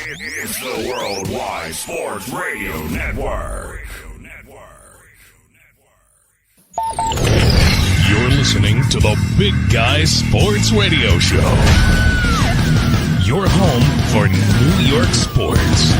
It's the Worldwide Sports Radio Network. You're listening to the Big Guy Sports Radio Show. Your home for New York sports.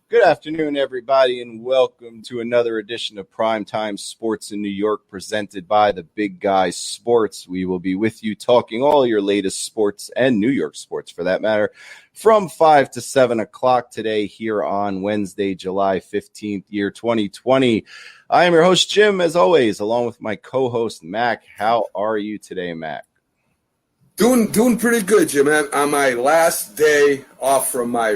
Good afternoon, everybody, and welcome to another edition of Primetime Sports in New York, presented by the Big Guy Sports. We will be with you talking all your latest sports and New York sports, for that matter, from 5 to 7 o'clock today here on Wednesday, July 15th, year 2020. I am your host, Jim, as always, along with my co-host, Mac. How are you today, Mac? Doing pretty good, Jim. On my last day off from my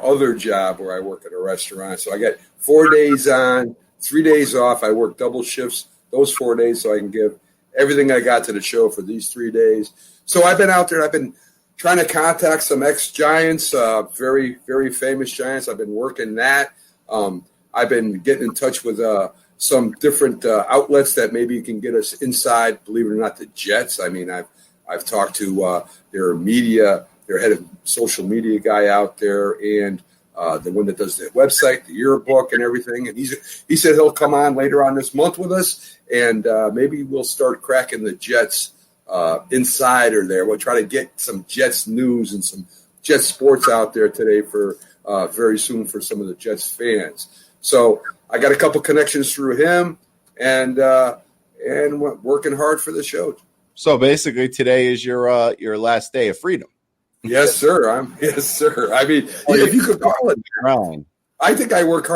other job where I work at a restaurant. So I got 4 days on, 3 days off. I work double shifts those 4 days so I can give everything I got to the show for these 3 days. So I've been out there. I've been trying to contact some ex-Giants, very, very famous Giants. I've been working that. I've been getting in touch with some different outlets that maybe can get us inside, believe it or not, the Jets. I mean, I've talked to their head of social media guy out there, and the one that does the website, the yearbook, and everything. And he said he'll come on later on this month with us, and maybe we'll start cracking the Jets insider there. We'll try to get some Jets news and some Jets sports out there today for very soon for some of the Jets fans. So I got a couple connections through him, and working hard for the show. So basically, today is your last day of freedom. Yes, sir. Yes, sir. I mean, if you could call it, I think I work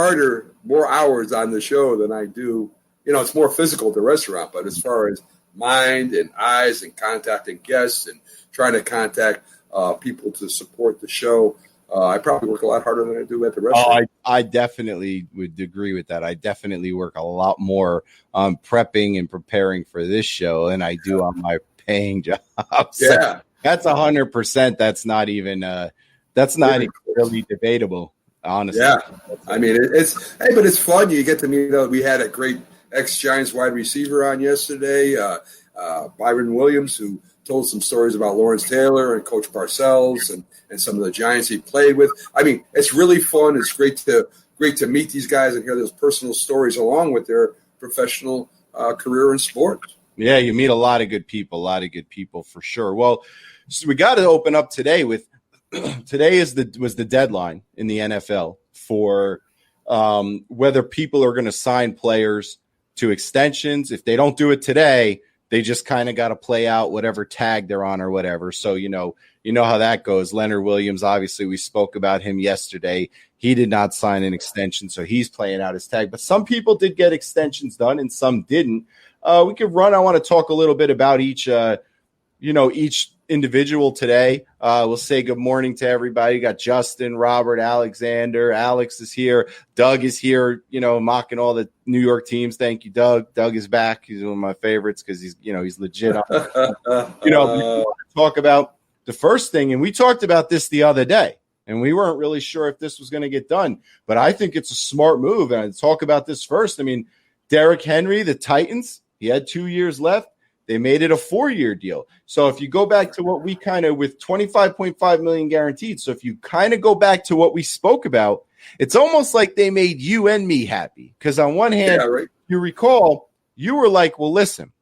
more hours on the show than I do. You know, it's more physical at the restaurant, but as far as mind and eyes and contacting guests and trying to contact people to support the show, I probably work a lot harder than I do at the restaurant. I definitely would agree with that. I definitely work a lot more prepping and preparing for this show than I do on my paying job. So yeah, that's 100%. That's not even really debatable, honestly. Yeah, I mean but it's fun. You get to meet. We had a great ex-Giants wide receiver on yesterday, Byron Williams, who told some stories about Lawrence Taylor and Coach Parcells and some of the Giants he played with. I mean, it's really fun. It's great to meet these guys and hear those personal stories along with their professional career in sports. Yeah, you meet a lot of good people for sure. Well, so we got to open up today with today was the deadline in the NFL for whether people are going to sign players to extensions. If they don't do it today, they just kind of got to play out whatever tag they're on or whatever. So, you know how that goes. Leonard Williams, obviously, we spoke about him yesterday. He did not sign an extension, so he's playing out his tag. But some people did get extensions done and some didn't. We could run. I want to talk a little bit about each individual today. We'll say good morning to everybody. You got Justin, Robert, Alexander. Alex is here. Doug is here, mocking all the New York teams. Thank you, Doug. Doug is back. He's one of my favorites because he's legit. Talk about the first thing, and we talked about this the other day, and we weren't really sure if this was going to get done, but I think it's a smart move. And I'd talk about this first. I mean, Derrick Henry, the Titans, he had 2 years left. They made it a 4-year deal. So if you go back to what we with $25.5 million guaranteed. So if you kind of go back to what we spoke about, it's almost like they made you and me happy. Because on one hand, You recall, you were like, well, listen,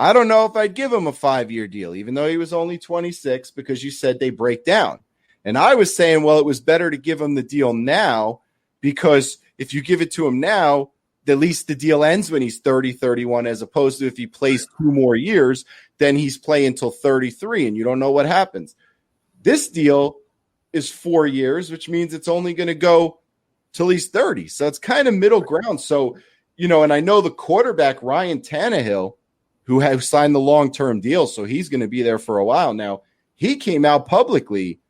I don't know if I'd give him a 5-year deal, even though he was only 26, because you said they break down. And I was saying, well, it was better to give him the deal now, because if you give it to him now, at least the deal ends when he's 30, 31, as opposed to if he plays 2 more years, then he's playing until 33, and you don't know what happens. This deal is 4 years, which means it's only going to go till he's 30. So it's kind of middle ground. So, and I know the quarterback, Ryan Tannehill, who has signed the long-term deal, so he's going to be there for a while now. He came out publicly,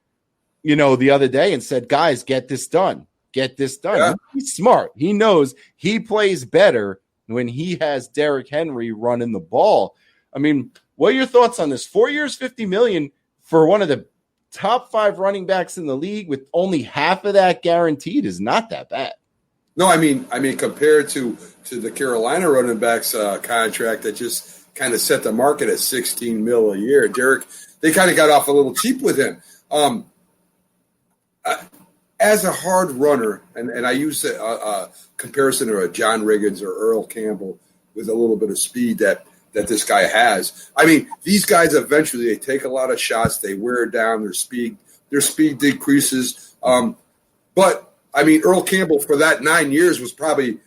the other day and said, guys, get this done. Get this done. Yeah. He's smart. He knows he plays better when he has Derrick Henry running the ball. I mean, what are your thoughts on this? 4 years, $50 million for one of the top 5 running backs in the league with only half of that guaranteed is not that bad. No, I mean, compared to the Carolina running backs contract that just kind of set the market at $16 million a year. Derrick they kind of got off a little cheap with him. As a hard runner, and I use a comparison to a John Riggins or Earl Campbell with a little bit of speed that this guy has. I mean, these guys eventually they take a lot of shots, they wear down their speed decreases. But I mean, Earl Campbell for that 9 years was probably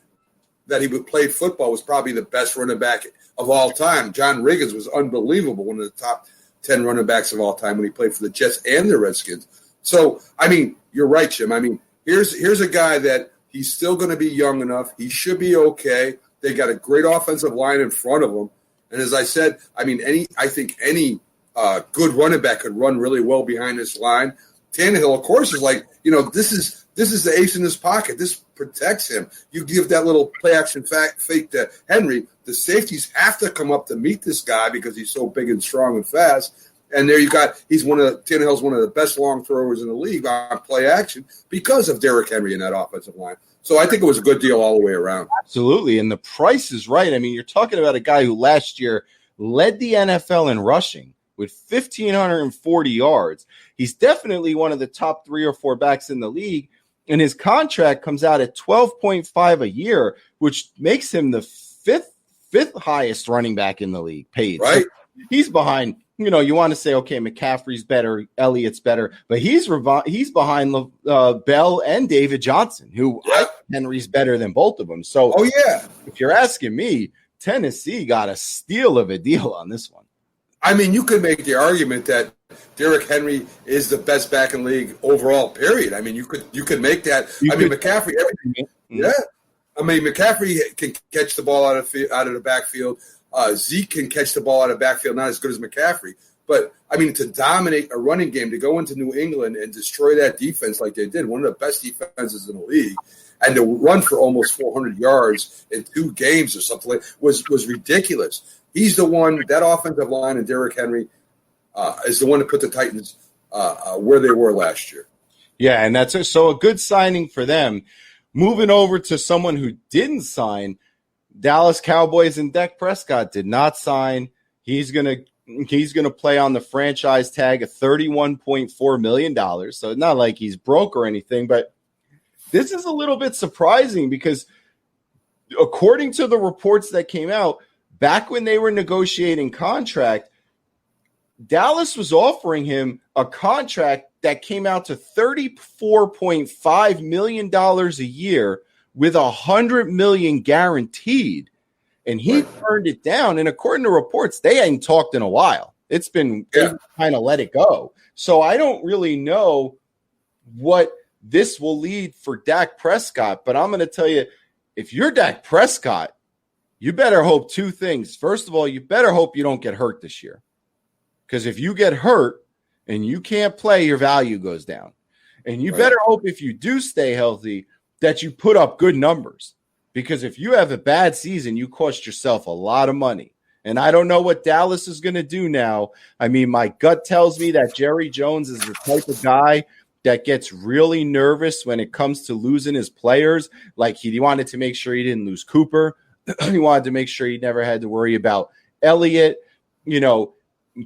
that he would play football was probably the best running back of all time. John Riggins was unbelievable, one of the top 10 running backs of all time when he played for the Jets and the Redskins. So, I mean, you're right, Jim. I mean, here's a guy that he's still going to be young enough. He should be okay. They got a great offensive line in front of him. And as I said, I mean, I think any good running back could run really well behind this line. Tannehill, of course, is like, this is the ace in his pocket. This protects him. You give that little play action fake to Henry. The safeties have to come up to meet this guy because he's so big and strong and fast. And there you got Tannehill's one of the best long throwers in the league on play action because of Derrick Henry in that offensive line. So I think it was a good deal all the way around. Absolutely. And the price is right. I mean, you're talking about a guy who last year led the NFL in rushing with 1,540 yards. He's definitely one of the top 3 or 4 backs in the league. And his contract comes out at $12.5 a year, which makes him the fifth highest running back in the league paid. Right. So he's behind. You want to say, okay, McCaffrey's better, Elliott's better, but he's behind Bell and David Johnson, who Henry's better than both of them. So, if you're asking me, Tennessee got a steal of a deal on this one. I mean, you could make the argument that Derrick Henry is the best back in the league overall, period. I mean, you could make that. McCaffrey, everything. Yeah. I mean, McCaffrey can catch the ball out of the backfield. Zeke can catch the ball out of the backfield, not as good as McCaffrey. But, I mean, to dominate a running game, to go into New England and destroy that defense like they did, one of the best defenses in the league, and to run for almost 400 yards in 2 games or something was ridiculous. He's the one, that offensive line, and Derrick Henry is the one that put the Titans where they were last year. Yeah, and that's so a good signing for them. Moving over to someone who didn't sign, Dallas Cowboys and Dak Prescott did not sign. He's gonna play on the franchise tag of $31.4 million. So it's not like he's broke or anything, but this is a little bit surprising because according to the reports that came out, back when they were negotiating contract, Dallas was offering him a contract that came out to $34.5 million a year with $100 million guaranteed. And he turned it down. And according to reports, they ain't talked in a while. It's been kind of let it go. So I don't really know what this will lead for Dak Prescott. But I'm going to tell you, if you're Dak Prescott, you better hope 2 things. First of all, you better hope you don't get hurt this year. Because if you get hurt and you can't play, your value goes down. And you better hope if you do stay healthy that you put up good numbers. Because if you have a bad season, you cost yourself a lot of money. And I don't know what Dallas is going to do now. I mean, my gut tells me that Jerry Jones is the type of guy that gets really nervous when it comes to losing his players. Like he wanted to make sure he didn't lose Cooper. He wanted to make sure he never had to worry about Elliott.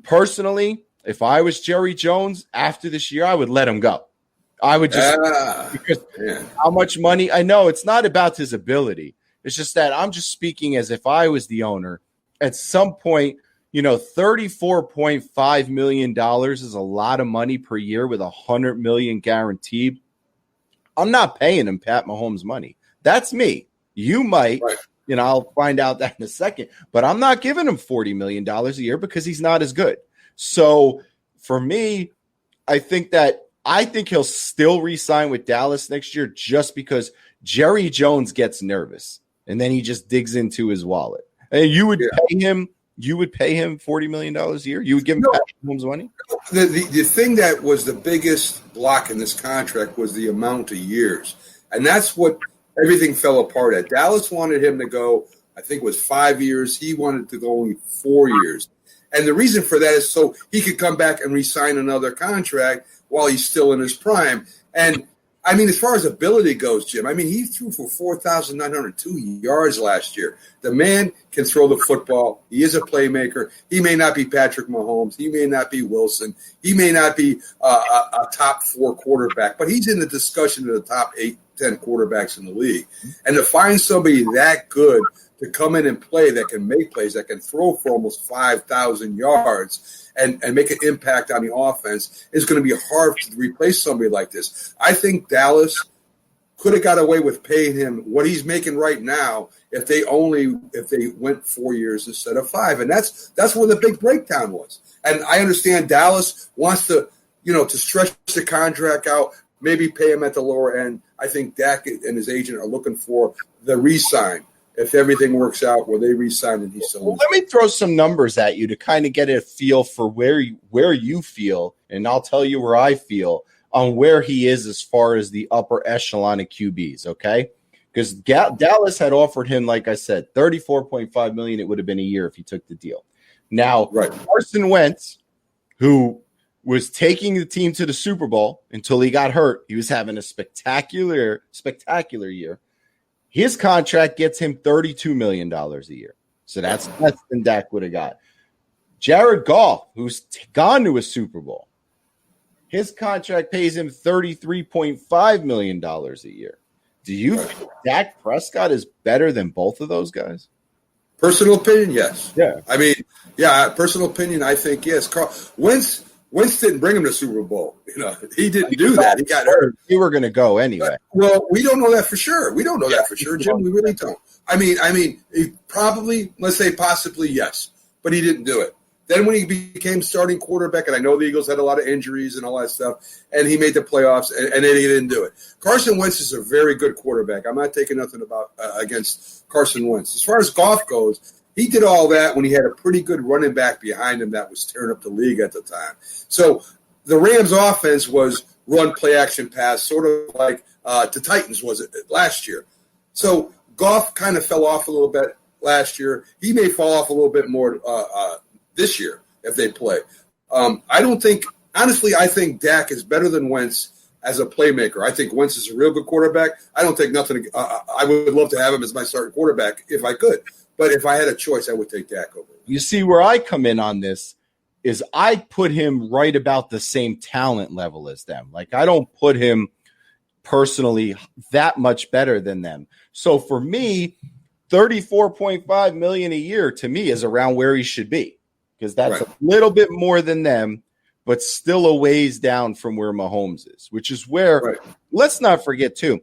Personally, if I was Jerry Jones after this year, I would let him go. I would just because how much money? I know it's not about his ability. It's just that I'm just speaking as if I was the owner. At some point, $34.5 million is a lot of money per year with $100 million guaranteed. I'm not paying him Pat Mahomes money. That's me. You might, I'll find out that in a second, but I'm not giving him $40 million a year because he's not as good. So for me, I think he'll still re-sign with Dallas next year just because Jerry Jones gets nervous and then he just digs into his wallet. And you would pay him. You would pay him $40 million a year. You would give him Pat Mahomes money. The thing that was the biggest block in this contract was the amount of years, and that's what everything fell apart at. Dallas wanted him to go, I think it was 5 years. He wanted to go only 4 years, and the reason for that is so he could come back and re-sign another contract while he's still in his prime. And I mean, as far as ability goes, Jim, I mean, he threw for 4,902 yards last year. The man can throw the football. He is a playmaker. He may not be Patrick Mahomes. He may not be Wilson. He may not be a top 4 quarterback, but he's in the discussion of the top 8, 10 quarterbacks in the league. And to find somebody that good to come in and play, that can make plays, that can throw for almost 5,000 yards and make an impact on the offense is going to be hard to replace somebody like this. I think Dallas could have got away with paying him what he's making right now if they went 4 years instead of 5. And that's where the big breakdown was. And I understand Dallas wants to stretch the contract out, maybe pay him at the lower end. I think Dak and his agent are looking for the re-sign. If everything works out, where they re-sign and he's still. Well, let me throw some numbers at you to kind of get a feel for where you feel, and I'll tell you where I feel on where he is as far as the upper echelon of QBs. Okay, because Dallas had offered him, like I said, $34.5 million. It would have been a year if he took the deal. Now, right. Carson Wentz, who was taking the team to the Super Bowl until he got hurt, he was having a spectacular year. His contract gets him $32 million a year. So that's less than Dak would have got. Jared Goff, who's gone to a Super Bowl, his contract pays him $33.5 million a year. Do you think Dak Prescott is better than both of those guys? Personal opinion, yes. Yeah. I mean, personal opinion, I think, yes. Wentz didn't bring him to Super Bowl. He didn't do that. He got hurt. They were going to go anyway. Well, we don't know that for sure. We don't know that for sure, Jim. We really don't. I mean, he probably, let's say possibly, yes, but he didn't do it. Then when he became starting quarterback, and I know the Eagles had a lot of injuries and all that stuff, and he made the playoffs, and then he didn't do it. Carson Wentz is a very good quarterback. I'm not taking nothing against Carson Wentz. As far as Goff goes, he did all that when he had a pretty good running back behind him that was tearing up the league at the time. So the Rams' offense was run, play, action, pass, sort of like the Titans was last year. So Goff kind of fell off a little bit last year. He may fall off a little bit more this year if they play. I think Dak is better than Wentz as a playmaker. I think Wentz is a real good quarterback. I don't take nothing. I would love to have him as my starting quarterback if I could. But if I had a choice, I would take Dak over. You see, where I come in on this is I put him right about the same talent level as them. Like, I don't put him personally that much better than them. So for me, $34.5 million a year to me is around where he should be, because that's a little bit more than them, but still a ways down from where Mahomes is, which is where, let's not forget too,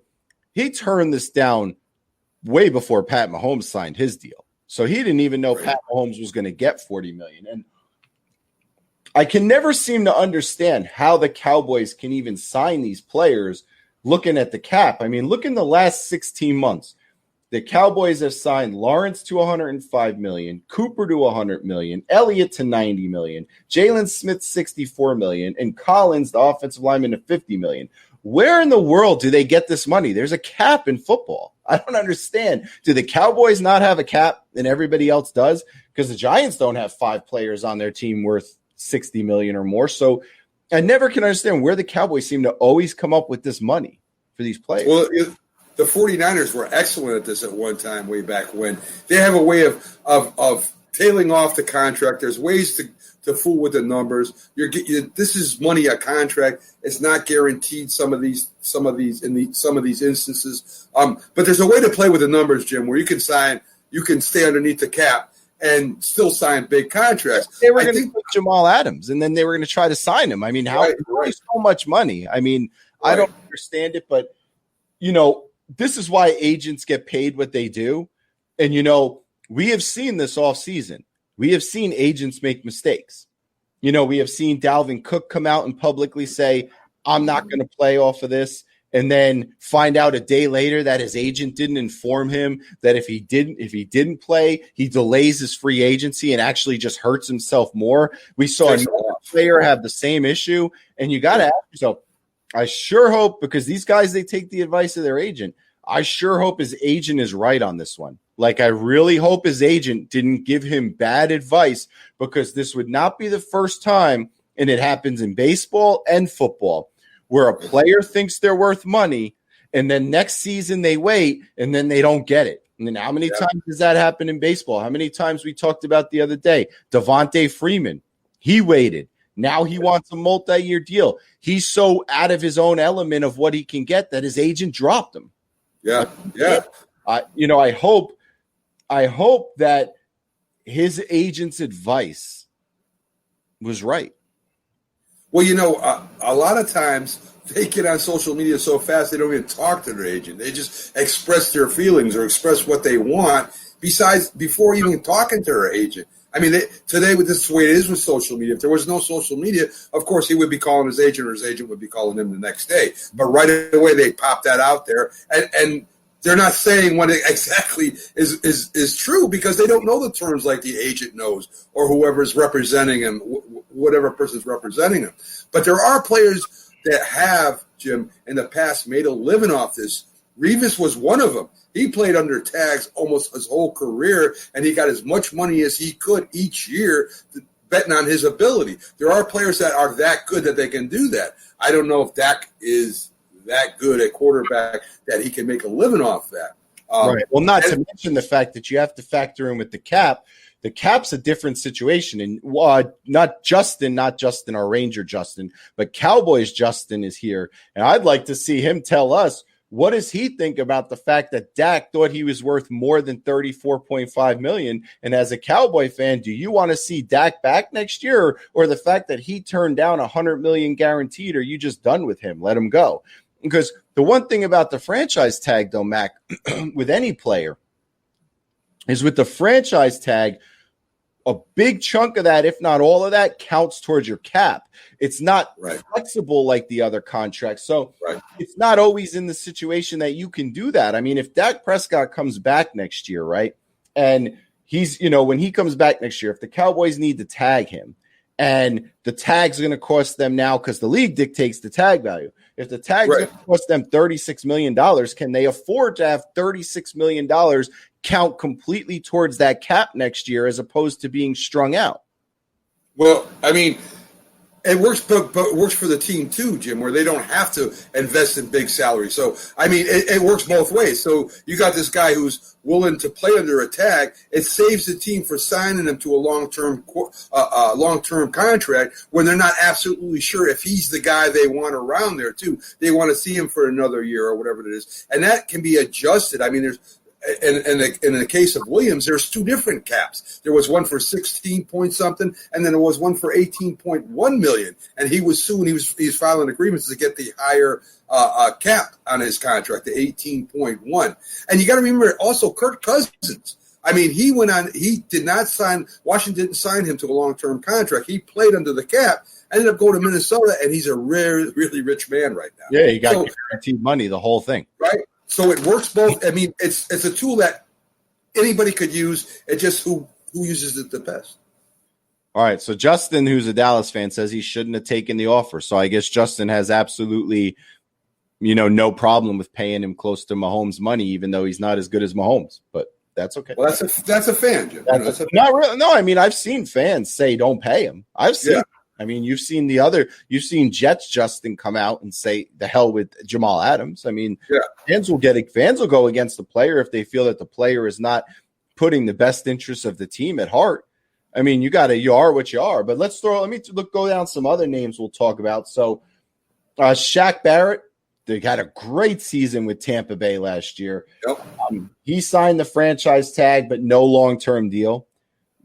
he turned this down way before Pat Mahomes signed his deal. So he didn't even know Pat Mahomes was going to get $40 million. And I can never seem to understand how the Cowboys can even sign these players looking at the cap. I mean, look in the last 16 months. The Cowboys have signed Lawrence to $105 million, Cooper to $100 million, Elliott to $90 million, Jalen Smith $64 million, and Collins, the offensive lineman, to $50 million. Where in the world do they get this money? There's a cap in football. I don't understand. Do the Cowboys not have a cap and everybody else does? Because the Giants don't have 5 players on their team worth $60 million or more. So I never can understand where the Cowboys seem to always come up with this money for these players. Well, the 49ers were excellent at this at one time way back when. They have a way of tailing off the contract. There's ways to fool with the numbers. This is money, a contract. It's not guaranteed. Some of these instances. But there's a way to play with the numbers, Jim, where you can stay underneath the cap and still sign big contracts. They were going to put Jamal Adams, and then they were going to try to sign him. I mean, how so much money? I mean, I don't understand it, but this is why agents get paid what they do. And we have seen this all season. We have seen agents make mistakes. We have seen Dalvin Cook come out and publicly say, I'm not going to play off of this, and then find out a day later that his agent didn't inform him that if he didn't play, he delays his free agency and actually just hurts himself more. We saw another player have the same issue, and you got to ask yourself, I sure hope, because these guys, they take the advice of their agent. I sure hope his agent is right on this one. Like, I really hope his agent didn't give him bad advice, because this would not be the first time, and it happens in baseball and football, where a player thinks they're worth money, and then next season they wait, and then they don't get it. And then how many times does that happen in baseball? How many times we talked about the other day? Devontae Freeman, he waited. Now he wants a multi-year deal. He's so out of his own element of what he can get that his agent dropped him. Yeah. I hope that his agent's advice was right. Well, a lot of times they get on social media so fast they don't even talk to their agent. They just express their feelings or express what they want before even talking to their agent. I mean, today, this is the way it is with social media. If there was no social media, of course, he would be calling his agent or his agent would be calling him the next day. But right away, they pop that out there. And they're not saying what exactly is true because they don't know the terms like the agent knows or whoever's representing him, whatever person's representing him. But there are players that have, Jim, in the past made a living off this. Rivas was one of them. He played under tags almost his whole career, and he got as much money as he could each year betting on his ability. There are players that are that good that they can do that. I don't know if Dak is that good at quarterback that he can make a living off that. Right. Well, not to mention the fact that you have to factor in with the cap. The cap's a different situation. And not Justin, our Ranger Justin, but Cowboys Justin is here. And I'd like to see him tell us, what does he think about the fact that Dak thought he was worth more than $34.5 million? And as a Cowboy fan, do you want to see Dak back next year, or the fact that he turned down $100 million guaranteed? Or are you just done with him? Let him go. Because the one thing about the franchise tag, though, Mac, with any player, is with the franchise tag, a big chunk of that, if not all of that, counts towards your cap. It's not flexible like the other contracts. So it's not always in the situation that you can do that. I mean, if Dak Prescott comes back next year, right, and he's, when he comes back next year, if the Cowboys need to tag him, and the tag's going to cost them now because the league dictates the tag value. If the tag's going to cost them $36 million, can they afford to have $36 million count completely towards that cap next year as opposed to being strung out? Well, I mean, it works, but it works for the team too, Jim, where they don't have to invest in big salaries. So, I mean, it works both ways. So you got this guy who's willing to play under a tag. It saves the team for signing him to a long-term contract when they're not absolutely sure if he's the guy they want around there too. They want to see him for another year or whatever it is, and that can be adjusted. I mean, there's. And in the case of Williams, there's two different caps. There was one for 16 point something, and then there was one for 18.1 million. And he was suing. He's filing agreements to get the higher cap on his contract, the 18.1. And you got to remember also Kirk Cousins. I mean, he went on. He did not sign. Washington didn't sign him to a long-term contract. He played under the cap. Ended up going to Minnesota, and he's a really, really rich man right now. Yeah, he got guaranteed money, the whole thing. Right. So it works both. I mean, it's a tool that anybody could use. It's just who uses it the best. All right. So Justin, who's a Dallas fan, says he shouldn't have taken the offer. So I guess Justin has absolutely, no problem with paying him close to Mahomes' money, even though he's not as good as Mahomes. But that's okay. Well, that's a fan, Jim. Not really. No, I mean, I've seen fans say don't pay him. I've seen. Yeah. I mean, you've seen Jets Justin come out and say the hell with Jamal Adams. I mean, fans will go against the player if they feel that the player is not putting the best interests of the team at heart. I mean, you are what you are. But go down some other names we'll talk about. So, Shaq Barrett, they had a great season with Tampa Bay last year. Yep. He signed the franchise tag, but no long-term deal.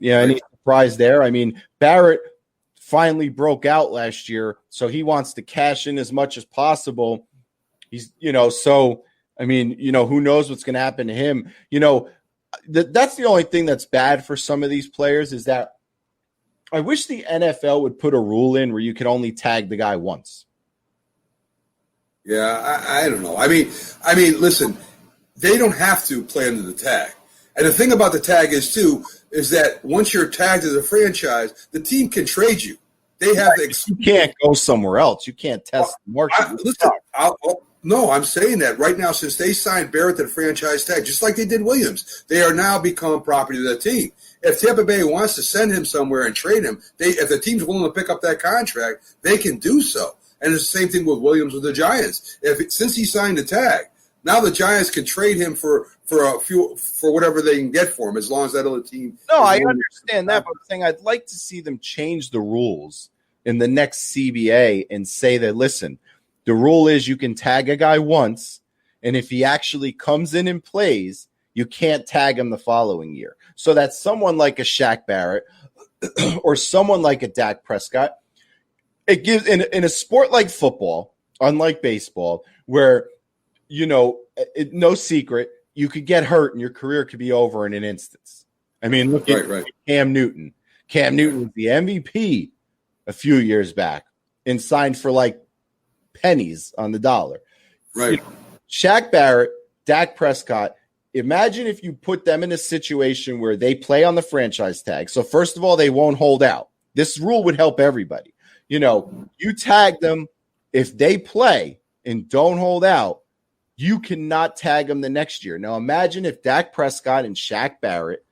Any surprise there? I mean, Barrett finally broke out last year, so he wants to cash in as much as possible. He's, so, I mean, who knows what's going to happen to him. That's the only thing that's bad for some of these players is that I wish the NFL would put a rule in where you could only tag the guy once. Yeah, I don't know. I mean, listen, they don't have to play under the tag. And the thing about the tag is that once you're tagged as a franchise, the team can trade you. They have you can't go somewhere else. You can't test the market. Listen, no, I'm saying that right now, since they signed Barrett to the franchise tag, just like they did Williams, they are now become property of the team. If Tampa Bay wants to send him somewhere and trade him, if the team's willing to pick up that contract, they can do so. And it's the same thing with Williams with the Giants. Since he signed the tag, now the Giants can trade him for whatever they can get for him, as long as that other team. No, I understand that, but I'm saying I'd like to see them change the rules in the next CBA and say that, listen, the rule is you can tag a guy once, and if he actually comes in and plays, you can't tag him the following year. So that someone like a Shaq Barrett or someone like a Dak Prescott, it gives in a sport like football, unlike baseball, where no secret, you could get hurt and your career could be over in an instance. I mean, look at Cam Newton. Cam Newton was the MVP a few years back and signed for like pennies on the dollar. Right. Shaq Barrett, Dak Prescott, imagine if you put them in a situation where they play on the franchise tag. So first of all, they won't hold out. This rule would help everybody. You tag them. If they play and don't hold out, you cannot tag them the next year. Now imagine if Dak Prescott and Shaq Barrett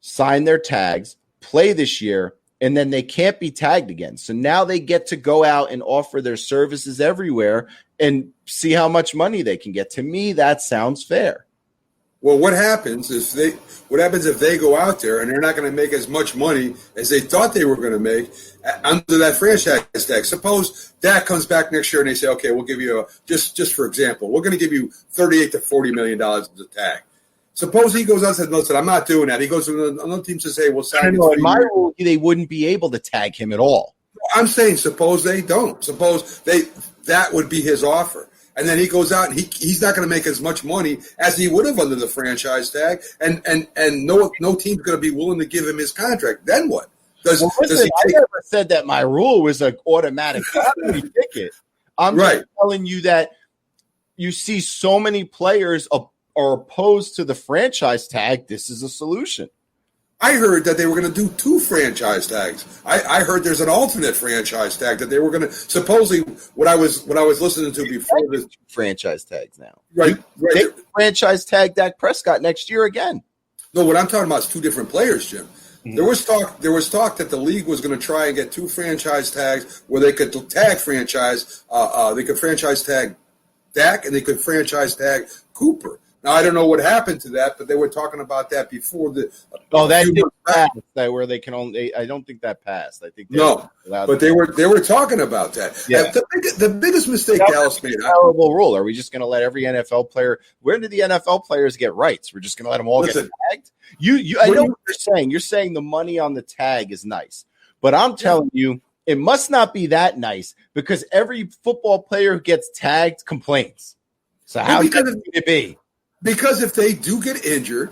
sign their tags, play this year, and then they can't be tagged again. So now they get to go out and offer their services everywhere and see how much money they can get. To me, that sounds fair. Well, what happens if they go out there and they're not going to make as much money as they thought they were going to make under that franchise tag? Suppose Dak comes back next year and they say, okay, we'll give you just for example, we're going to give you $38 to $40 million as a tag. Suppose he goes out and says, listen, I'm not doing that. He goes to another team to say, we'll sign him. In my rule, they wouldn't be able to tag him at all. I'm saying suppose they don't. Suppose that would be his offer. And then he goes out and he's not going to make as much money as he would have under the franchise tag, and no team's going to be willing to give him his contract. Then what? I never said that my rule was an automatic ticket. I'm just telling you that you see so many players are opposed to the franchise tag. This is a solution. I heard that they were going to do 2 franchise tags. I heard there's an alternate franchise tag that they were going to supposedly what I was listening to before this franchise tags now. Right. They franchise tag Dak Prescott next year again. No, what I'm talking about is 2 different players, Jim. Mm-hmm. There was talk that the league was going to try and get 2 franchise tags where they could tag franchise. They could franchise tag Dak and they could franchise tag Cooper. Now, I don't know what happened to that, but they were talking about that before the. That didn't pass. Where they can only. I don't think that passed. I think no, but they were talking about that. Yeah. The biggest mistake Dallas made. Terrible rule. Are we just going to let every NFL player? Where do the NFL players get rights? We're just going to let them all get tagged. I know what you're saying. You're saying the money on the tag is nice, but I'm telling you, it must not be that nice because every football player who gets tagged complains. So how can it be? Because if they do get injured,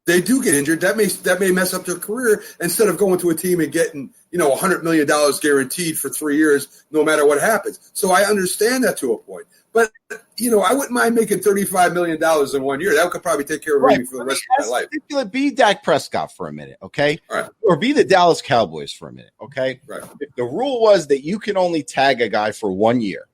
that may mess up their career instead of going to a team and getting, $100 million guaranteed for 3 years, no matter what happens. So I understand that to a point. But, I wouldn't mind making $35 million in 1 year. That could probably take care of me for the rest of my life. Be Dak Prescott for a minute, okay? Right. Or be the Dallas Cowboys for a minute, okay? Right. If the rule was that you can only tag a guy for 1 year,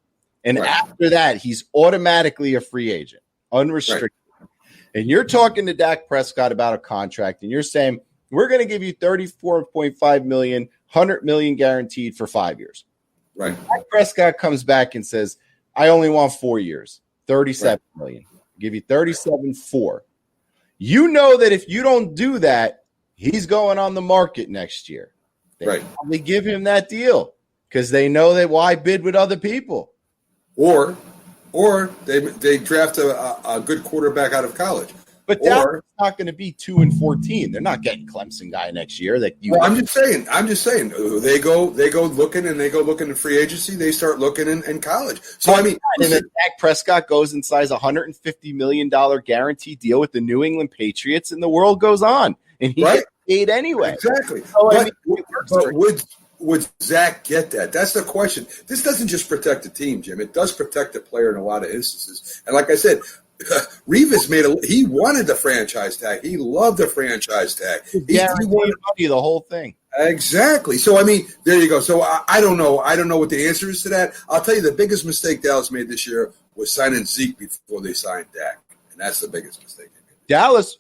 and after that, he's automatically a free agent. Unrestricted. Right. And you're talking to Dak Prescott about a contract, and you're saying, we're going to give you $34.5 million, $100 million guaranteed for 5 years. Right. Dak Prescott comes back and says, I only want 4 years, $37 million. Give you $37.4. You know that if you don't do that, he's going on the market next year. They probably give him that deal because they know that why bid with other people. Or they draft a good quarterback out of college. But Dallas is not going to be 2-14. They're not getting Clemson guy next year. I'm just saying. They go looking in free agency. They start looking in college. So and then Dak Prescott goes and signs $150 million guarantee deal with the New England Patriots, and the world goes on, and he gets paid anyway. Exactly. So, but would Zach get that? That's the question. This doesn't just protect the team, Jim. It does protect the player in a lot of instances. And like I said, Revis he wanted the franchise tag. He loved the franchise tag. He wanted the whole thing. Exactly. So, there you go. So I don't know. I don't know what the answer is to that. I'll tell you the biggest mistake Dallas made this year was signing Zeke before they signed Dak. And that's the biggest mistake they made. Dallas,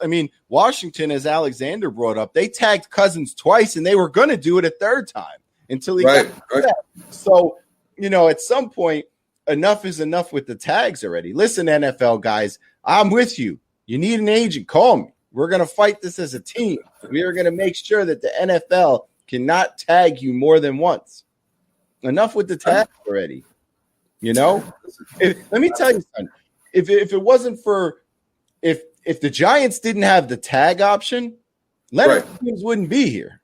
Washington, as Alexander brought up, they tagged Cousins twice, and they were going to do it a third time until he got that. So, at some point, enough is enough with the tags already. Listen, NFL guys, I'm with you. You need an agent, call me. We're going to fight this as a team. We are going to make sure that the NFL cannot tag you more than once. Enough with the tag already. Let me tell you something. If it wasn't for if the Giants didn't have the tag option, Leonard Williams wouldn't be here.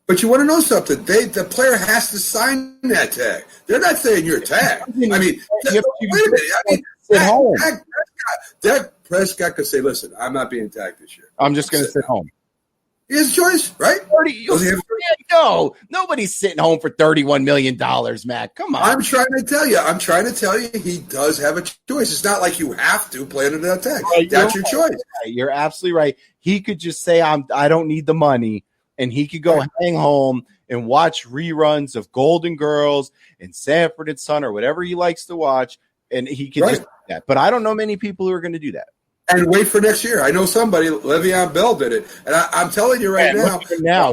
But you want to know something? The player has to sign that tag. They're not saying you're tagged. I mean, wait a minute. Dak Prescott could say, "Listen, I'm not being tagged this year. I'm just going to sit home." He has a choice, right? No, nobody's sitting home for $31 million, Matt. Come on. I'm trying to tell you, he does have a choice. It's not like you have to play under that tag. That's your choice. You're absolutely right. He could just say, I don't need the money, and he could go hang home and watch reruns of Golden Girls and Sanford and Son or whatever he likes to watch, and he could just do that. But I don't know many people who are going to do that. And wait for next year. I know somebody, Le'Veon Bell did it. And I'm telling you right now.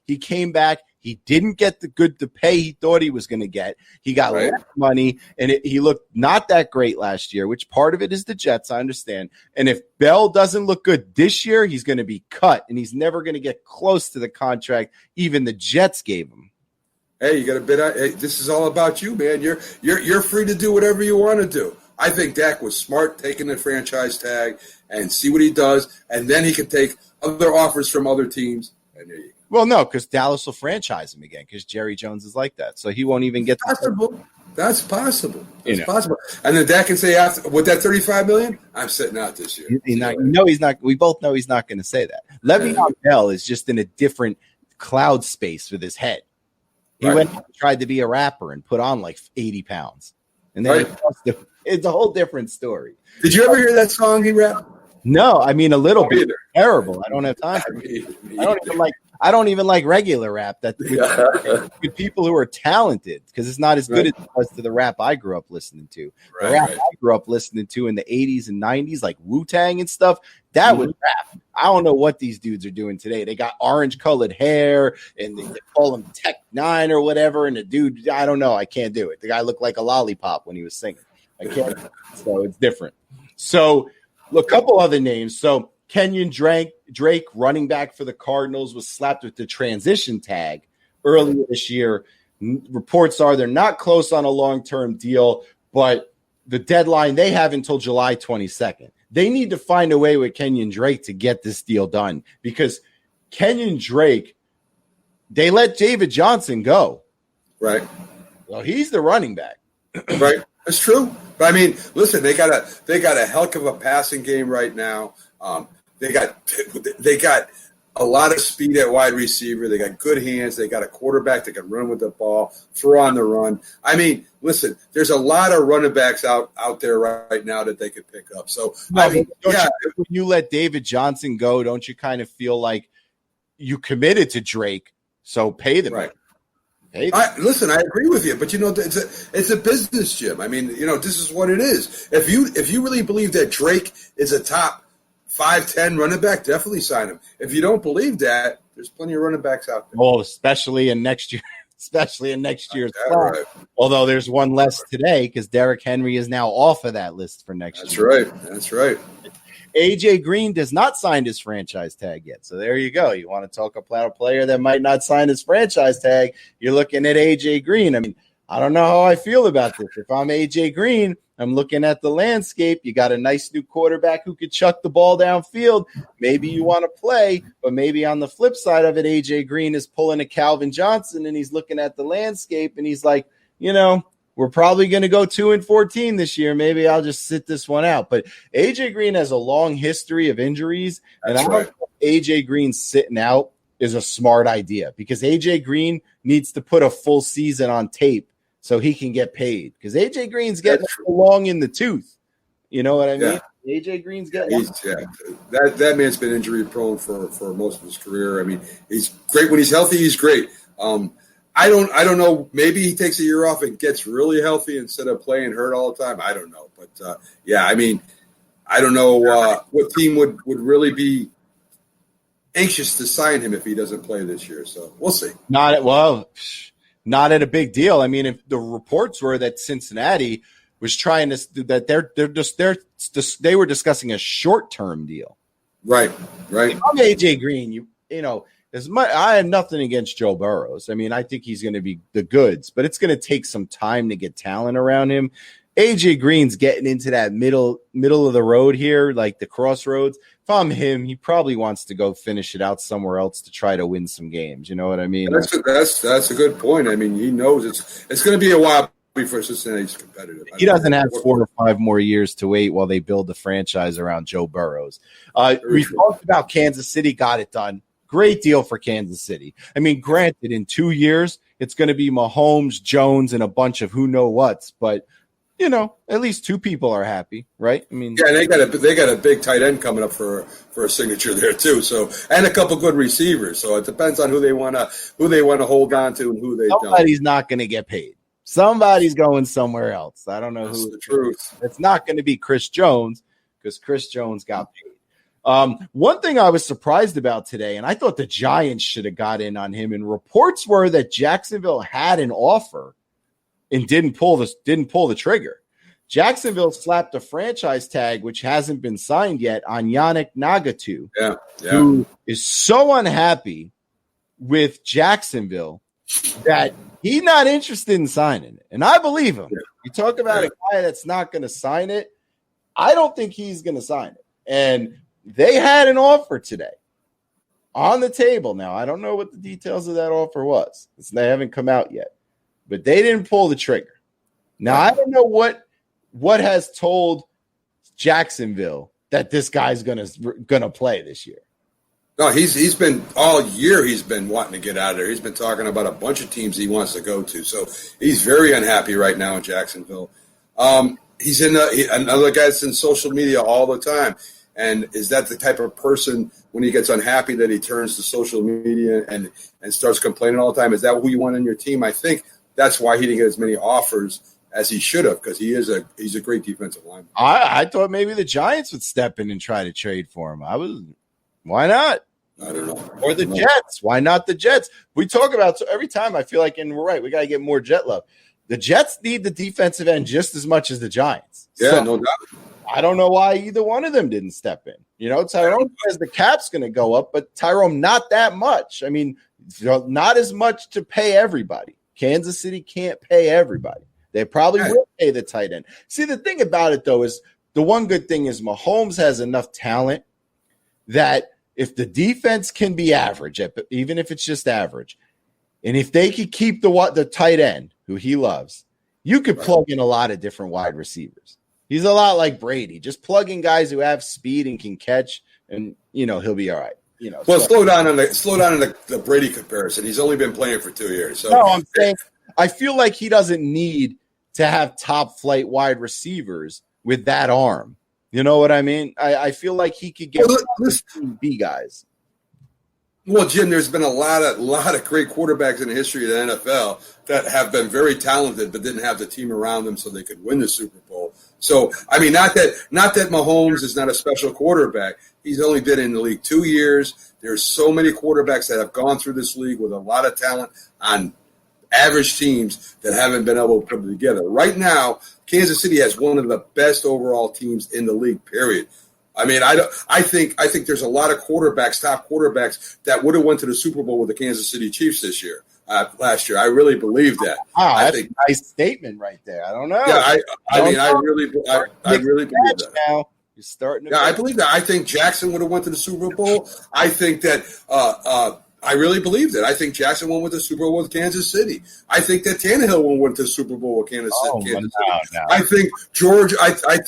He came back. He didn't get the pay he thought he was going to get. He got less money, and he looked not that great last year, which part of it is the Jets, I understand. And if Bell doesn't look good this year, he's going to be cut, and he's never going to get close to the contract even the Jets gave him. Hey, you got a bit. Hey, this is all about you, man. You're free to do whatever you want to do. I think Dak was smart taking the franchise tag and see what he does, and then he can take other offers from other teams. And there you go. Well, no, because Dallas will franchise him again because Jerry Jones is like that, so he won't even get. That's possible. That's possible. And then Dak can say, with that $35 million, I'm sitting out this year. He's not. We both know he's not going to say that. Le'Veon Bell is just in a different cloud space with his head. He went and tried to be a rapper and put on like 80 pounds, and then it's a whole different story. Did you ever hear that song he rapped? No, I mean a little bit. Terrible. I don't have time for it. I don't even like regular rap. That with people who are talented, because it's not as good as it was to the rap I grew up listening to. The rap I grew up listening to in the 80s and 90s, like Wu-Tang and stuff, that was rap. I don't know what these dudes are doing today. They got orange colored hair and they call him Tech 9 or whatever. And the dude, I don't know. I can't do it. The guy looked like a lollipop when he was singing. I can't. So it's different. So a couple other names. So Kenyon Drake, running back for the Cardinals, was slapped with the transition tag earlier this year. Reports are they're not close on a long-term deal, but the deadline they have until July 22nd. They need to find a way with Kenyon Drake to get this deal done because Kenyon Drake, they let David Johnson go. Right. Well, he's the running back. Right. That's true. But I mean, listen, they got a heck of a passing game right now. They got a lot of speed at wide receiver. They got good hands. They got a quarterback that can run with the ball, throw on the run. I mean, listen, there's a lot of running backs out there right now that they could pick up. So, when you let David Johnson go, don't you kind of feel like you committed to Drake? So pay them. Right. Listen, I agree with you, but it's a business, Jim. I mean, this is what it is. If you really believe that Drake is a top 5-10 running back, definitely sign him. If you don't believe that, there's plenty of running backs out there. Well, especially in next year. Right. Although there's one less today because Derrick Henry is now off of that list for next year. That's right. AJ Green does not sign his franchise tag yet. So there you go. You want to talk about a player that might not sign his franchise tag, you're looking at AJ Green. I mean, I don't know how I feel about this. If I'm AJ Green, I'm looking at the landscape. You got a nice new quarterback who could chuck the ball downfield. Maybe you want to play, but maybe on the flip side of it, AJ Green is pulling a Calvin Johnson and he's looking at the landscape and he's like, we're probably going to go 2-14 this year. Maybe I'll just sit this one out. But AJ Green has a long history of injuries, and I don't know if AJ Green sitting out is a smart idea because AJ Green needs to put a full season on tape so he can get paid because AJ Green's getting long in the tooth. You know what I mean? Yeah. AJ Green's getting that man's been injury prone for most of his career. I mean, he's great when he's healthy. He's great. I don't know. Maybe he takes a year off and gets really healthy instead of playing hurt all the time. I don't know. But, I mean, I don't know what team would really be anxious to sign him if he doesn't play this year. So we'll see. not at a big deal. I mean, if the reports were that Cincinnati was trying to that they were discussing a short-term deal. Right. If I'm AJ Green, you know, as much I have nothing against Joe Burrows. I mean, I think he's going to be the goods, but it's going to take some time to get talent around him. AJ Green's getting into that middle of the road here, like the crossroads. If I'm him, he probably wants to go finish it out somewhere else to try to win some games. You know what I mean? That's a good point. I mean, he knows it's going to be a while before Cincinnati's competitive. He doesn't have 4 or 5 more years to wait while they build the franchise around Joe Burrows. We talked about Kansas City got it done. Great deal for Kansas City. I mean, granted, in 2 years, it's going to be Mahomes, Jones, and a bunch of who know what's, but you know, at least 2 people are happy, right? I mean, yeah, they got a big tight end coming up for a signature there too. So, and a couple good receivers. So it depends on who they want to hold on to and who they don't. Somebody's not going to get paid. Somebody's going somewhere else. I don't know That's who. The truth. It's not going to be Chris Jones because Chris Jones got paid. One thing I was surprised about today, and I thought the Giants should have got in on him, and reports were that Jacksonville had an offer and didn't pull the trigger. Jacksonville slapped a franchise tag, which hasn't been signed yet, on Yannick Nagatu, who is so unhappy with Jacksonville that he's not interested in signing it. And I believe him. You talk about a guy that's not going to sign it. I don't think he's going to sign it. And they had an offer today on the table. Now, I don't know what the details of that offer was. They haven't come out yet. But they didn't pull the trigger. Now, I don't know what has told Jacksonville that this guy's gonna play this year. No, he's been all year. He's been wanting to get out of there. He's been talking about a bunch of teams he wants to go to. So he's very unhappy right now in Jacksonville. He's another guy that's in social media all the time. And is that the type of person when he gets unhappy that he turns to social media and starts complaining all the time? Is that who you want on your team? I think that's why he didn't get as many offers as he should have, because he's a great defensive lineman. I thought maybe the Giants would step in and try to trade for him. Why not? I don't know. Or the Jets. Why not the Jets? We talk about so every time I feel like, and we're right, we got to get more Jet love. The Jets need the defensive end just as much as the Giants. Yeah, so, no doubt. I don't know why either one of them didn't step in. You know, Tyrone says the cap's going to go up, but Tyrone, not that much. I mean, not as much to pay everybody. Kansas City can't pay everybody. They probably will pay the tight end. See, the thing about it, though, is the one good thing is Mahomes has enough talent that if the defense can be average, even if it's just average, and if they could keep the tight end, who he loves, you could plug in a lot of different wide receivers. He's a lot like Brady. Just plug in guys who have speed and can catch, and, you know, he'll be all right. You know, well, slow down on the Brady comparison. He's only been playing for 2 years. So. No, I'm saying I feel like he doesn't need to have top flight wide receivers with that arm. You know what I mean? I feel like he could get B guys. Well, Jim, there's been a lot of great quarterbacks in the history of the NFL that have been very talented but didn't have the team around them so they could win the Super Bowl. So, I mean, not that Mahomes is not a special quarterback. He's only been in the league 2 years. There's so many quarterbacks that have gone through this league with a lot of talent on average teams that haven't been able to put it together. Right now, Kansas City has one of the best overall teams in the league, period. I mean, I think there's a lot of quarterbacks, top quarterbacks, that would have went to the Super Bowl with the Kansas City Chiefs last year. I really believe that. Wow, that's a nice statement right there. I don't know. Yeah, I really believe that. Now you're starting. I believe that. I think Jackson would have went to the Super Bowl. I think that. I really believe that. I think Jackson won with the Super Bowl with Kansas City. I think that Tannehill went to the Super Bowl with Kansas City. No. I think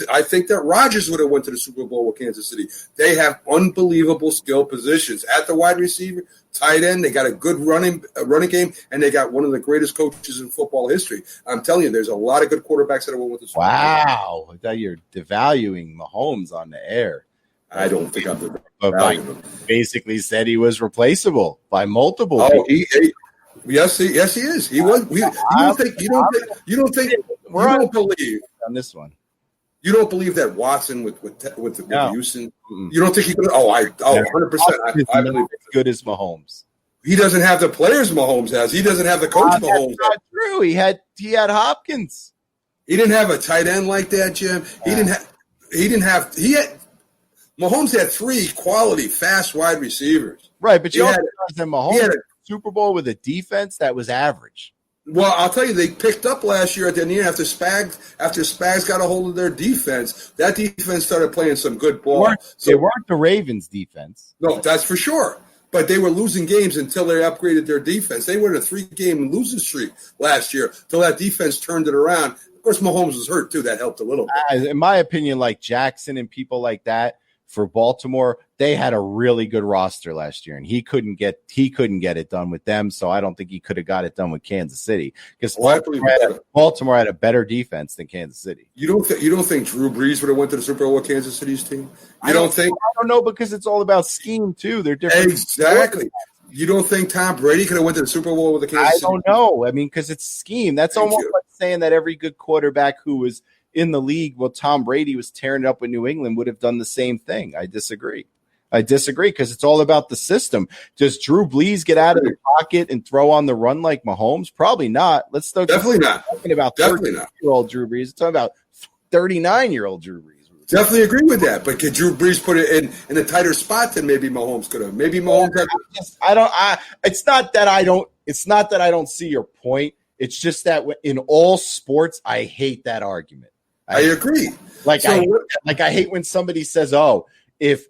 I think that Rodgers would have went to the Super Bowl with Kansas City. They have unbelievable skill positions at the wide receiver, tight end. They got a good running game, and they got one of the greatest coaches in football history. I'm telling you, there's a lot of good quarterbacks that have won with the Super Bowl. Wow, I thought you're devaluing Mahomes on the air. I don't think I'm the basically said he was replaceable by multiple people. Yes, he is. He was. You don't believe on this one. You don't believe that Watson with Houston. You don't think he could? 100%. I believe as good as Mahomes. He doesn't have the players Mahomes has. He doesn't have the coach Mahomes That's not true. He had Hopkins. He didn't have a tight end like that, Jim. He had Mahomes had 3 quality, fast wide receivers. Right, but you He also had- had Mahomes had a Super Bowl with a defense that was average. Well, I'll tell you, they picked up last year at the end of the year after Spags got a hold of their defense. That defense started playing some good ball. They weren't the Ravens' defense. No, that's for sure. But they were losing games until they upgraded their defense. They were in a 3-game losing streak last year until that defense turned it around. Of course, Mahomes was hurt too. That helped a little bit. In my opinion, like Jackson and people like that for Baltimore, they had a really good roster last year, and he couldn't get it done with them. So I don't think he could have got it done with Kansas City because Baltimore had a better defense than Kansas City. You don't think Drew Brees would have went to the Super Bowl with Kansas City's team? I don't know because it's all about scheme too. They're different. Exactly. You don't think Tom Brady could have went to the Super Bowl with the Kansas City? I don't know. I mean, because it's scheme. That's almost like saying that every good quarterback who was in the league, well, Tom Brady was tearing it up with New England, would have done the same thing. I disagree because it's all about the system. Does Drew Brees get out of the pocket and throw on the run like Mahomes? Probably not. Let's start talking about 30-year-old Drew Brees. Let's talk about 39-year-old Drew Brees. Definitely agree with that. But could Drew Brees put it in a tighter spot than maybe Mahomes could have? Maybe Mahomes It's not that I don't see your point. It's just that in all sports, I hate that argument. I agree. I hate when somebody says, "Oh, if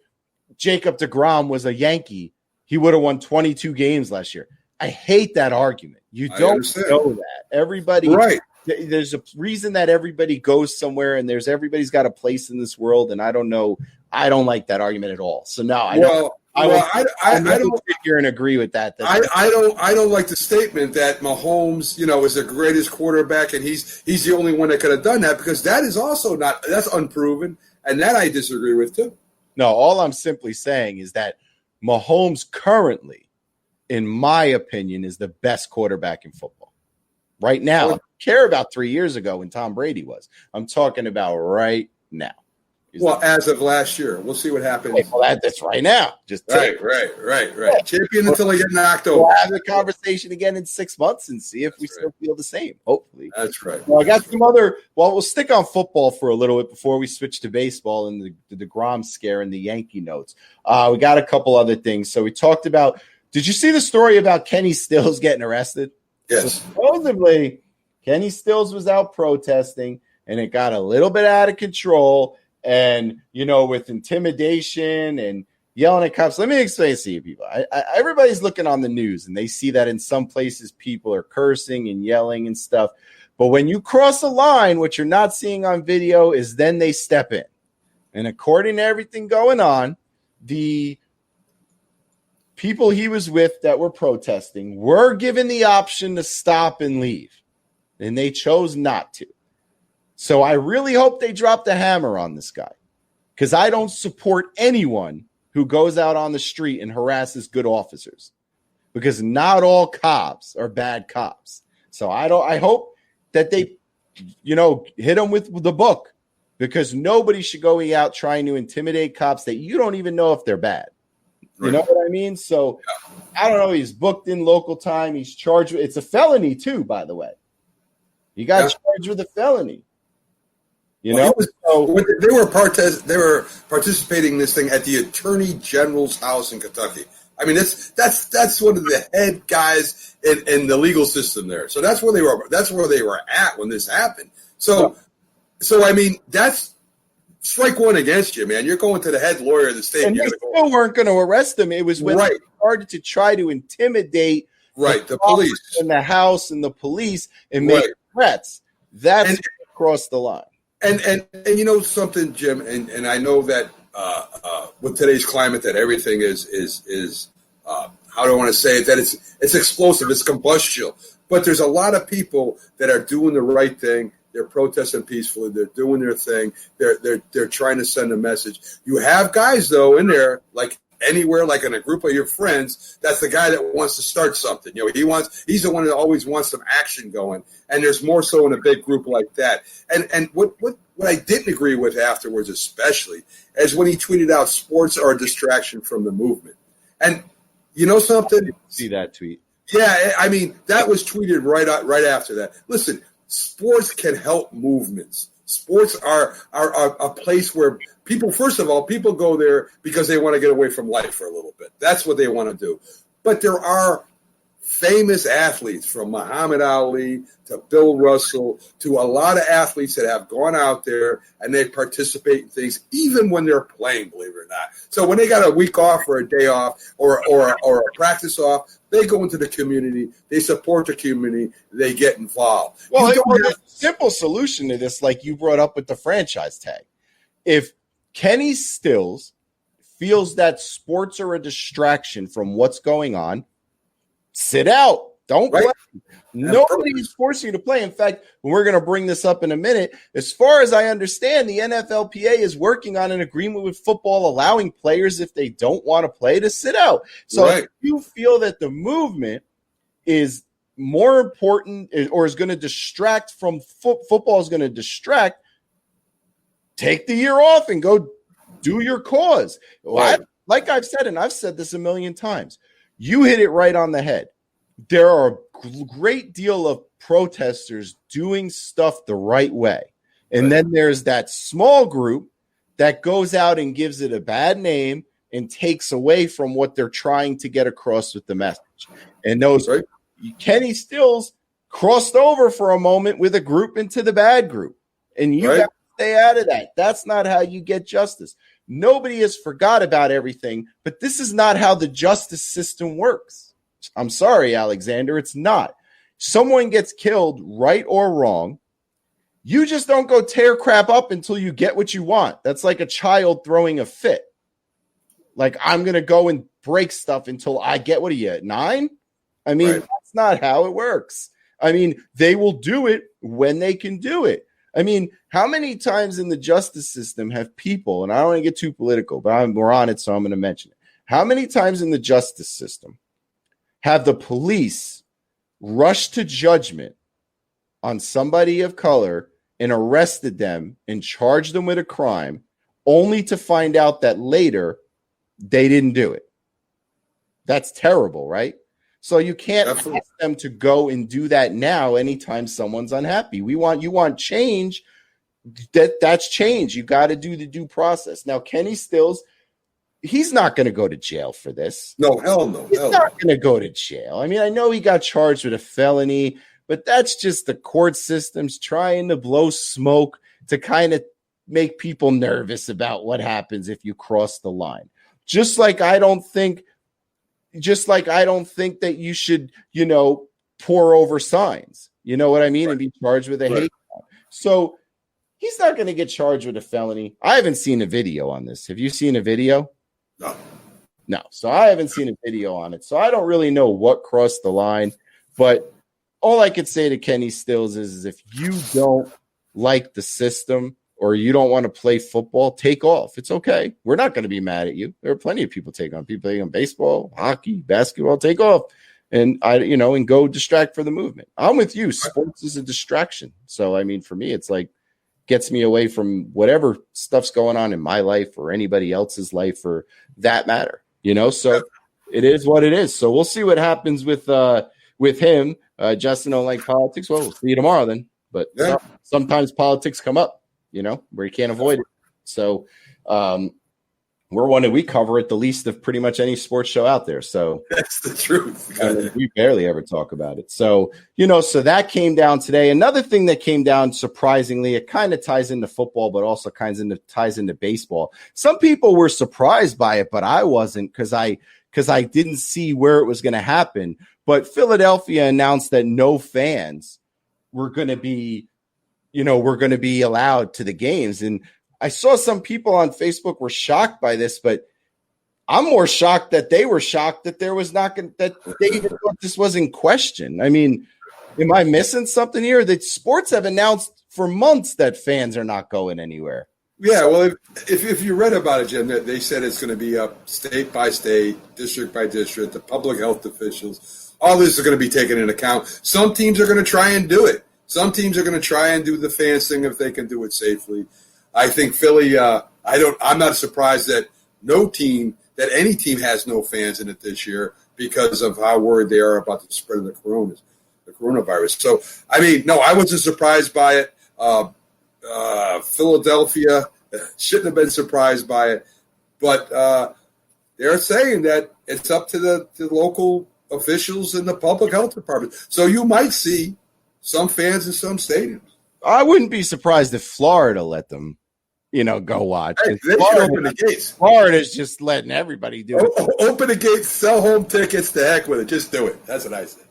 Jacob deGrom was a Yankee, he would have won 22 games last year." I hate that argument. You don't know that. Everybody, right? There's a reason that everybody goes somewhere, and everybody's got a place in this world. And I don't know. I don't like that argument at all. So no, I don't. I don't figure and agree with that. I don't like the statement that Mahomes, is the greatest quarterback and he's the only one that could have done that, because that is also that's unproven, and that I disagree with too. No, all I'm simply saying is that Mahomes currently, in my opinion, is the best quarterback in football right now. I don't care about 3 years ago when Tom Brady was. I'm talking about right now. Well, as of last year, we'll see what happens. Well, that's right now. Just right. Champion until I get knocked over. We'll have the conversation again in 6 months and see if we still feel the same. Hopefully, that's right. Well, I got some other. Well, we'll stick on football for a little bit before we switch to baseball and the DeGrom scare and the Yankee notes. We got a couple other things. So we talked about. Did you see the story about Kenny Stills getting arrested? Yes. So supposedly, Kenny Stills was out protesting, and it got a little bit out of control. And, with intimidation and yelling at cops. Let me explain this to you, people. Everybody's looking on the news, and they see that in some places people are cursing and yelling and stuff. But when you cross a line, what you're not seeing on video is then they step in. And according to everything going on, the people he was with that were protesting were given the option to stop and leave. And they chose not to. So I really hope they drop the hammer on this guy, because I don't support anyone who goes out on the street and harasses good officers, because not all cops are bad cops. So I hope that they, hit them with the book, because nobody should go out trying to intimidate cops that you don't even know if they're bad. You know what I mean? So I don't know. He's booked in local time. He's charged with, it's a felony too, by the way. He got charged with a felony. They were participating in this thing at the Attorney General's house in Kentucky. I mean, that's one of the head guys in the legal system there. So that's where they were. That's where they were at when this happened. So I mean, that's strike one against you, man. You're going to the head lawyer of the state. And they still weren't going to arrest him. It was when they started to try to intimidate the police in the house and the police and make threats. That's across the line. And you know something, Jim, and I know that with today's climate that everything is how do I want to say it, that it's explosive, it's combustible. But there's a lot of people that are doing the right thing. They're protesting peacefully. They're doing their thing. They're trying to send a message. You have guys though in there, like anywhere, like in a group of your friends, that's the guy that wants to start something. He's the one that always wants some action going. And there's more so in a big group like that. And what I didn't agree with afterwards, especially, is when he tweeted out sports are a distraction from the movement. And, You know something? See that tweet? Yeah, I mean, that was tweeted right after that. Listen, sports can help movements. Sports are a place where people, first of all, people go there because they want to get away from life for a little bit. That's what they want to do. But there are famous athletes, from Muhammad Ali to Bill Russell to a lot of athletes that have gone out there and they participate in things even when they're playing, believe it or not. So when they got a week off or a day off or a practice off, they go into the community, they support the community, they get involved. Well, there's a simple solution to this, like you brought up with the franchise tag. If Kenny Stills feels that sports are a distraction from what's going on, sit out. Don't play. Nobody's forcing you to play. In fact, we're going to bring this up in a minute. As far as I understand, the NFLPA is working on an agreement with football allowing players, if they don't want to play, to sit out. So if you feel that the movement is more important or is going to distract from football, is going to distract, take the year off and go do your cause. Right. Like I've said, and I've said this a million times, you hit it right on the head. There are a great deal of protesters doing stuff the right way. And then there's that small group that goes out and gives it a bad name and takes away from what they're trying to get across with the message. And those Kenny Stills crossed over for a moment with a group into the bad group. And you got to stay out of that. That's not how you get justice. Nobody has forgot about everything, but this is not how the justice system works. I'm sorry, Alexander, it's not. Someone gets killed, right or wrong. You just don't go tear crap up until you get what you want. That's like a child throwing a fit. Like, I'm going to go and break stuff until I get, what are you, at 9? I mean, that's not how it works. I mean, they will do it when they can do it. I mean, how many times in the justice system have people, and I don't want to get too political, but we're on it, so I'm going to mention it. How many times in the justice system have the police rushed to judgment on somebody of color and arrested them and charged them with a crime only to find out that later they didn't do it? That's terrible, right? So you can't ask them to go and do that now anytime someone's unhappy. You want change. That's change. You got to do the due process. Now, Kenny Stills, he's not going to go to jail for this. No, hell no. He's not going to go to jail. I mean, I know he got charged with a felony, but that's just the court systems trying to blow smoke to kind of make people nervous about what happens if you cross the line. Just like I don't think that you should, pour over signs. You know what I mean? And be charged with a hate crime. So he's not going to get charged with a felony. I haven't seen a video on this. Have you seen a video? No. So I haven't seen a video on it. So I don't really know what crossed the line. But all I could say to Kenny Stills is if you don't like the system or you don't want to play football, take off. It's okay. We're not going to be mad at you. There are plenty of people taking on. People taking on baseball, hockey, basketball. Take off and and go distract for the movement. I'm with you. Sports is a distraction. So I mean, for me, it's like gets me away from whatever stuff's going on in my life or anybody else's life for that matter. So it is what it is. So we'll see what happens with him. Justin don't like politics. Well, we'll see you tomorrow then. But sometimes politics come up, where you can't avoid it. So we cover it the least of pretty much any sports show out there. So that's the truth. We barely ever talk about it. So, so that came down today. Another thing that came down, surprisingly, it kind of ties into football, but also ties into baseball. Some people were surprised by it, but I wasn't because I didn't see where it was going to happen. But Philadelphia announced that no fans were going to be, allowed to the games. And I saw some people on Facebook were shocked by this, but I'm more shocked that they were shocked that that they even thought this was in question. I mean, am I missing something here? That sports have announced for months that fans are not going anywhere. Yeah, well, if you read about it, Jim, they said it's going to be up state by state, district by district, the public health officials. All this is going to be taken into account. Some teams are going to try and do it. Some teams are going to try and do the fans thing if they can do it safely. I think Philly. I'm not surprised that any team has no fans in it this year. because of how worried they are about the spread of the coronavirus. So, I mean, no, I wasn't surprised by it. Philadelphia shouldn't have been surprised by it, but they're saying that it's up to the local officials and the public health department. So you might see some fans in some stadiums. I wouldn't be surprised if Florida let them, go watch. Hey, they should open the gates. Florida's just letting everybody do it. Open the gates, sell home tickets, to heck with it. Just do it. That's what I say.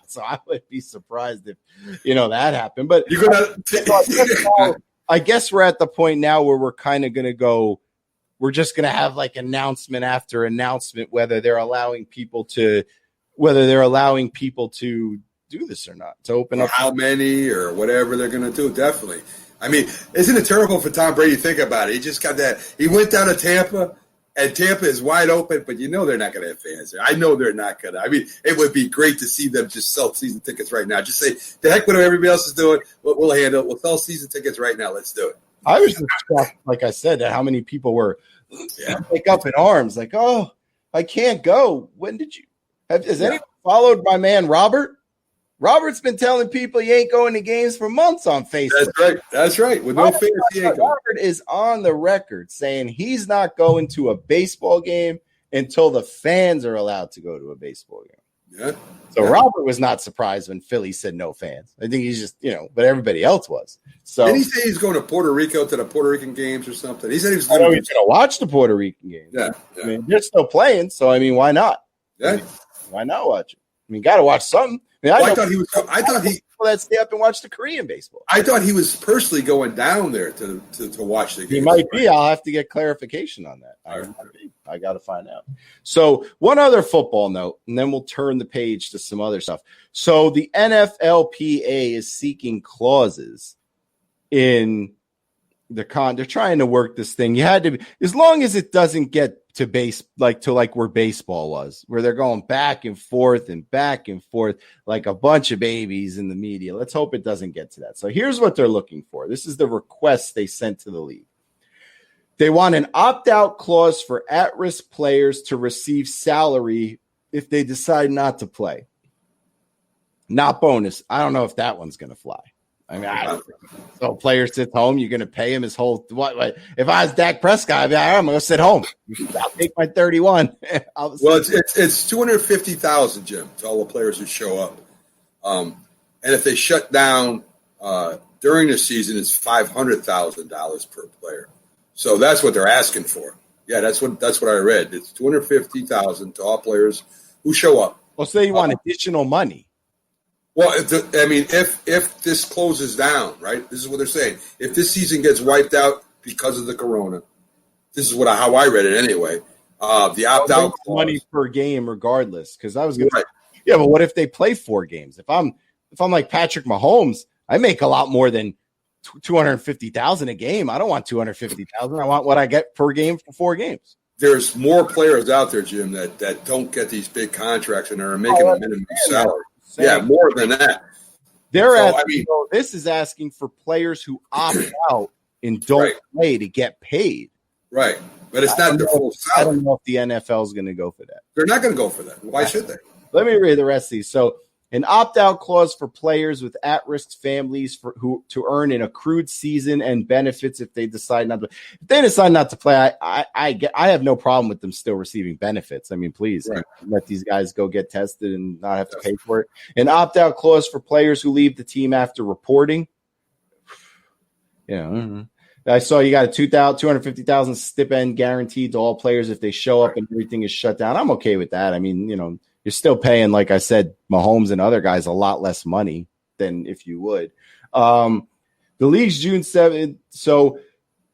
So I would be surprised if, that happened. But you're gonna. I guess we're at the point now where we're kind of going to go. We're just going to have like announcement after announcement whether they're allowing people to do this or not, to open up. How many or whatever they're going to do. Definitely. I mean, isn't it terrible for Tom Brady? Think about it. He just got that. He went down to Tampa, and Tampa is wide open, but they're not going to have fans there. I know they're not going to. I mean, it would be great to see them just sell season tickets right now. Just say, the heck with what everybody else is doing. We'll handle it. We'll sell season tickets right now. Let's do it. I was just shocked, like I said, at how many people were like up in arms, like, oh, I can't go. When did you? Has anyone followed my man Robert? Robert's been telling people he ain't going to games for months on Facebook. That's right. With no fans, he ain't going. Robert is on the record saying he's not going to a baseball game until the fans are allowed to go to a baseball game. Yeah. So Robert was not surprised when Philly said no fans. I think he's just, but everybody else was. So did he say he's going to Puerto Rico to the Puerto Rican games or something? He said he was going to watch the Puerto Rican games. Yeah. I mean, they're still playing, so I mean, why not? Yeah. I mean, why not watch it? I mean, got to watch something. I thought he was. I thought he. That stay up and watch the Korean baseball. I thought he was personally going down there to watch the game. He might be. I'll have to get clarification on that. I got to find out. So one other football note, and then we'll turn the page to some other stuff. So the NFLPA is seeking clauses in the They're trying to work this thing. You had to, as long as it doesn't get to where baseball was, where they're going back and forth like a bunch of babies in the media. Let's hope it doesn't get to that. So here's what they're looking for. This is the request they sent to the league. They want an opt-out clause for at-risk players to receive salary if they decide not to play. Not bonus. I don't know if that one's going to fly. I mean, so a player sits home, you're going to pay him his whole. What? If I was Dak Prescott, I'd be like, I'm going to sit home. I'll take my 31. Well, it's $250,000, Jim, to all the players who show up. And if they shut down during the season, it's $500,000 per player. So that's what they're asking for. Yeah, that's what I read. It's $250,000 to all players who show up. Well, say you want additional money. Well, if this closes down, right? This is what they're saying. If this season gets wiped out because of the corona, this is how I read it anyway. The opt-out money per game, regardless. Because I was going to, yeah, but what if they play 4 games? If I'm like Patrick Mahomes, I make a lot more than $250,000 a game. I don't want $250,000. I want what I get per game for 4 games. There's more players out there, Jim, that don't get these big contracts and are making a minimum salary. Yeah, more than that. This is asking for players who opt out and don't play to get paid. Right. But it's not their full salary. I don't know if the NFL is going to go for that. They're not going to go for that. Why should they? Let me read the rest of these. So an opt-out clause for players with at-risk families to earn an accrued season and benefits if they decide not to. If they decide not to play, I have no problem with them still receiving benefits. I mean, please let these guys go get tested and not have to pay for it. An opt-out clause for players who leave the team after reporting. I saw you got a $250,000 stipend guaranteed to all players if they show up and everything is shut down. I'm okay with that. I mean, you're still paying, like I said, Mahomes and other guys a lot less money than if you would. The league's June 7th. So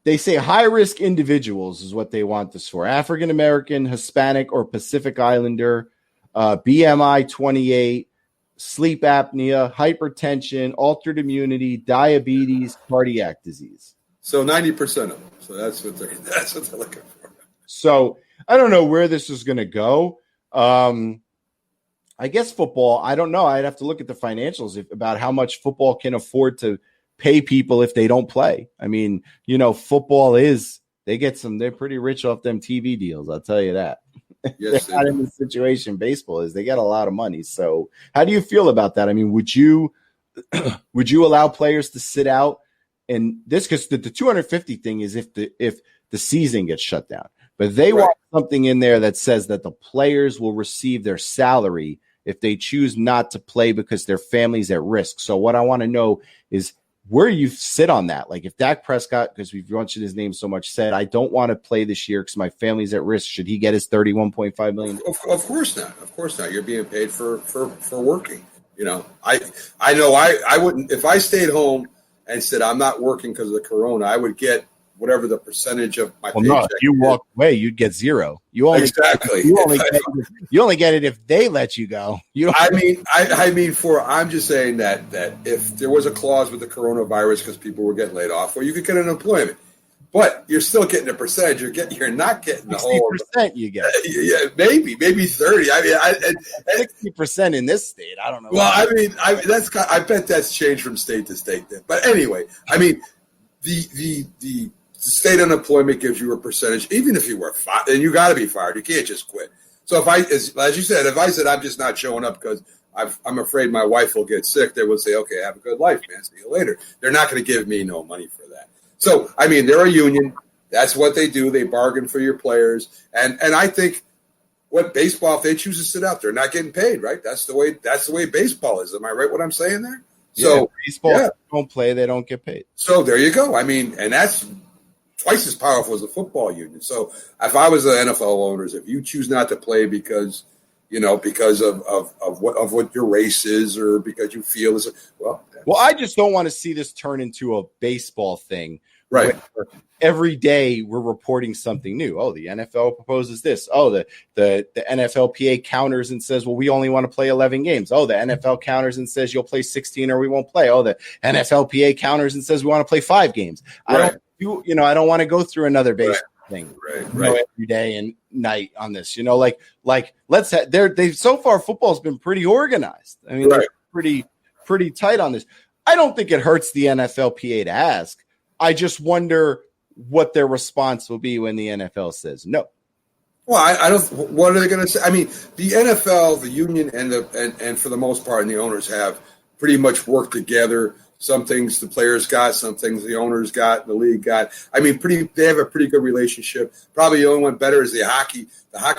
they say high-risk individuals is what they want this for. African-American, Hispanic, or Pacific Islander, BMI 28, sleep apnea, hypertension, altered immunity, diabetes, cardiac disease. So 90% of them. So that's what they're looking for. So I don't know where this is going to go. I guess football, I don't know. I'd have to look at the financials about how much football can afford to pay people if they don't play. I mean, football they're pretty rich off them TV deals. I'll tell you that. Yes, They're not in the situation baseball is. They get a lot of money. So how do you feel about that? I mean, would you allow players to sit out? And this, because the 250 thing is if the season gets shut down, but they want something in there that says that the players will receive their salary if they choose not to play because their family's at risk. So what I want to know is where you sit on that. Like if Dak Prescott, because we've mentioned his name so much, said, I don't want to play this year because my family's at risk. Should he get his $31.5 million? Of course not. Of course not. You're being paid for working. You know, I know I wouldn't, if I stayed home and said I'm not working because of the corona, I would get whatever the percentage of my paycheck. No, if you walk away, you'd get zero. You only get it if they let you go. I'm just saying that if there was a clause with the coronavirus because people were getting laid off, well, you could get unemployment. But you're still getting a percentage. You're not getting the whole 60% you get. Yeah, maybe 30. I mean, 60% in this state. I don't know. Well, I bet that's changed from state to state. Then. But anyway, I mean, the state unemployment gives you a percentage, even if you were fired, and you got to be fired. You can't just quit. So as you said, if I said I'm just not showing up because I'm afraid my wife will get sick, they would say, okay, have a good life, man. See you later. They're not going to give me no money for that. So, I mean, they're a union. That's what they do. They bargain for your players. And I think what baseball, if they choose to sit out, they're not getting paid, right? That's the way baseball is. Am I right what I'm saying there? So baseball, if they don't play, they don't get paid. So there you go. I mean, and that's twice as powerful as the football union. So if I was the NFL owners, if you choose not to play because of what your race is or because you feel is well, I just don't want to see this turn into a baseball thing. Right. Every day we're reporting something new. Oh, the NFL proposes this. Oh, the NFLPA counters and says, well, we only want to play 11 games. Oh, the NFL counters and says you'll play 16 or we won't play. Oh, the NFLPA counters and says we want to play 5 games. Right. I don't want to go through another baseball thing. Right. Every day and night on this. So far football's been pretty organized. I mean, they're pretty tight on this. I don't think it hurts the NFLPA to ask. I just wonder what their response will be when the NFL says no. Well, I don't. What are they going to say? I mean, the NFL, the union, and for the most part, and the owners have pretty much worked together. Some things the players got, some things the owners got, the league got. I mean, they have a pretty good relationship. Probably the only one better is the hockey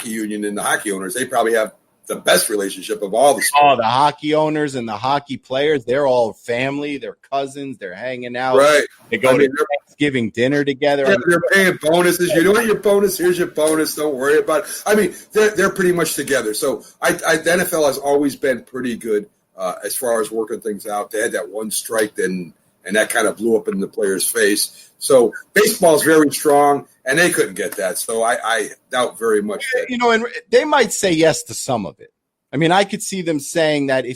union and the hockey owners. They probably have the best relationship of all the sports. Oh, the hockey owners and the hockey players, they're all family, they're cousins, they're hanging out. Right. They go to Thanksgiving dinner together. Yeah, they're paying bonuses. You want your bonus, here's your bonus. Don't worry about it. I mean, they're pretty much together. So the NFL has always been pretty good as far as working things out. They had that one strike and that kind of blew up in the player's face. So baseball's very strong, and they couldn't get that. So I doubt very much that. And they might say yes to some of it. I mean, I could see them saying that you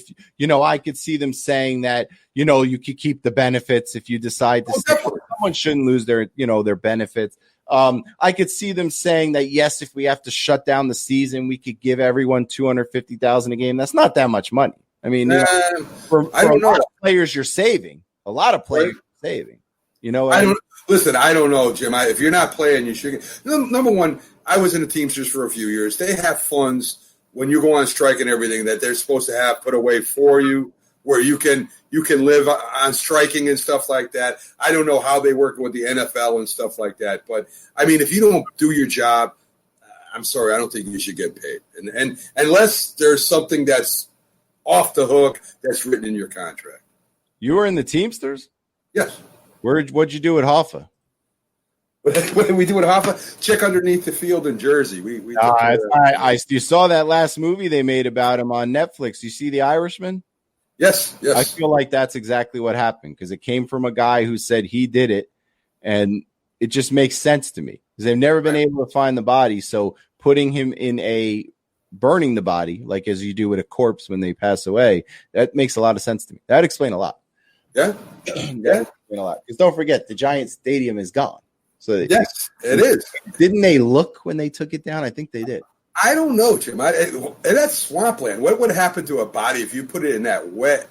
could keep the benefits if you decide to stay. Someone shouldn't lose their benefits. I could see them saying that, yes, if we have to shut down the season, we could give everyone $250,000 a game. That's not that much money. I mean, for a lot of players, you're saving. A lot of players are saving. I don't know, Jim. If you're not playing, you should. Number one, I was in the Teamsters for a few years. They have funds when you go on strike and everything that they're supposed to have put away for you, where you can live on striking and stuff like that. I don't know how they work with the NFL and stuff like that, but I mean, if you don't do your job, I'm sorry, I don't think you should get paid, and unless there's something that's off the hook that's written in your contract. You were in the Teamsters? Yes. What'd you do at Hoffa? What did we do at Hoffa? Check underneath the field in Jersey. You saw that last movie they made about him on Netflix. You see The Irishman? Yes. I feel like that's exactly what happened because it came from a guy who said he did it, and it just makes sense to me because they've never been able to find the body. So putting him in burning the body, like as you do with a corpse when they pass away, that makes a lot of sense to me. That'd explain a lot. Yeah. Explain a lot. Because don't forget, the Giant Stadium is gone. So yes, it is. Didn't they look when they took it down? I think they did. I don't know, Jim. And that's swampland. What would happen to a body if you put it in that wet?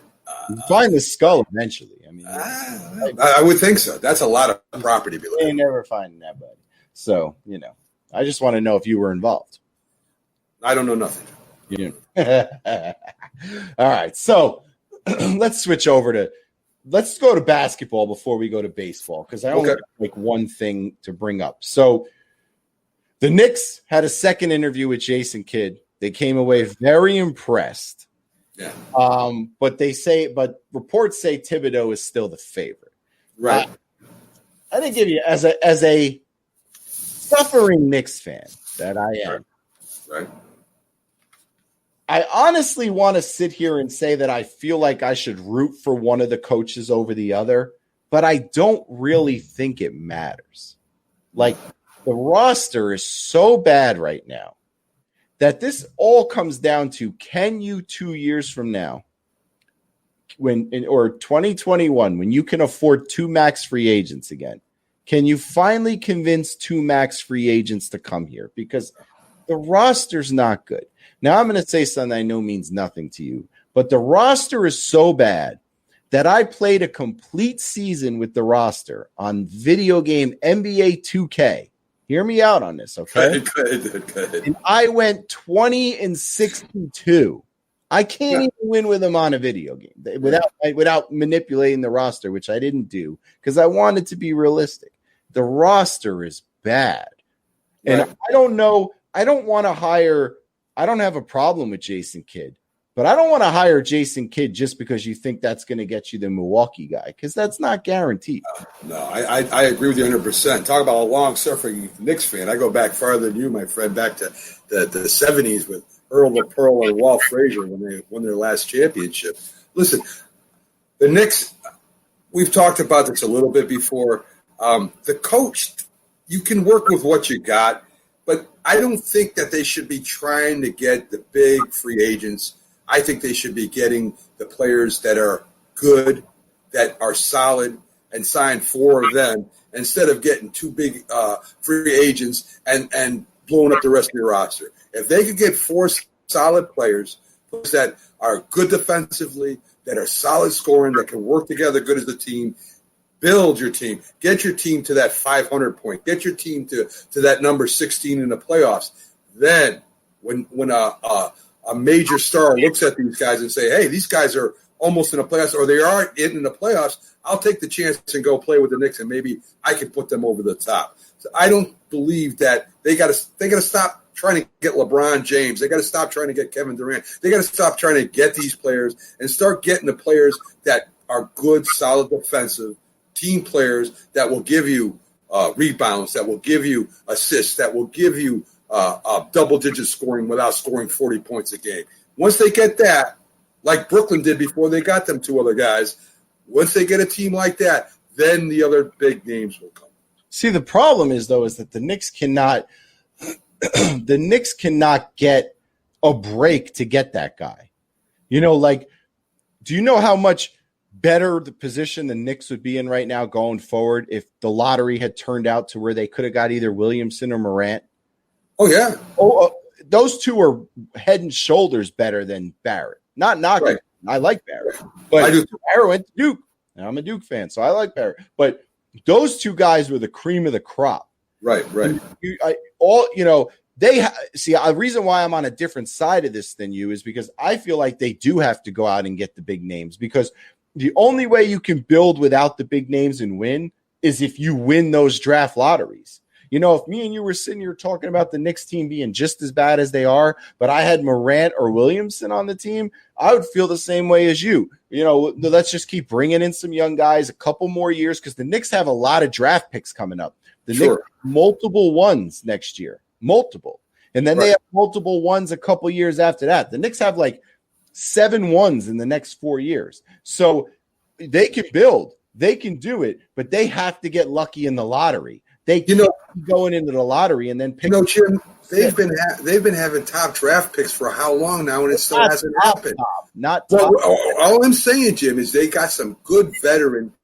Find the skull eventually. I mean, I would think so. That's a lot of property below. They never find that body. So I just want to know if you were involved. I don't know nothing. All right, so let's go to basketball before we go to baseball, because I only have like one thing to bring up. So the Knicks had a second interview with Jason Kidd. They came away very impressed. Yeah. But reports say Thibodeau is still the favorite. Right. I didn't give you as a suffering Knicks fan that I am. Right. I honestly want to sit here and say that I feel like I should root for one of the coaches over the other, but I don't really think it matters. Like, the roster is so bad right now that this all comes down to, can you 2 years from now, or 2021, when you can afford 2 max free agents again, can you finally convince 2 max free agents to come here? Because the roster's not good. Now, I'm going to say something I know means nothing to you, but the roster is so bad that I played a complete season with the roster on video game NBA 2K. Hear me out on this, okay? Good. And I went 20-62. I can't even win with them on a video game without manipulating the roster, which I didn't do because I wanted to be realistic. The roster is bad. And I don't know. I don't want to hire. I don't have a problem with Jason Kidd, but I don't want to hire Jason Kidd just because you think that's going to get you the Milwaukee guy, because that's not guaranteed. No, I agree with you 100%. Talk about a long-suffering Knicks fan. I go back farther than you, my friend, back to the 70s with Earl LaPearl and Walt Frazier when they won their last championship. Listen, the Knicks, we've talked about this a little bit before. The coach, you can work with what you got, but I don't think that they should be trying to get the big free agents. I think they should be getting the players that are good, that are solid, and sign 4 of them instead of getting 2 big free agents and blowing up the rest of your roster. If they could get 4 solid players that are good defensively, that are solid scoring, that can work together good as a team, build your team. Get your team to that 500 point. Get your team to that number 16 in the playoffs. Then when a major star looks at these guys and say, hey, these guys are almost in the playoffs, or they are in the playoffs, I'll take the chance and go play with the Knicks, and maybe I can put them over the top. So I don't believe that they got to stop trying to get LeBron James. They got to stop trying to get Kevin Durant. They got to stop trying to get these players and start getting the players that are good, solid defensive team players that will give you rebounds, that will give you assists, that will give you double-digit scoring without scoring 40 points a game. Once they get that, like Brooklyn did before they got them 2 other guys, once they get a team like that, then the other big names will come. See, the problem is, though, is that the Knicks cannot get a break to get that guy. You know, like, do you know how much better the position the Knicks would be in right now going forward if the lottery had turned out to where they could have got either Williamson or Morant? Oh, yeah. Those 2 are head and shoulders better than Barrett. Not knocking. Right. I like Barrett. But Barrett went to Duke. And I'm a Duke fan, so I like Barrett. But those 2 guys were the cream of the crop. Right. The reason why I'm on a different side of this than you is because I feel like they do have to go out and get the big names, because the only way you can build without the big names and win is if you win those draft lotteries. You know, if me and you were sitting here talking about the Knicks team being just as bad as they are, but I had Morant or Williamson on the team, I would feel the same way as you. You know, let's just keep bringing in some young guys, a couple more years, because the Knicks have a lot of draft picks coming up. The Knicks have multiple ones next year, multiple. And then they have multiple ones a couple years after that. The Knicks have like 7 ones in the next 4 years. So they can build, they can do it, but they have to get lucky in the lottery. They can't be going into the lottery and then pick. Jim, they've been having top draft picks for how long now, and it still hasn't happened. Not top. All I'm saying, Jim, is they got some good veteran,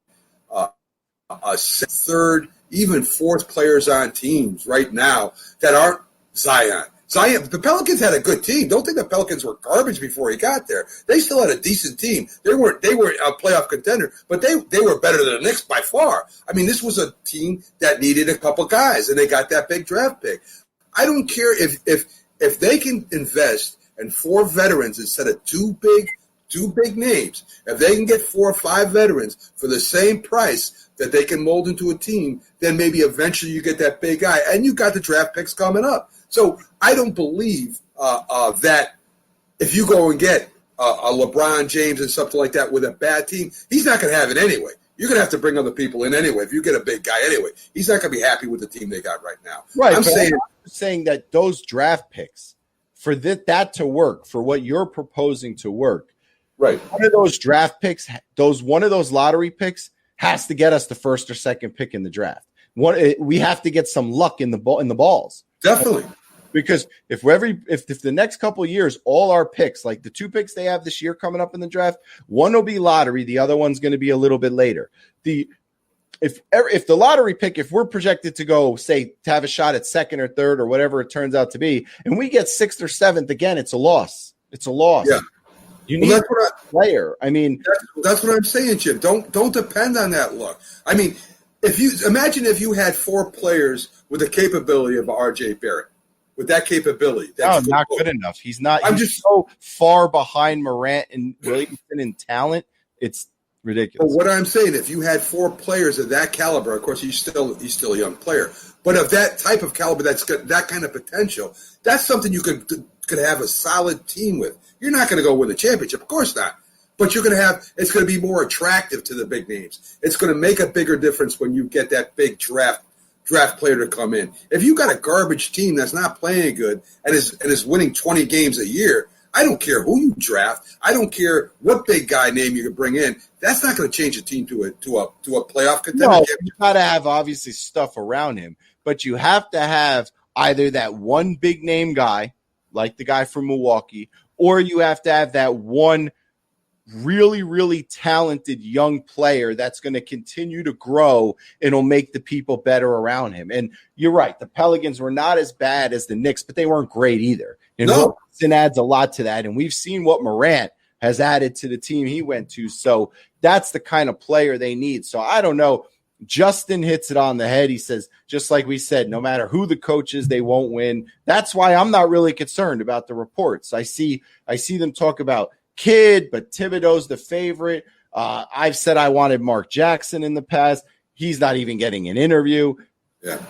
3rd, even 4th players on teams right now that aren't Zion. The Pelicans had a good team. Don't think the Pelicans were garbage before he got there. They still had a decent team. They were a playoff contender, but they were better than the Knicks by far. I mean, this was a team that needed a couple guys, and they got that big draft pick. I don't care if if they can invest in 4 veterans instead of two big names, if they can get 4 or 5 veterans for the same price that they can mold into a team, then maybe eventually you get that big guy, and you got the draft picks coming up. So I don't believe that if you go and get a LeBron James and something like that with a bad team, he's not going to have it anyway. You're going to have to bring other people in anyway. If you get a big guy anyway, he's not going to be happy with the team they got right now. Right. I'm saying that those draft picks, for that to work, for what you're proposing to work, right? One of those draft picks, one of those lottery picks, has to get us the first or second pick in the draft. We have to get some luck in the balls. Definitely. Because if the next couple of years, all our picks, like the 2 picks they have this year coming up in the draft, one will be lottery, the other one's going to be a little bit later. If the lottery pick, if we're projected to go, say, to have a shot at second or third or whatever it turns out to be, and we get 6th or 7th, again, it's a loss. It's a loss. Yeah. You need a player. I mean, that's what I'm saying, Jim. Don't depend on that luck. I mean, imagine if you had 4 players with the capability of R.J. Barrett. With that capability. That's not good enough. He's so far behind Morant and Williamson in talent. It's ridiculous. But what I'm saying, if you had 4 players of that caliber, of course, he's still a young player, but of that type of caliber, that's got that kind of potential, that's something you could have a solid team with. You're not going to go win the championship, of course not. But you're going to have, it's going to be more attractive to the big names. It's going to make a bigger difference when you get that big draft player to come in. If you got a garbage team that's not playing good and is winning 20 games a year, I don't care who you draft. I don't care what big guy name you can bring in. That's not going to change a team to a playoff contender. No, you got to have obviously stuff around him, but you have to have either that one big name guy, like the guy from Milwaukee, or you have to have that one really, really talented young player that's going to continue to grow and will make the people better around him. And you're right. The Pelicans were not as bad as the Knicks, but they weren't great either. And Wilson adds a lot to that. And we've seen what Morant has added to the team he went to. So that's the kind of player they need. So I don't know. Justin hits it on the head. He says, just like we said, no matter who the coach is, they won't win. That's why I'm not really concerned about the reports. I see them talk about Kidd, but Thibodeau's the favorite. I've said I wanted Mark Jackson in the past. He's not even getting an interview. Yeah,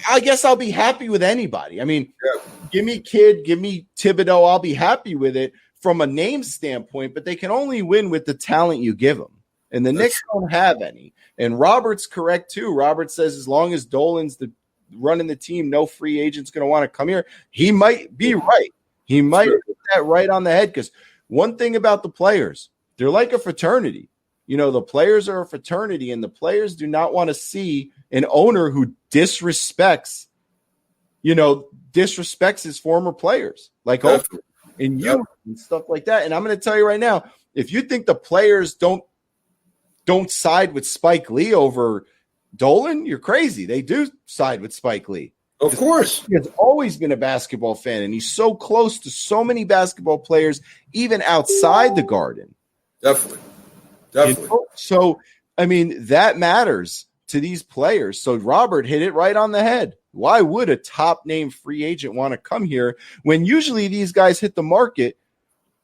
I guess I'll be happy with anybody. I mean, Give me Kidd, give me Thibodeau. I'll be happy with it from a name standpoint, but they can only win with the talent you give them. And the Knicks don't have any. And Robert's correct, too. Robert says as long as Dolan's running the team, no free agent's going to want to come here. He might be right. He might put that right on the head because one thing about the players, they're like a fraternity. You know, the players are a fraternity, and the players do not want to see an owner who disrespects his former players, like Oprah and you and stuff like that. And I'm going to tell you right now, if you think the players don't side with Spike Lee over Dolan, you're crazy. They do side with Spike Lee. Of course. He has always been a basketball fan, and he's so close to so many basketball players, even outside the Garden. Definitely. You know? So, I mean, that matters to these players. So Robert hit it right on the head. Why would a top-name free agent want to come here when usually these guys hit the market?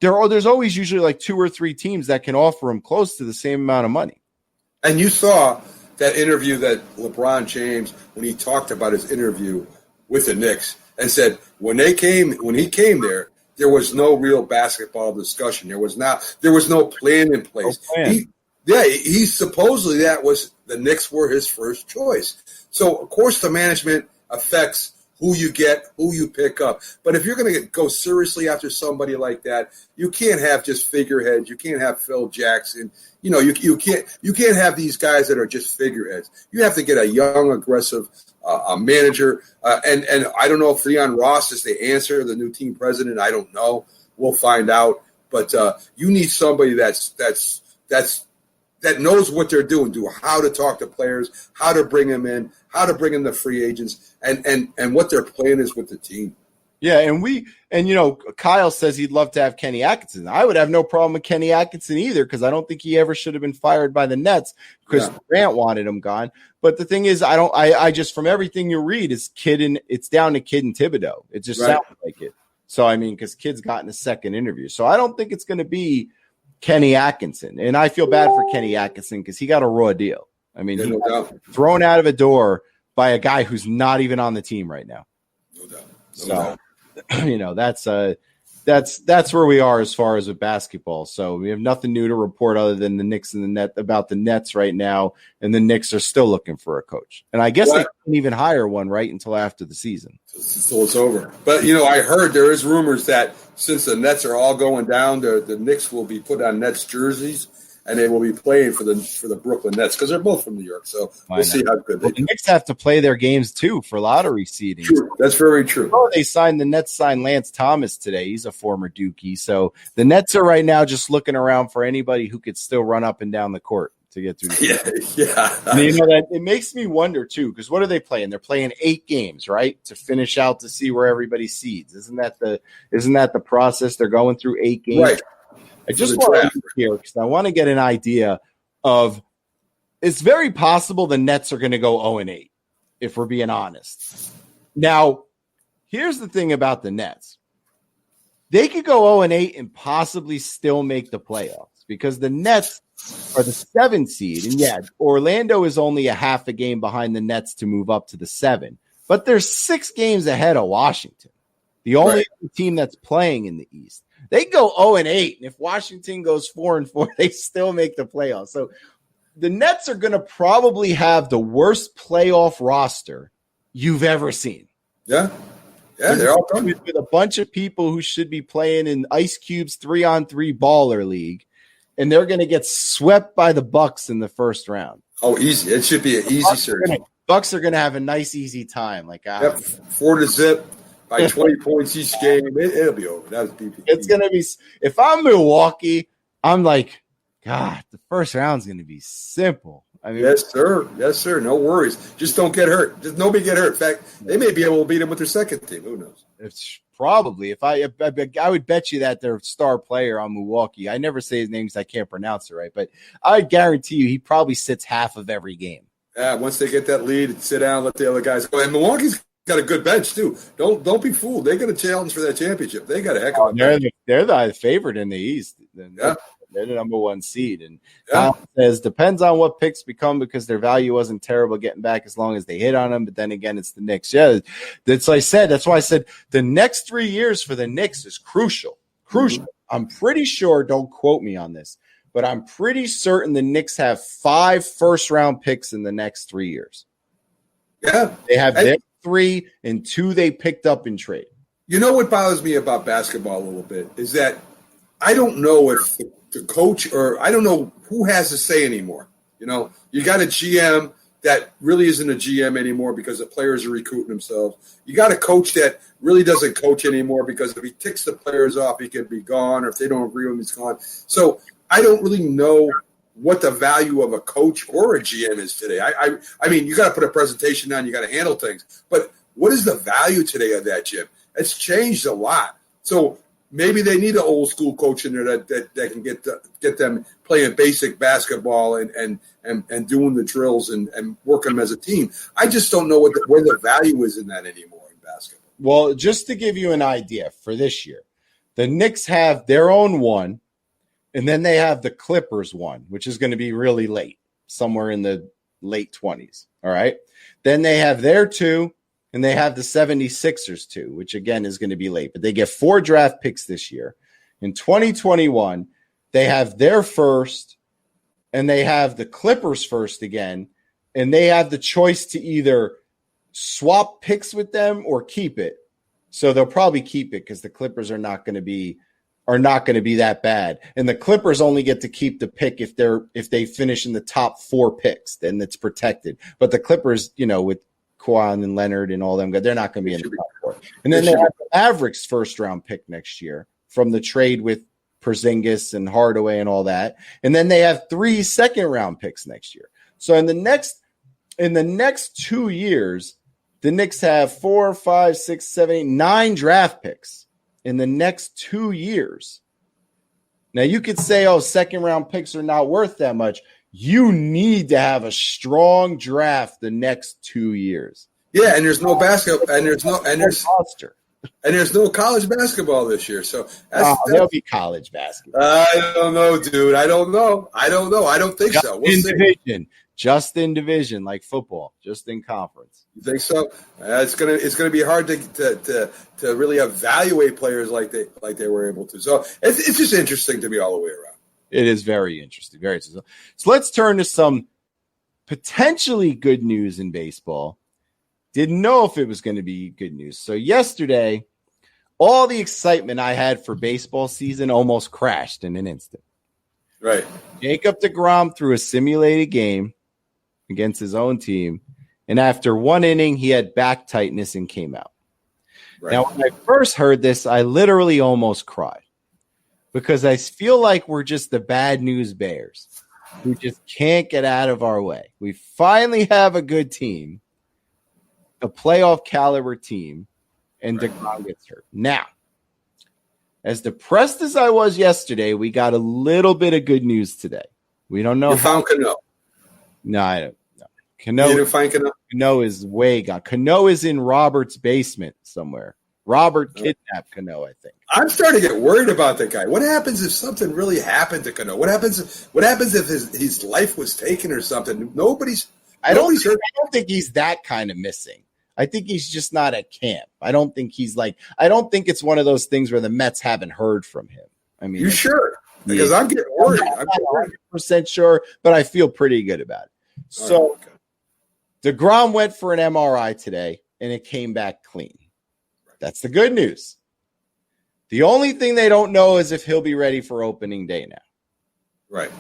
There's always usually like 2 or 3 teams that can offer them close to the same amount of money. And you saw that interview that LeBron James, when he talked about his interview with the Knicks and said when he came there was no real basketball discussion. There was no plan in place. He supposedly that was the Knicks were his first choice. So of course the management affects who you get, who you pick up. But if you're going to go seriously after somebody like that, you can't have just figureheads. You can't have Phil Jackson. You know, you can't have these guys that are just figureheads. You have to get a young, aggressive a manager. And I don't know if Leon Ross is the answer, the new team president. I don't know. We'll find out. But you need somebody that knows what they're doing, how to talk to players, how to bring them in, how to bring in the free agents, and what their plan is with the team. Yeah, and you know, Kyle says he'd love to have Kenny Atkinson. I would have no problem with Kenny Atkinson either because I don't think he ever should have been fired by the Nets because Grant wanted him gone. But the thing is, I just from everything you read, it's down to Kidd and Thibodeau. It just sounds like it. So, I mean, because kid's gotten a second interview. So I don't think it's going to be Kenny Atkinson. And I feel bad for Kenny Atkinson because he got a raw deal. I mean, he got thrown out of a door by a guy who's not even on the team right now. No doubt. So, you know, that's where we are as far as with basketball. So we have nothing new to report other than the Knicks and the net about the Nets right now. And the Knicks are still looking for a coach. And I guess they couldn't even hire one right until after the season. So it's over. But, you know, I heard there is rumors that since the Nets are all going down, the Knicks will be put on Nets jerseys. And they will be playing for the Brooklyn Nets because they're both from New York. So we'll see how good they do. The Knicks have to play their games, too, for lottery seeding. True. That's very true. Oh, the Nets signed Lance Thomas today. He's a former Dookie. So the Nets are right now just looking around for anybody who could still run up and down the court to get through the Yeah. And you know, that it makes me wonder, too, because what are they playing? They're playing 8 games, right, to finish out to see where everybody seeds. Isn't that the process? They're going through 8 games. Right. I just want to hear because I want to get an idea of it's very possible the Nets are going to go 0-8, if we're being honest. Now, here's the thing about the Nets. They could go 0-8 and possibly still make the playoffs because the Nets are the 7th seed. And yeah, Orlando is only a half a game behind the Nets to move up to the 7. But they're 6 games ahead of Washington, the only team that's playing in the East. They go 0-8, and if Washington goes 4-4, they still make the playoffs. So the Nets are going to probably have the worst playoff roster you've ever seen. Yeah, they're all done. With a bunch of people who should be playing in Ice Cube's 3-on-3 baller league, and they're going to get swept by the Bucks in the first round. Oh, easy! It should be an easy series. Bucks are going to have a nice, easy time. 4-0. By 20 points each game, it'll be over. That's BP. It's going to be – if I'm Milwaukee, I'm like, God, the first round's going to be simple. I mean, yes, sir. Yes, sir. No worries. Just don't get hurt. Just nobody get hurt. In fact, they may be able to beat them with their second team. Who knows? It's probably. If I would bet you that their star player on Milwaukee, I never say his name because I can't pronounce it right, but I guarantee you he probably sits half of every game. Yeah, once they get that lead, sit down, let the other guys go. And Milwaukee's got a good bench too. Don't be fooled. They're going to challenge for that championship. They got a heck of a bench. They're the favorite in the East. Yeah. They're the number 1 seed. And says depends on what picks become because their value wasn't terrible getting back as long as they hit on them. But then again, it's the Knicks. Yeah, that's what I said. That's why I said the next 3 years for the Knicks is crucial. Mm-hmm. I'm pretty sure. Don't quote me on this, but I'm pretty certain the Knicks have 5 first-round picks in the next 3 years. Yeah, they have their 3 and 2 they picked up in trade. You know what bothers me about basketball a little bit is that I don't know if the coach or I don't know who has to say anymore. You know, you got a GM that really isn't a GM anymore because the players are recruiting themselves. You got a coach that really doesn't coach anymore because if he ticks the players off, he could be gone, or if they don't agree with him, he's gone. So I don't really know what the value of a coach or a GM is today. I mean, you got to put a presentation on, you got to handle things, but what is the value today of that, Jim? It's changed a lot. So maybe they need an old school coach in there that can get them playing basic basketball and doing the drills and working them as a team. I just don't know where the value is in that anymore in basketball. Well, just to give you an idea for this year, the Knicks have their own one. And then they have the Clippers one, which is going to be really late, somewhere in the late 20s. All right. Then they have their 2, and they have the 76ers 2, which again is going to be late. But they get 4 draft picks this year. In 2021, they have their first, and they have the Clippers first again. And they have the choice to either swap picks with them or keep it. So they'll probably keep it because the Clippers are not going to be that bad. And the Clippers only get to keep the pick if they finish in the top 4 picks, then it's protected. But the Clippers, you know, with Kawhi and Leonard and all them guys, they're not going to be in the top 4. And then they have the Mavericks first round pick next year from the trade with Porzingis and Hardaway and all that. And then they have 3 second round picks next year. So in the next 2 years, the Knicks have 4, 5, 6, 7, 8, 9 draft picks in the next 2 years. Now, you could say, oh, second-round picks are not worth that much. You need to have a strong draft the next 2 years. Yeah, and there's no basketball, and there's roster. And there's no college basketball this year, so there'll be college basketball. I don't know, dude. I don't know. I don't think so. We'll see. Division, just in division, like football, just in conference. You think so? It's gonna be hard to really evaluate players like they were able to. So it's just interesting to me all the way around. It is very interesting, very interesting. So let's turn to some potentially good news in baseball. Didn't know if it was going to be good news. So yesterday, all the excitement I had for baseball season almost crashed in an instant. Right. Jacob deGrom threw a simulated game against his own team, and after one inning, he had back tightness and came out. Right. Now, when I first heard this, I literally almost cried because I feel like we're just the bad news bears who just can't get out of our way. We finally have a good team, a playoff caliber team, and DeGrom gets hurt. Now, as depressed as I was yesterday, we got a little bit of good news today. We don't know. You found Cano? No, I don't know. Cano, you didn't find Cano? Cano is way gone. Cano is in Robert's basement somewhere. Robert kidnapped Cano, I think. I'm starting to get worried about that guy. What happens if something really happened to Cano? What happens if his life was taken or something? I don't think he's that kind of missing. I think he's just not at camp. I don't think it's one of those things where the Mets haven't heard from him. I mean, you sure? Because I'm getting worried. I'm not 100% sure, but I feel pretty good about it. So DeGrom went for an MRI today, and it came back clean. That's the good news. The only thing they don't know is if he'll be ready for opening day now. Right.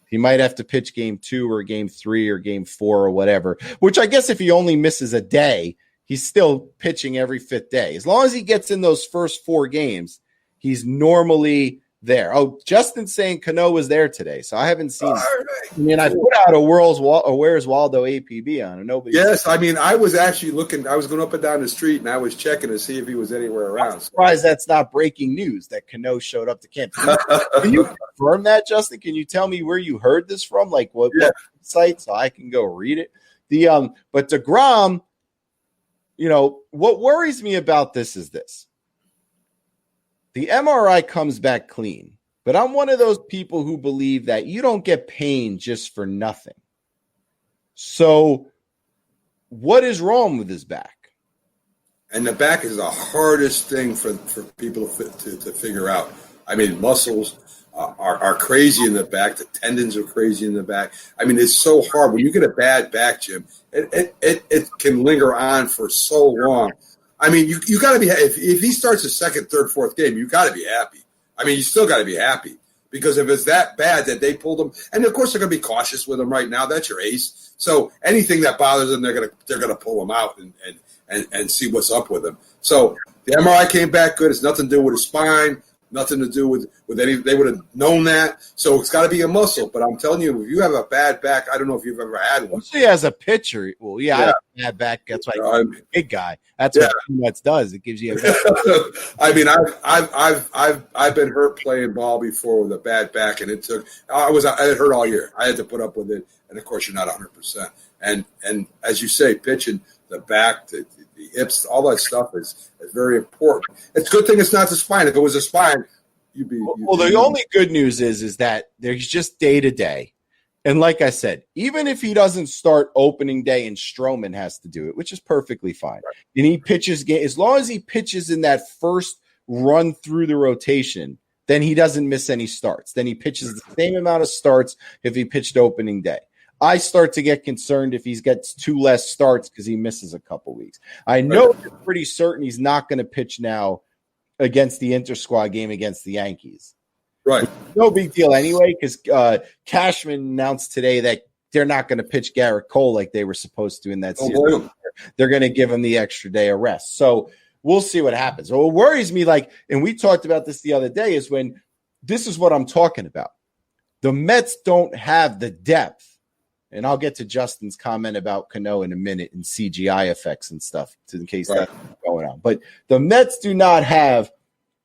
He might have to pitch game 2 or game 3 or game 4 or whatever, which I guess if he only misses a day, he's still pitching every 5th day. As long as he gets in those first 4 games, he's normally there. Oh, Justin's saying Cano was there today, so I haven't seen I mean, I put out a Where's Waldo APB on, and nobody. Yes, I mean, I was actually looking. I was going up and down the street, and I was checking to see if he was anywhere around. I'm surprised that's not breaking news that Cano showed up to camp. Can you confirm that, Justin? Can you tell me where you heard this from? Like what site, so I can go read it. But DeGrom, what worries me about this is this. The MRI comes back clean, but I'm one of those people who believe that you don't get pain just for nothing. So what is wrong with his back? And the back is the hardest thing for people to figure out. I mean, muscles are crazy in the back. The tendons are crazy in the back. I mean, it's so hard. When you get a bad back, Jim, it can linger on for so long. I mean, you got to be if he starts his 2nd, 3rd, 4th game, you got to be happy. I mean, you still got to be happy because if it's that bad that they pulled him, and of course they're going to be cautious with him right now. That's your ace. So anything that bothers them, they're gonna pull him out and see what's up with him. So the MRI came back good. It's nothing to do with his spine. Nothing to do with any. They would have known that. So it's got to be a muscle. But I'm telling you, if you have a bad back, I don't know if you've ever had one. Especially as a pitcher, I have a bad back. That's why I'm a big guy. That's what Peanuts does. It gives you a. I mean, I've been hurt playing ball before with a bad back, and it took. I had hurt all year. I had to put up with it, and of course, you're not 100%. And as you say, pitching the back, the hips, all that stuff is very important. It's a good thing it's not the spine. If it was a spine, you'd be. The only good news is that there's just day to day. And like I said, even if he doesn't start opening day and Stroman has to do it, which is perfectly fine. Right. And he pitches, as long as he pitches in that first run through the rotation, then he doesn't miss any starts. Then he pitches the same amount of starts if he pitched opening day. I start to get concerned if he gets 2 less starts because he misses a couple weeks. I know pretty certain he's not going to pitch now against the inter-squad game against the Yankees. Right. No big deal anyway because Cashman announced today that they're not going to pitch Garrett Cole like they were supposed to in that season. They're going to give him the extra day of rest. So we'll see what happens. What worries me, and we talked about this the other day, is when this is what I'm talking about. The Mets don't have the depth. And I'll get to Justin's comment about Cano in a minute and CGI effects and stuff in case that's going on. But the Mets do not have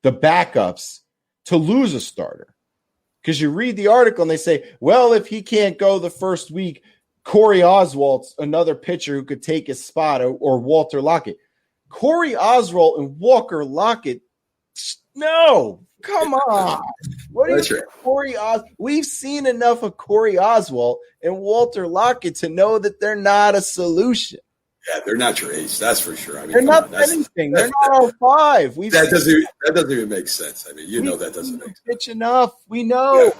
the backups to lose a starter. Because you read the article and they say, well, if he can't go the first week, Corey Oswalt's another pitcher who could take his spot or Walter Lockett. Corey Oswalt and Walker Lockett. No, come on. What That's do you right. Corey We've seen enough of Corey Oswalt and Walter Lockett to know that they're not a solution. Yeah, they're not your ace. That's for sure. I mean, They're come not on, that's- anything. They're not all five. that doesn't even make sense. I mean, that doesn't make sense. pitch enough. We know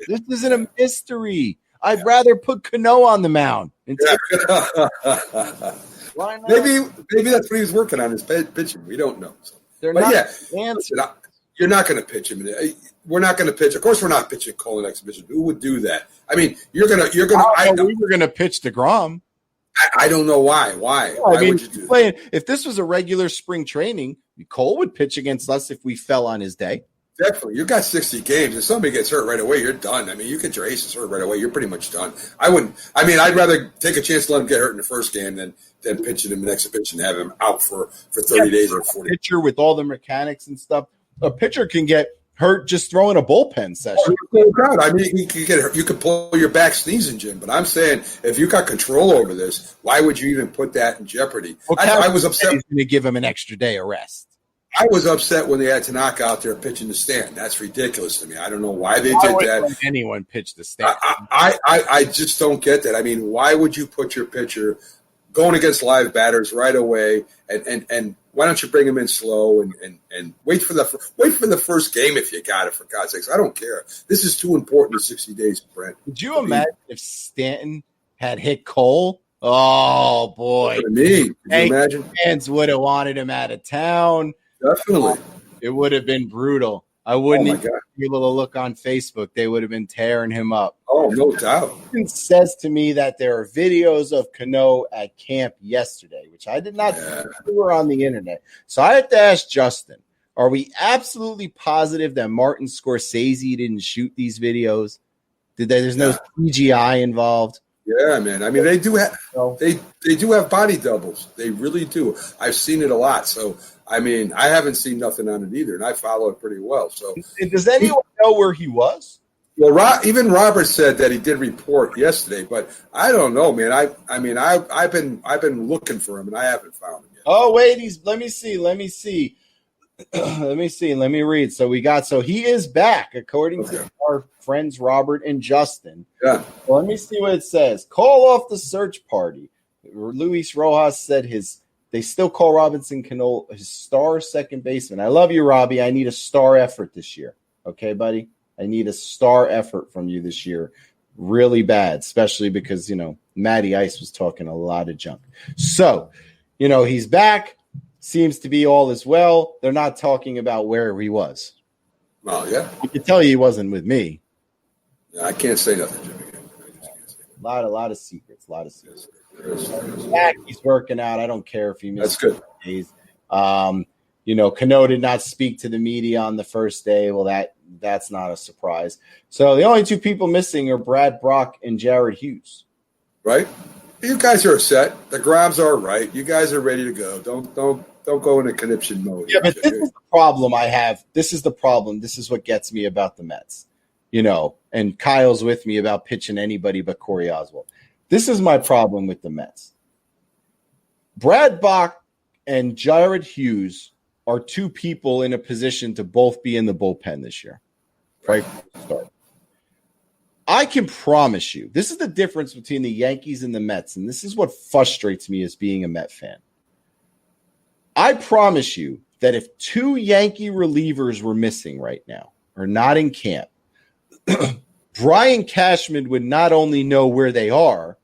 this isn't a mystery. I'd rather put Cano on the mound. Why not? Maybe that's what he was working on, his pitching. We don't know. So. They're But not yeah, listen, you're not going to pitch him. We're not going to pitch. Of course, we're not pitching Cole in exhibition. Who would do that? I mean, you're gonna. We were gonna pitch DeGrom. I don't know why. Why I mean, would you do that? if this was a regular spring training, Cole would pitch against us if we fell on his day. Definitely. You got 60 games. If somebody gets hurt right away, you're done. I mean, you get your aces hurt right away, you're pretty much done. I'd rather take a chance to let him get hurt in the first game than pitching him an exhibition and have him out for 30 days or 40. Pitcher with all the mechanics and stuff. A pitcher can get hurt just throwing a bullpen session. I mean, you can get hurt. You could pull your back sneezing, Jim. But I'm saying, if you got control over this, why would you even put that in jeopardy? I was upset. He's going to give him an extra day of rest. I was upset when they had Tanaka out there pitching the stand. That's ridiculous to me. I don't know why they did that. Anyone pitch the stand? I just don't get that. I mean, why would you put your pitcher going against live batters right away, and why don't you bring him in slow and wait for the first game if you got it, for God's sakes? I don't care. This is too important in 60 days, Brent. Could you imagine if Stanton had hit Cole? Oh boy! What do you mean? Could you imagine? Fans would have wanted him out of town. Definitely. It would have been brutal. I wouldn't Oh, my even God. be able to look on Facebook. They would have been tearing him up. Oh, no doubt. It says to me that there are videos of Cano at camp yesterday, which I did not see were on the internet. So I have to ask Justin, are we absolutely positive that Martin Scorsese didn't shoot these videos? There's no CGI involved? Yeah, man. I mean, they do have they do have body doubles. They really do. I've seen it a lot. So, I mean, I haven't seen nothing on it either, and I follow it pretty well. So, does anyone know where he was? well, even Robert said that he did report yesterday, but I don't know, man. I've been looking for him, and I haven't found him yet. Oh, wait, let me see. Let me read. So he is back, according to our friends Robert and Justin. Yeah. Well, let me see what it says. Call off the search party. Luis Rojas said they still call Robinson Cano his star second baseman. I love you, Robbie. I need a star effort this year. Okay, buddy? I need a star effort from you this year. Really bad, especially because, Matty Ice was talking a lot of junk. So, he's back. Seems to be all as well. They're not talking about where he was. Oh, yeah. I can tell you he wasn't with me. I can't say nothing, Jimmy. I just can't say A lot of secrets. nothing. Back, he's working out. I don't care if he That's missed good. days. Cano did not speak to the media on the first day. Well, that's not a surprise. So the only two people missing are Brad Brock and Jared Hughes. Right? You guys are set. The Groms are right. You guys are ready to go. Don't go into conniption mode. Yeah, but this is the problem I have. This is the problem. This is what gets me about the Mets. And Kyle's with me about pitching anybody but Corey Oswalt. This is my problem with the Mets. Brad Bach and Jared Hughes are two people in a position to both be in the bullpen this year. Right? Start. I can promise you, this is the difference between the Yankees and the Mets, and this is what frustrates me as being a Met fan. I promise you that if two Yankee relievers were missing right now or not in camp, Brian Cashman would not only know where they are,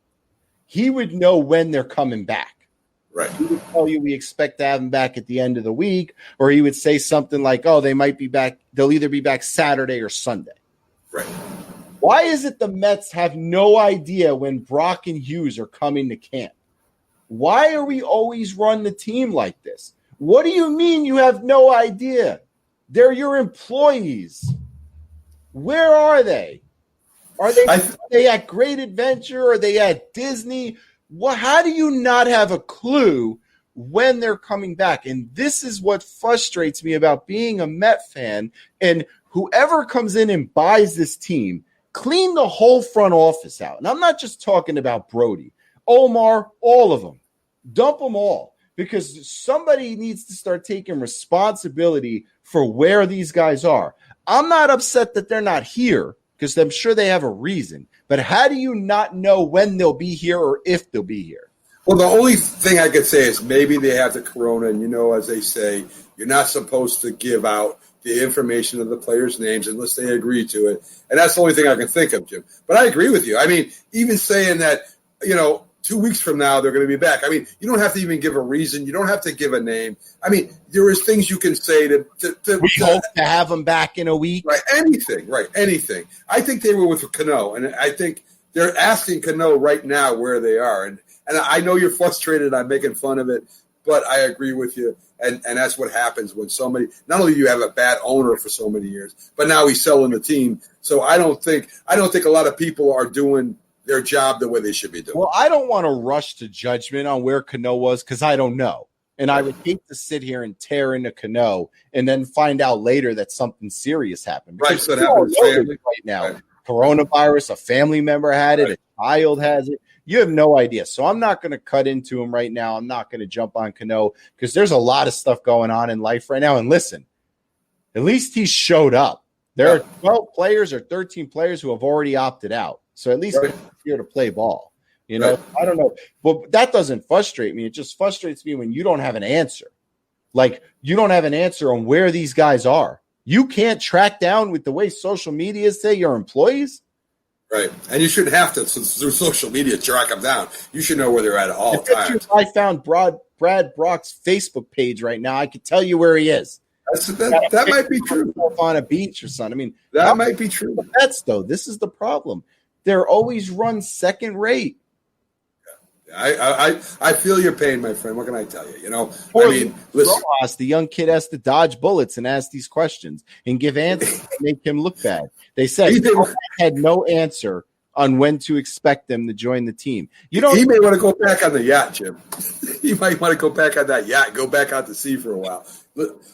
he would know when they're coming back. Right. He would tell you we expect to have them back at the end of the week, or he would say something like, oh, they might be back. They'll either be back Saturday or Sunday. Right. Why is it the Mets have no idea when Brock and Hughes are coming to camp? Why are we always run the team like this? What do you mean you have no idea? They're your employees. Where are they? Are they at Great Adventure? Are they at Disney? How do you not have a clue when they're coming back? And this is what frustrates me about being a Met fan. And whoever comes in and buys this team, clean the whole front office out. And I'm not just talking about Brody, Omar, all of them. Dump them all. because somebody needs to start taking responsibility for where these guys are. I'm not upset that they're not here because I'm sure they have a reason. But how do you not know when they'll be here or if they'll be here? Well, the only thing I could say is maybe they have the corona, and as they say, you're not supposed to give out the information of the players' names unless they agree to it. And that's the only thing I can think of, Jim. But I agree with you. I mean, even saying that, 2 weeks from now they're going to be back. I mean, you don't have to even give a reason. You don't have to give a name. I mean, there is things you can say to we hope to have them back in a week. Right, anything. I think they were with Cano, and I think they're asking Cano right now where they are. And I know you're frustrated. I'm making fun of it, but I agree with you. And that's what happens when somebody, not only do you have a bad owner for so many years, but now he's selling the team. So I don't think a lot of people are doing their job the way they should be doing. Well, I don't want to rush to judgment on where Cano was because I don't know. And I would hate to sit here and tear into Cano and then find out later that something serious happened. Right, so that happens right now. Right. Coronavirus, a family member had it, a child has it. You have no idea. So I'm not going to cut into him right now. I'm not going to jump on Cano because there's a lot of stuff going on in life right now. And listen, at least he showed up. There are 12 players or 13 players who have already opted out. So at least they're here to play ball. I don't know. But that doesn't frustrate me. It just frustrates me when you don't have an answer. Like, you don't have an answer on where these guys are. You can't track down with the way social media say your employees. Right. And you shouldn't have to, through social media, track them down. You should know where they're at all times. I found Brad Brock's Facebook page right now. I could tell you where he is. That might be true. On a beach or something. I mean, that might be true. That's though. This is the problem. They're always run second rate. I feel your pain, my friend. What can I tell you? Listen. Rojas, the young kid has to dodge bullets and ask these questions and give answers to make him look bad. They said he had no answer on when to expect them to join the team. He may want to go back on the yacht, Jim. He might want to go back on that yacht, go back out to sea for a while.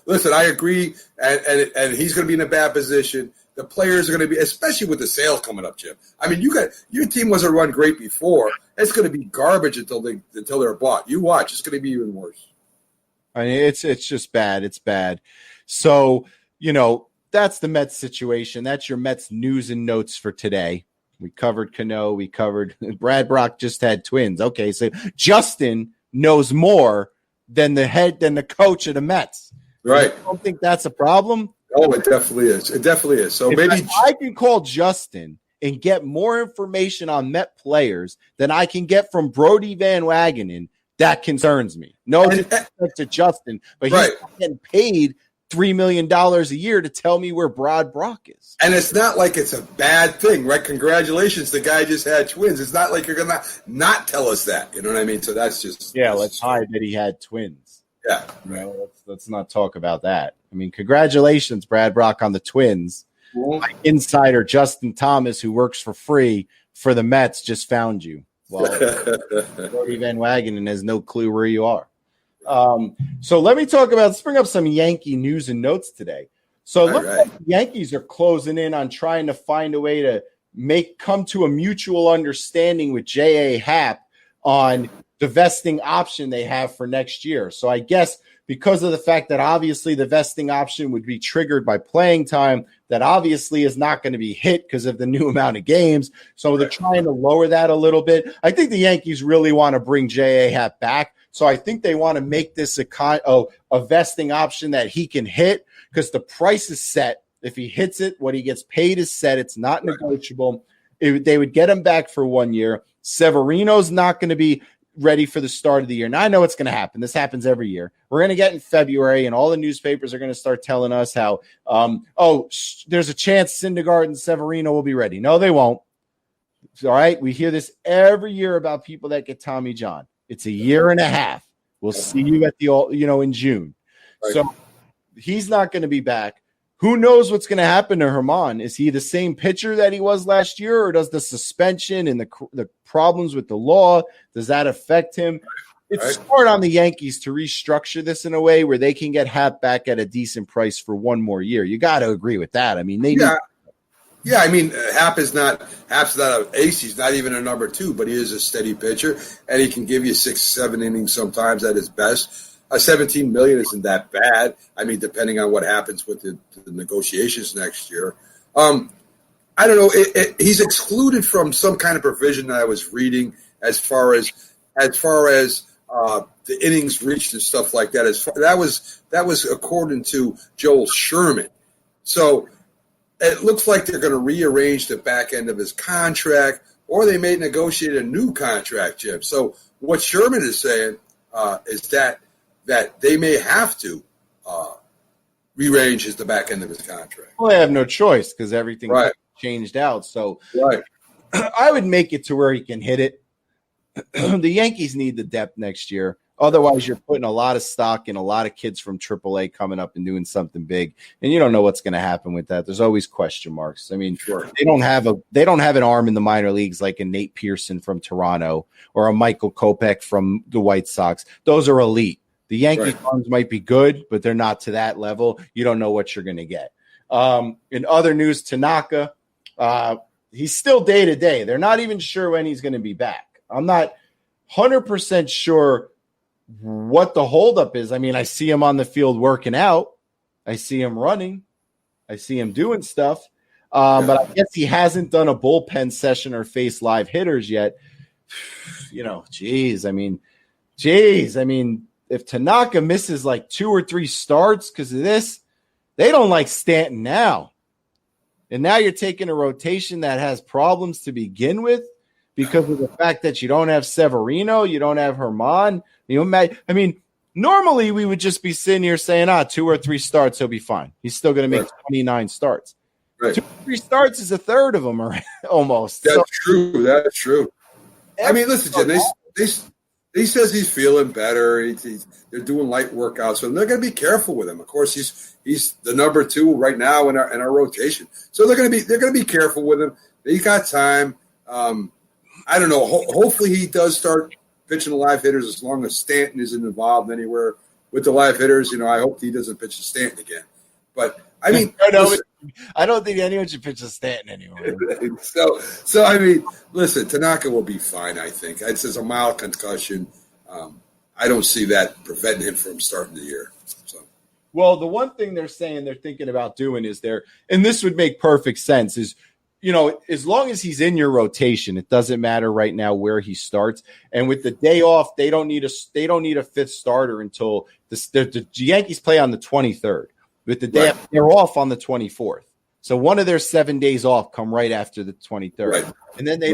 Listen, I agree, and he's going to be in a bad position. The players are going to be, especially with the sales coming up, Jim. I mean, your team wasn't run great before. It's going to be garbage until they're bought. You watch, it's going to be even worse. I mean, it's just bad. It's bad. So, that's the Mets situation. That's your Mets news and notes for today. We covered Cano. We covered Brad Brock just had twins. Okay, so Justin knows more than the coach of the Mets. Right. I don't think that's a problem. Oh, it definitely is. It definitely is. So maybe I can call Justin and get more information on Met players than I can get from Brody Van Wagenen. That concerns me. No disrespect to Justin, but he's not getting paid $3 million a year to tell me where Brad Brock is. And it's not like it's a bad thing, right? Congratulations, the guy just had twins. It's not like you're going to not tell us that. You know what I mean? So that's just... Yeah, let's hide that he had twins. Yeah. Right. Let's not talk about that. I mean, congratulations, Brad Brock, on the twins. My insider, Justin Thomas, who works for free for the Mets, just found you. Well, Brody Van Wagenen has no clue where you are. So let's bring up some Yankee news and notes today. So it looks like the Yankees are closing in on trying to find a way to come to a mutual understanding with J.A. Happ on the vesting option they have for next year. So I guess because of the fact that obviously the vesting option would be triggered by playing time, that obviously is not going to be hit because of the new amount of games. So they're trying to lower that a little bit. I think the Yankees really want to bring J.A. Happ back. So I think they want to make this a vesting option that he can hit because the price is set. If he hits it, what he gets paid is set. It's not negotiable. They would get him back for 1 year. Severino's not going to be ready for the start of the year. Now, I know it's going to happen. This happens every year. We're going to get in February, and all the newspapers are going to start telling us how, there's a chance Syndergaard and Severino will be ready. No, they won't. All right? We hear this every year about people that get Tommy John. It's a year and a half. We'll see you at in June. Right. So he's not going to be back. Who knows what's going to happen to Herman? Is he the same pitcher that he was last year, or does the suspension and the problems with the law, does that affect him? It's smart on the Yankees to restructure this in a way where they can get Happ back at a decent price for one more year. You got to agree with that. I mean, Yeah, I mean, Hap's not an ace. He's not even a number 2, but he is a steady pitcher, and he can give you 6, 7 innings sometimes at his best. $17 million isn't that bad. I mean, depending on what happens with the negotiations next year. I don't know. He's excluded from some kind of provision that I was reading as far as the innings reached and stuff like that. That was according to Joel Sherman. So it looks like they're going to rearrange the back end of his contract, or they may negotiate a new contract, Jim. So what Sherman is saying is that they may have to rearrange the back end of his contract. Well, they have no choice because everything right. changed out. So right. I would make it to where he can hit it. The Yankees need the depth next year. Otherwise, you're putting a lot of stock in a lot of kids from AAA coming up and doing something big, and you don't know what's going to happen with that. There's always question marks. I mean, sure. they don't have an arm in the minor leagues like a Nate Pearson from Toronto or a Michael Kopech from the White Sox. Those are elite. The Yankees' arms might be good, but they're not to that level. You don't know what you're going to get. In other news, Tanaka, he's still day to day. They're not even sure when he's going to be back. I'm not 100% sure what the holdup is. I mean, I see him on the field working out. I see him running. I see him doing stuff. But I guess he hasn't done a bullpen session or faced live hitters yet. You know, geez. I mean, if Tanaka misses like 2 or 3 starts because of this, they don't like Stanton now. And now you're taking a rotation that has problems to begin with because of the fact that you don't have Severino, you don't have Herman. I mean, normally we would just be sitting here saying, 2 or 3 starts, he'll be fine. He's still going to make 29 starts. Right. 2 or 3 starts is a third of them almost. That's true. That's true. I mean, listen, Jim, he says he's feeling better. They're doing light workouts, so they're going to be careful with him. Of course, he's the number 2 right now in our rotation, so they're going to be careful with him. They got time. I don't know. Hopefully, he does start pitching the live hitters as long as Stanton isn't involved anywhere with the live hitters. You know, I hope he doesn't pitch to Stanton again. But I mean, I don't think anyone should pitch to Stanton anymore. So I mean, listen, Tanaka will be fine. I think it's a mild concussion. I don't see that preventing him from starting the year. So. Well, the one thing they're saying they're thinking about doing is and this would make perfect sense, is, you know, as long as he's in your rotation, it doesn't matter right now where he starts. And with the day off, they don't need a 5th starter until the Yankees play on the 23rd. With the day they're off on the 24th. So one of their 7 days off come right after the 23rd. Right. And then they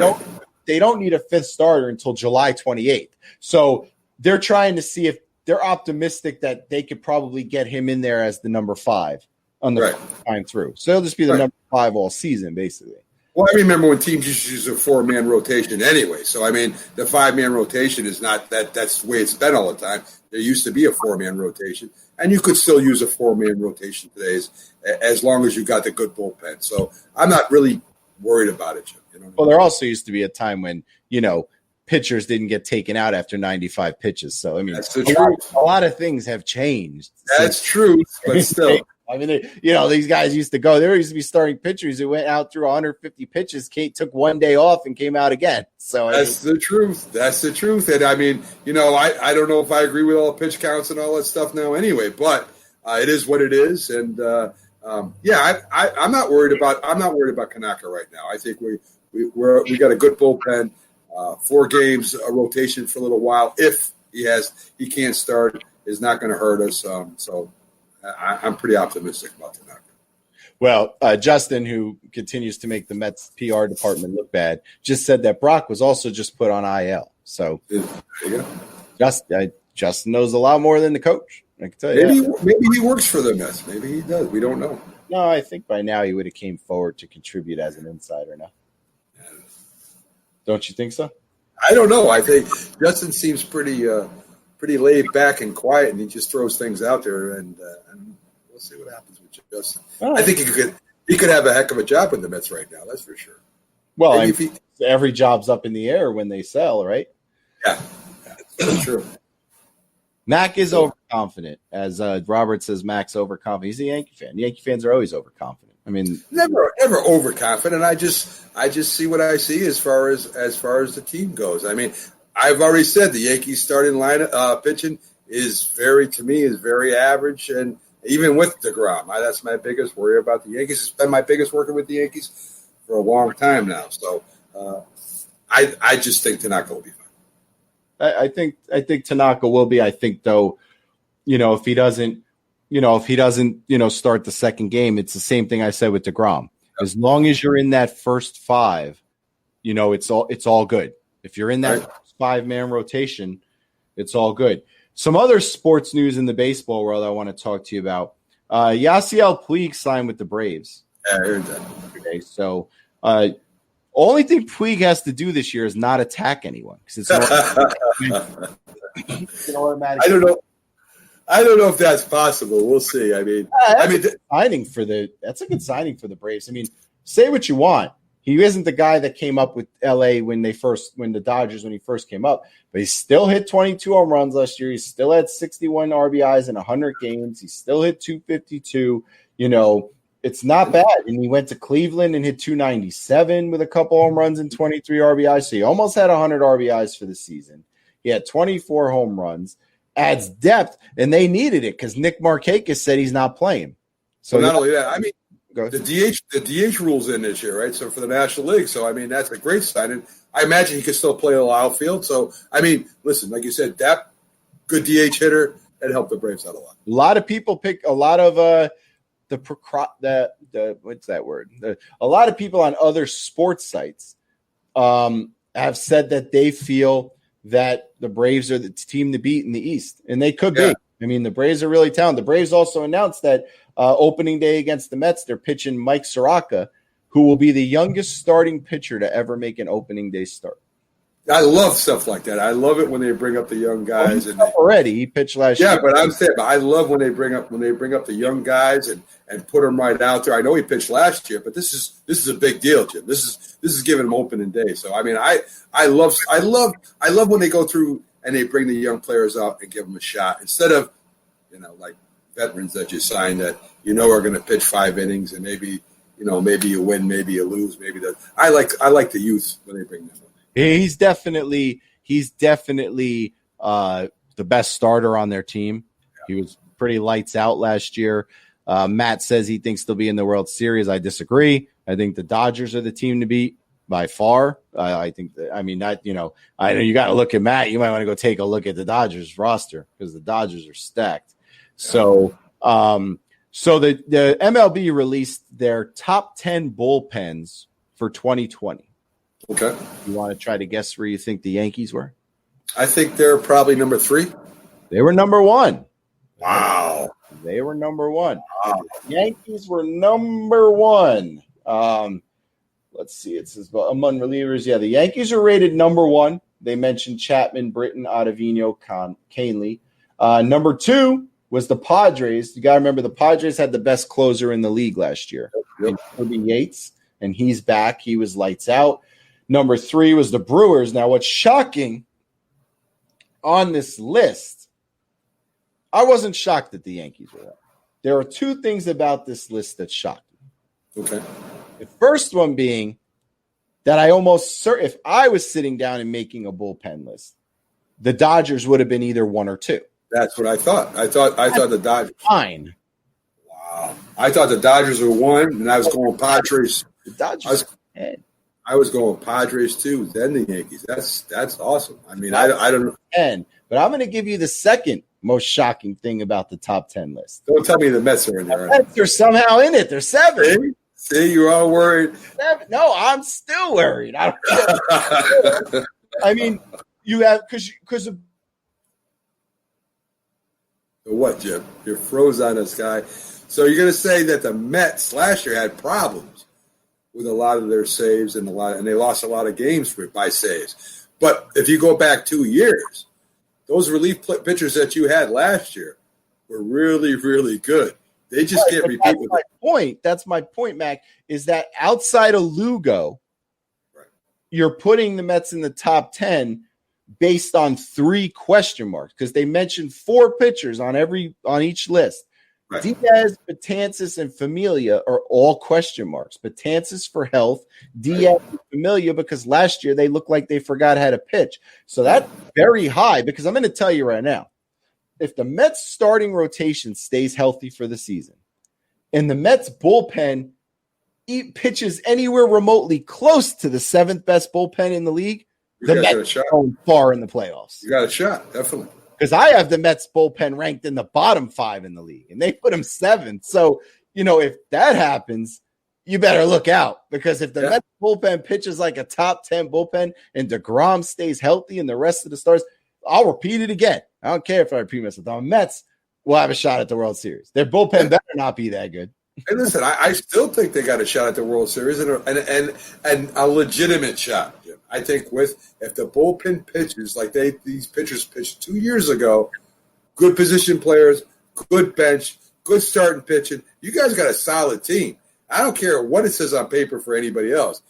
don't need a 5th starter until July 28th. So they're trying to see if they're optimistic that they could probably get him in there as the number 5 on the time through. So he'll just be the number 5 all season, basically. Well, I remember when teams used to use a 4-man rotation anyway. So, I mean, the 5-man rotation is not that's the way it's been all the time. There used to be a 4-man rotation, and you could still use a 4-man rotation today as long as you got the good bullpen. So I'm not really worried about it, Jim. You know well, there also used to be a time when, you know, pitchers didn't get taken out after 95 pitches. So, I mean, that's the truth. A lot of things have changed. That's true, but still. I mean, these guys used to go. There used to be starting pitchers who went out through 150 pitches. Kate took 1 day off and came out again. So that's the truth. That's the truth. And I mean, you know, I don't know if I agree with all the pitch counts and all that stuff now, anyway. But it is what it is. And I'm not worried about Kanaka right now. I think we got a good bullpen. 4 games, a rotation for a little while. If he can't start, is not going to hurt us. So. I'm pretty optimistic about Tanaka. Well, Justin, who continues to make the Mets PR department look bad, just said that Brock was also just put on IL. So Justin knows a lot more than the coach. I can tell you. Maybe he works for the Mets. Maybe he does. We don't know. No, I think by now he would have came forward to contribute as an insider now. Don't you think so? I don't know. I think Justin seems pretty laid back and quiet, and he just throws things out there, and we'll see what happens with Justin. Right. I think he could have a heck of a job with the Mets right now. That's for sure. Well, every job's up in the air when they sell, right? Yeah, that's true. Mac is overconfident, as Robert says. Mac's overconfident. He's a Yankee fan. Yankee fans are always overconfident. I mean, never overconfident. I just see what I see as far as the team goes. I mean, I've already said the Yankees starting lineup pitching is very average, and even with DeGrom, that's my biggest worry about the Yankees. It's been my biggest working with the Yankees for a long time now. So I just think Tanaka will be fine. I think Tanaka will be. I think though, if he doesn't start the second game, it's the same thing I said with DeGrom. As long as you're in that first five, it's all good. If you're in that 5-man rotation, it's all good. Some other sports news in the baseball world I want to talk to you about. Yasiel Puig signed with the Braves. Yeah, I heard that. Okay, so only thing Puig has to do this year is not attack anyone because it's an automatic. I don't know if that's possible. We'll see. That's a good signing for the Braves. I mean, say what you want. He isn't the guy that came up with LA when he first came up, but he still hit 22 home runs last year. He still had 61 RBIs in 100 games. He still hit 252. It's not bad. And he went to Cleveland and hit 297 with a couple home runs and 23 RBIs. So he almost had 100 RBIs for the season. He had 24 home runs. Adds depth, and they needed it because Nick Markakis said he's not playing. So not only that, the DH rules in this year, right? So for the National League, so that's a great signing. I imagine he could still play a little outfield. So listen, like you said, depth, good DH hitter, that helped the Braves out a lot. A lot of people pick a lot of what's that word? A lot of people on other sports sites have said that they feel that the Braves are the team to beat in the East, and they could be. The Braves are really talented. The Braves also announced that opening day against the Mets, they're pitching Mike Soroka, who will be the youngest starting pitcher to ever make an opening day start. I love stuff like that. I love it when they bring up the young guys. He pitched last year. Yeah, but I love when they bring up the young guys and put them right out there. I know he pitched last year, but this is a big deal, Jim. This is giving him opening day. So I love when they go through and they bring the young players out and give them a shot instead of like veterans that you sign that are going to pitch 5 innings and maybe you win, maybe you lose, I like the youth when they bring them up. He's definitely the best starter on their team. He was pretty lights out last year. Matt says he thinks they'll be in the World Series. I disagree. I think the Dodgers are the team to beat by far. I think that, I know you got to look at Matt. You might want to go take a look at the Dodgers roster because the Dodgers are stacked. So the MLB released their top 10 bullpens for 2020. Okay. You want to try to guess where you think the Yankees were? I think they're probably number 3. They were number 1. Wow. They were number 1. Wow. Yankees were number 1. Let's see. It says among relievers. Yeah, the Yankees are rated number 1. They mentioned Chapman, Britton, Ottavino, Canley. Number 2 was the Padres. You got to remember the Padres had the best closer in the league last year. Yep. Toby Yates, and he's back. He was lights out. Number 3 was the Brewers. Now, what's shocking on this list, I wasn't shocked that the Yankees were there. There are 2 things about this list that shocked me. Okay. The first one being that if I was sitting down and making a bullpen list, the Dodgers would have been either 1 or 2. That's what I thought. I thought the Dodgers. Fine. Wow. I thought the Dodgers were 1, and I was going Padres. The Dodgers. I was going Padres too, then the Yankees. That's awesome. I don't know. 10, but I'm going to give you the second most shocking thing about the top 10 list. Don't tell me the Mets are in there. The Mets are somehow in it. They're 7. See, you're all worried. 7. No, I'm still worried. You have because of what, Jim? You're froze on us, guy. So you're going to say that the Mets last year had problems with a lot of their saves and they lost a lot of games by saves. But if you go back 2 years, those relief pitchers that you had last year were really, really good. They just can't repeat. That's my point, Mac, is that outside of Lugo, you're putting the Mets in the top 10 based on 3 question marks because they mentioned 4 pitchers on each list Right. Diaz, Betances, and Familia are all question marks. Betances for health, Diaz and Familia because last year they looked like they forgot how to pitch. So that's very high because I'm going to tell you right now, if the Mets starting rotation stays healthy for the season and the Mets bullpen pitches anywhere remotely close to the 7th best bullpen in the league, the Mets are going far in the playoffs. You got a shot, definitely. Because I have the Mets bullpen ranked in the bottom 5 in the league, and they put them 7th. So, if that happens, you better look out. Because if the Mets bullpen pitches like a top 10 bullpen and DeGrom stays healthy and the rest of the stars, I'll repeat it again. I don't care if I repeat myself. The Mets will have a shot at the World Series. Their bullpen better not be that good. And listen, I still think they got a shot at the World Series and a legitimate shot. Jim. I think if the bullpen pitches like these pitchers pitched 2 years ago, good position players, good bench, good starting pitching, you guys got a solid team. I don't care what it says on paper for anybody else.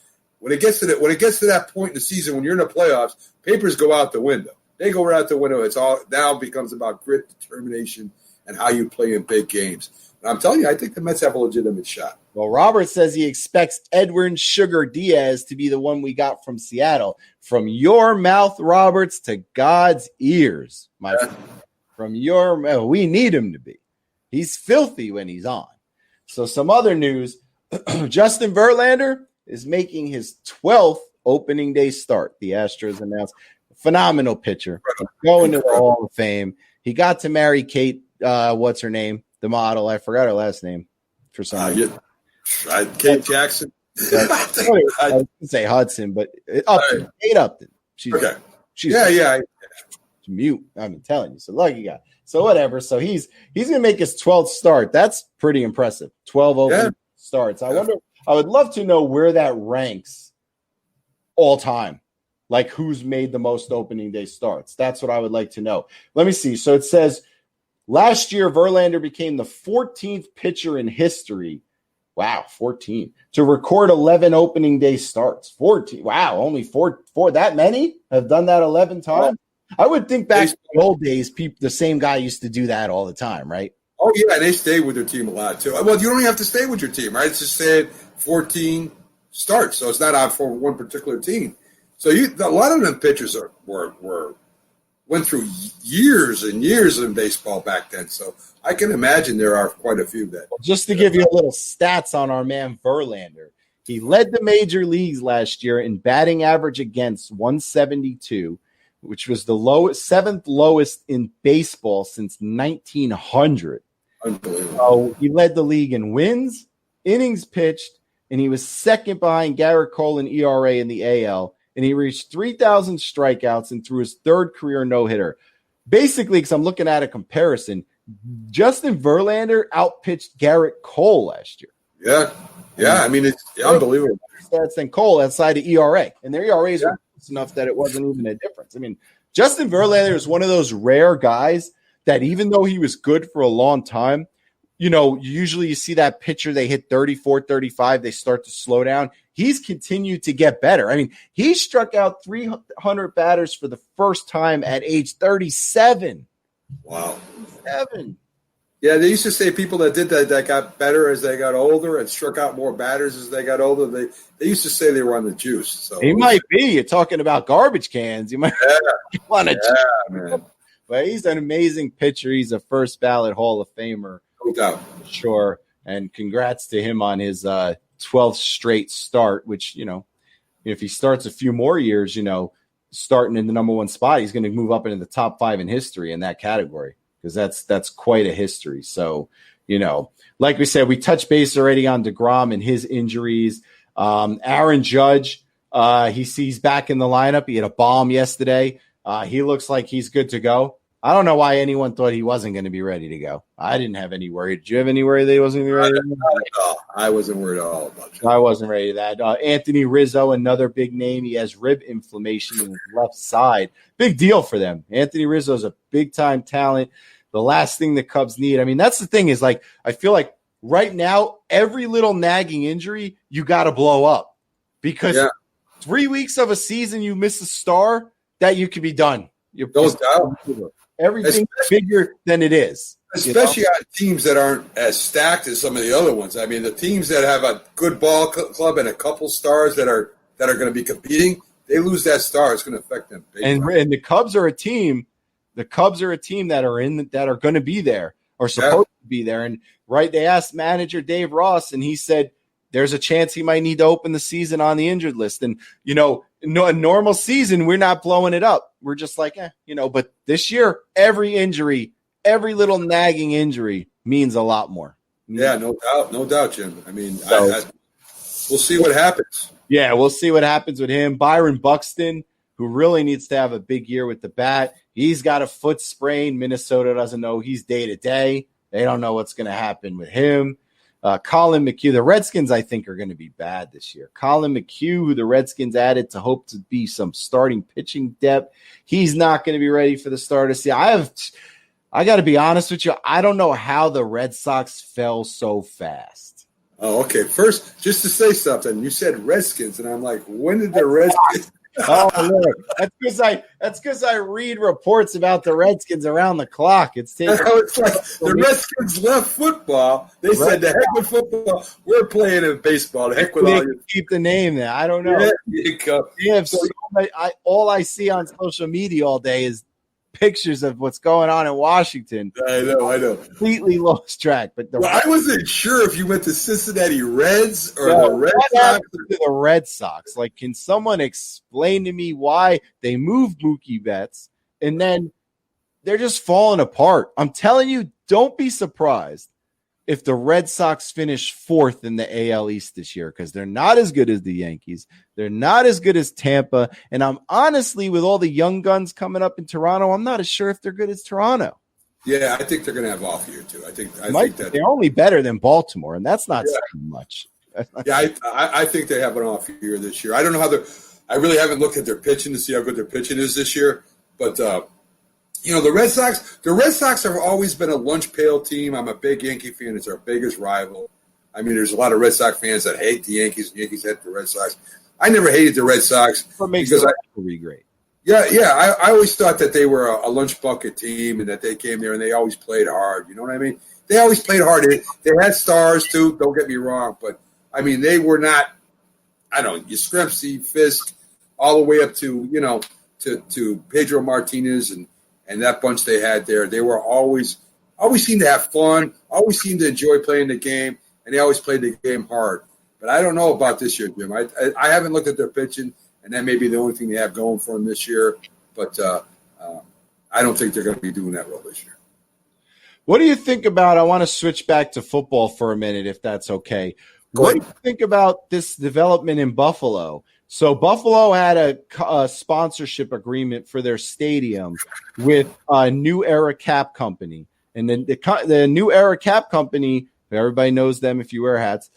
When it gets to that point in the season when you're in the playoffs, papers go out the window. They go right out the window. It's all now becomes about grit, determination, and how you play in big games. And I'm telling you, I think the Mets have a legitimate shot. Well, Robert says he expects Edwin Sugar Diaz to be the one we got from Seattle. From your mouth, Roberts, to God's ears, my friend. From your mouth, we need him to be. He's filthy when he's on. So some other news, Justin Verlander is making his 12th opening day start. The Astros announced. Phenomenal pitcher. Going to the Hall of Fame. He got to marry Kate, what's her name? The model. I forgot her last name for some reason. Kate Jackson. I was going to say Hudson, but Upton. Kate Upton. She's mute. I'm telling you. So lucky guy. So whatever. So he's going to make his 12th start. That's pretty impressive. 12 open starts. I would love to know where that ranks all time. Like who's made the most opening day starts. That's what I would like to know. Let me see. So it says last year, Verlander became the 14th pitcher in history. Wow, 14. To record 11 opening day starts. 14. Wow, only four. That many have done that 11 times? I would think back to the old days, the same guy used to do that all the time, right? Oh, yeah, they stay with their team a lot, too. Well, you don't even have to stay with your team, right? It's just saying 14 starts, so it's not out for one particular team. So a lot of them pitchers went through years and years in baseball back then. So I can imagine there are quite a few that. Well, just to give you a little stats on our man Verlander, he led the major leagues last year in batting average against 172, which was the seventh lowest in baseball since 1900. Unbelievable. So he led the league in wins, innings pitched, and he was second behind Garrett Cole in ERA in the AL. And he reached 3,000 strikeouts and threw his third career no-hitter. Basically, because I'm looking at a comparison, Justin Verlander outpitched Garrett Cole last year. Yeah. I mean, it's unbelievable. Stats than Cole outside of ERA. And their ERAs were close enough that it wasn't even a difference. I mean, Justin Verlander is one of those rare guys that even though he was good for a long time, usually you see that pitcher, they hit 34, 35, they start to slow down. He's continued to get better. I mean, he struck out 300 batters for the first time at age 37. Wow. 7. Yeah, they used to say people that did that got better as they got older and struck out more batters as they got older. They used to say they were on the juice. So he might be. You're talking about garbage cans. You might be on a juice. Man. But he's an amazing pitcher. He's a first ballot Hall of Famer. No doubt. Sure. And congrats to him on his 12th straight start, which, if he starts a few more years, starting in the number one spot, he's going to move up into the top 5 in history in that category because that's quite a history. So, like we said, we touched base already on DeGrom and his injuries. Aaron Judge, he's back in the lineup. He had a bomb yesterday. He looks like he's good to go. I don't know why anyone thought he wasn't going to be ready to go. I didn't have any worry. Did you have any worry that he wasn't going to be ready? I wasn't worried at all about it. I wasn't ready to that. Anthony Rizzo, another big name. He has rib inflammation in his left side. Big deal for them. Anthony Rizzo is a big-time talent. The last thing the Cubs need. I mean, that's the thing is, like, I feel like right now, every little nagging injury, you got to blow up. Because 3 weeks of a season, you miss a star, that you could be done. Goes down. everything's bigger than it is. Especially on teams that aren't as stacked as some of the other ones. I mean, the teams that have a good ball club and a couple stars that are going to be competing, they lose that star. It's going to affect them. And the Cubs are a team. The Cubs are a team that are going to be there or supposed to be there. And they asked manager Dave Ross, and he said there's a chance he might need to open the season on the injured list. And a normal season, we're not blowing it up. We're just like, But this year, every injury. Every little nagging injury means a lot more. Yeah, no doubt, Jim. I mean, we'll see what happens. Yeah, we'll see what happens with him. Byron Buxton, who really needs to have a big year with the bat. He's got a foot sprain. Minnesota doesn't know. He's day-to-day. They don't know what's going to happen with him. Colin McHugh. The Redskins, I think, are going to be bad this year. Colin McHugh, who the Redskins added to hope to be some starting pitching depth, he's not going to be ready for the start of the season. I got to be honest with you. I don't know how the Red Sox fell so fast. Oh, okay. First, just to say something, you said Redskins, and I'm like, when did the Redskins? Oh, Lord. That's because I read reports about the Redskins around the clock. It's like the Redskins left football. They said, the heck with football. We're playing in baseball. The heck with all you. Keep the name there. I don't know. All I see on social media all day is pictures of what's going on in Washington. I know. Completely lost track. But I wasn't sure if you went to Cincinnati Reds or the Red Sox. The Red Sox. Like, can someone explain to me why they moved Mookie Betts and then they're just falling apart? I'm telling you, don't be surprised if the Red Sox finish fourth in the AL East this year, because they're not as good as the Yankees. They're not as good as Tampa. And I'm honestly, with all the young guns coming up in Toronto, I'm not as sure if they're good as Toronto. Yeah, I think they're going to have off year too. I think that they're only better than Baltimore, and that's not saying much. Yeah, I think they have an off year this year. I don't know how I really haven't looked at their pitching to see how good their pitching is this year, but the Red Sox have always been a lunch pail team. I'm a big Yankee fan. It's our biggest rival. I mean, there's a lot of Red Sox fans that hate the Yankees. The Yankees hate the Red Sox. I never hated the Red Sox. What makes the rivalry great? Yeah. I always thought that they were a lunch bucket team and that they came there and they always played hard. You know what I mean? They always played hard. They had stars too. Don't get me wrong, but I mean, they were not. I don't know, Yastrzemski, Fisk, all the way up to to Pedro Martinez and that bunch they had there. They were always seemed to have fun, always seemed to enjoy playing the game, and they always played the game hard. But I don't know about this year, Jim. I haven't looked at their pitching, and that may be the only thing they have going for them this year. But I don't think they're going to be doing that well this year. What do you think about – I want to switch back to football for a minute, if that's okay. What do you think about this development in Buffalo? So Buffalo had a sponsorship agreement for their stadium with a New Era Cap Company. And then the New Era Cap Company, everybody knows them if you wear hats,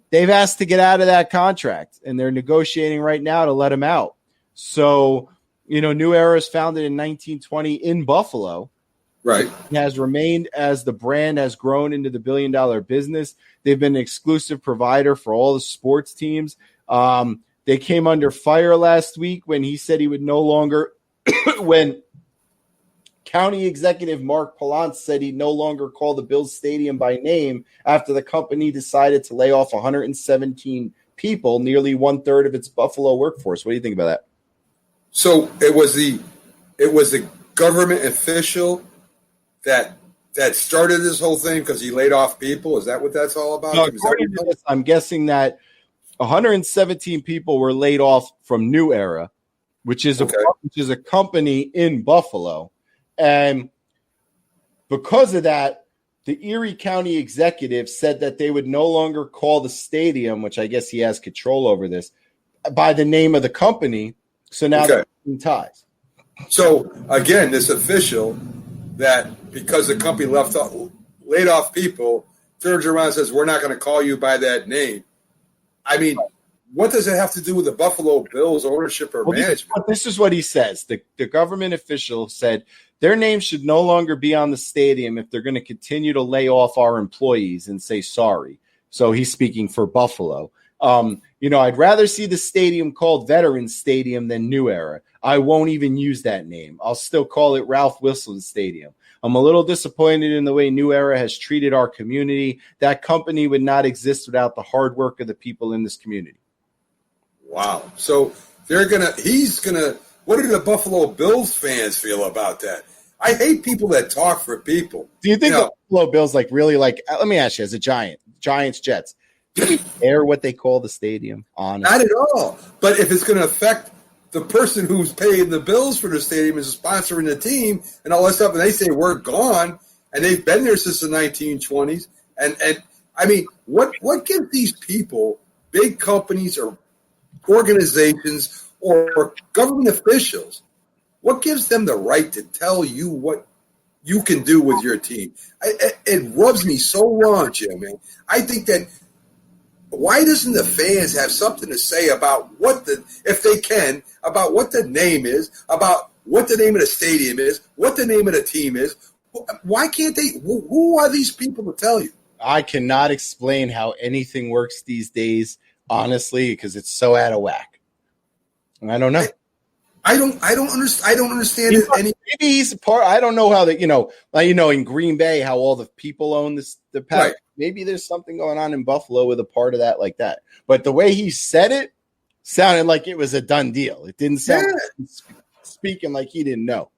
they've asked to get out of that contract. And they're negotiating right now to let them out. So, New Era is founded in 1920 in Buffalo. Right. It has remained as the brand has grown into the billion-dollar business. They've been an exclusive provider for all the sports teams. They came under fire last week when he said he would no longer when County Executive Mark Palance said he'd no longer call the Bills Stadium by name after the company decided to lay off 117 people, nearly 1/3 of its Buffalo workforce. What do you think about that? So it was the government official that started this whole thing because he laid off people? Is that what that's all about? No, according to this, I'm guessing that 117 people were laid off from New Era, which is a company in Buffalo. And because of that, the Erie County executive said that they would no longer call the stadium, which I guess he has control over this, by the name of the company. So now they're in ties. So again, this official that because the company laid off people turns around and says, we're not going to call you by that name. I mean, what does it have to do with the Buffalo Bills ownership or management? This is what he says. The government official said their name should no longer be on the stadium if they're going to continue to lay off our employees and say sorry. So he's speaking for Buffalo. I'd rather see the stadium called Veterans Stadium than New Era. I won't even use that name. I'll still call it Ralph Wilson Stadium. I'm a little disappointed in the way New Era has treated our community. That company would not exist without the hard work of the people in this community. Wow. So what do the Buffalo Bills fans feel about that? I hate people that talk for people. Do you think the Buffalo Bills really let me ask you, as a Giants, Jets, do you care what they call the stadium? Honestly? Not at all. But if it's going to affect the person who's paying the bills for the stadium is sponsoring the team and all that stuff, and they say we're gone, and they've been there since the 1920s. And I mean, what gives these people, big companies or organizations or government officials, what gives them the right to tell you what you can do with your team? It rubs me so wrong, Jim, man. I think that why doesn't the fans have something to say about if they can, about what the name is, about what the name of the stadium is, what the name of the team is? Why can't they? Who are these people to tell you? I cannot explain how anything works these days, honestly, because it's so out of whack. And I don't know. I don't understand it. Maybe he's a part. I don't know how that. In Green Bay, how all the people own the pack. Right. Maybe there's something going on in Buffalo with a part of that like that. But the way he said it sounded like it was a done deal. It didn't sound speaking like he didn't know.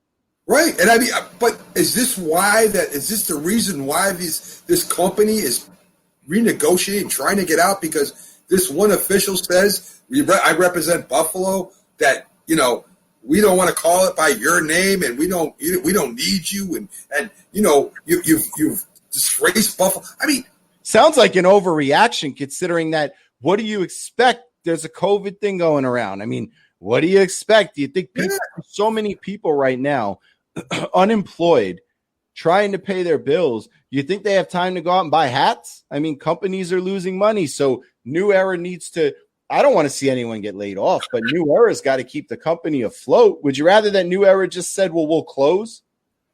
Right. And I mean, but is this the reason why this company is renegotiating, trying to get out? Because this one official says, I represent Buffalo, that, we don't want to call it by your name, and we don't need you, and you've disgraced Buffalo. I mean, sounds like an overreaction considering that. What do you expect? There's a COVID thing going around. I mean, what do you expect? Do you think so many people right now unemployed, trying to pay their bills? You think they have time to go out and buy hats? I mean, companies are losing money, so New Era needs to. I don't want to see anyone get laid off, but New Era's got to keep the company afloat. Would you rather that New Era just said, well, we'll close?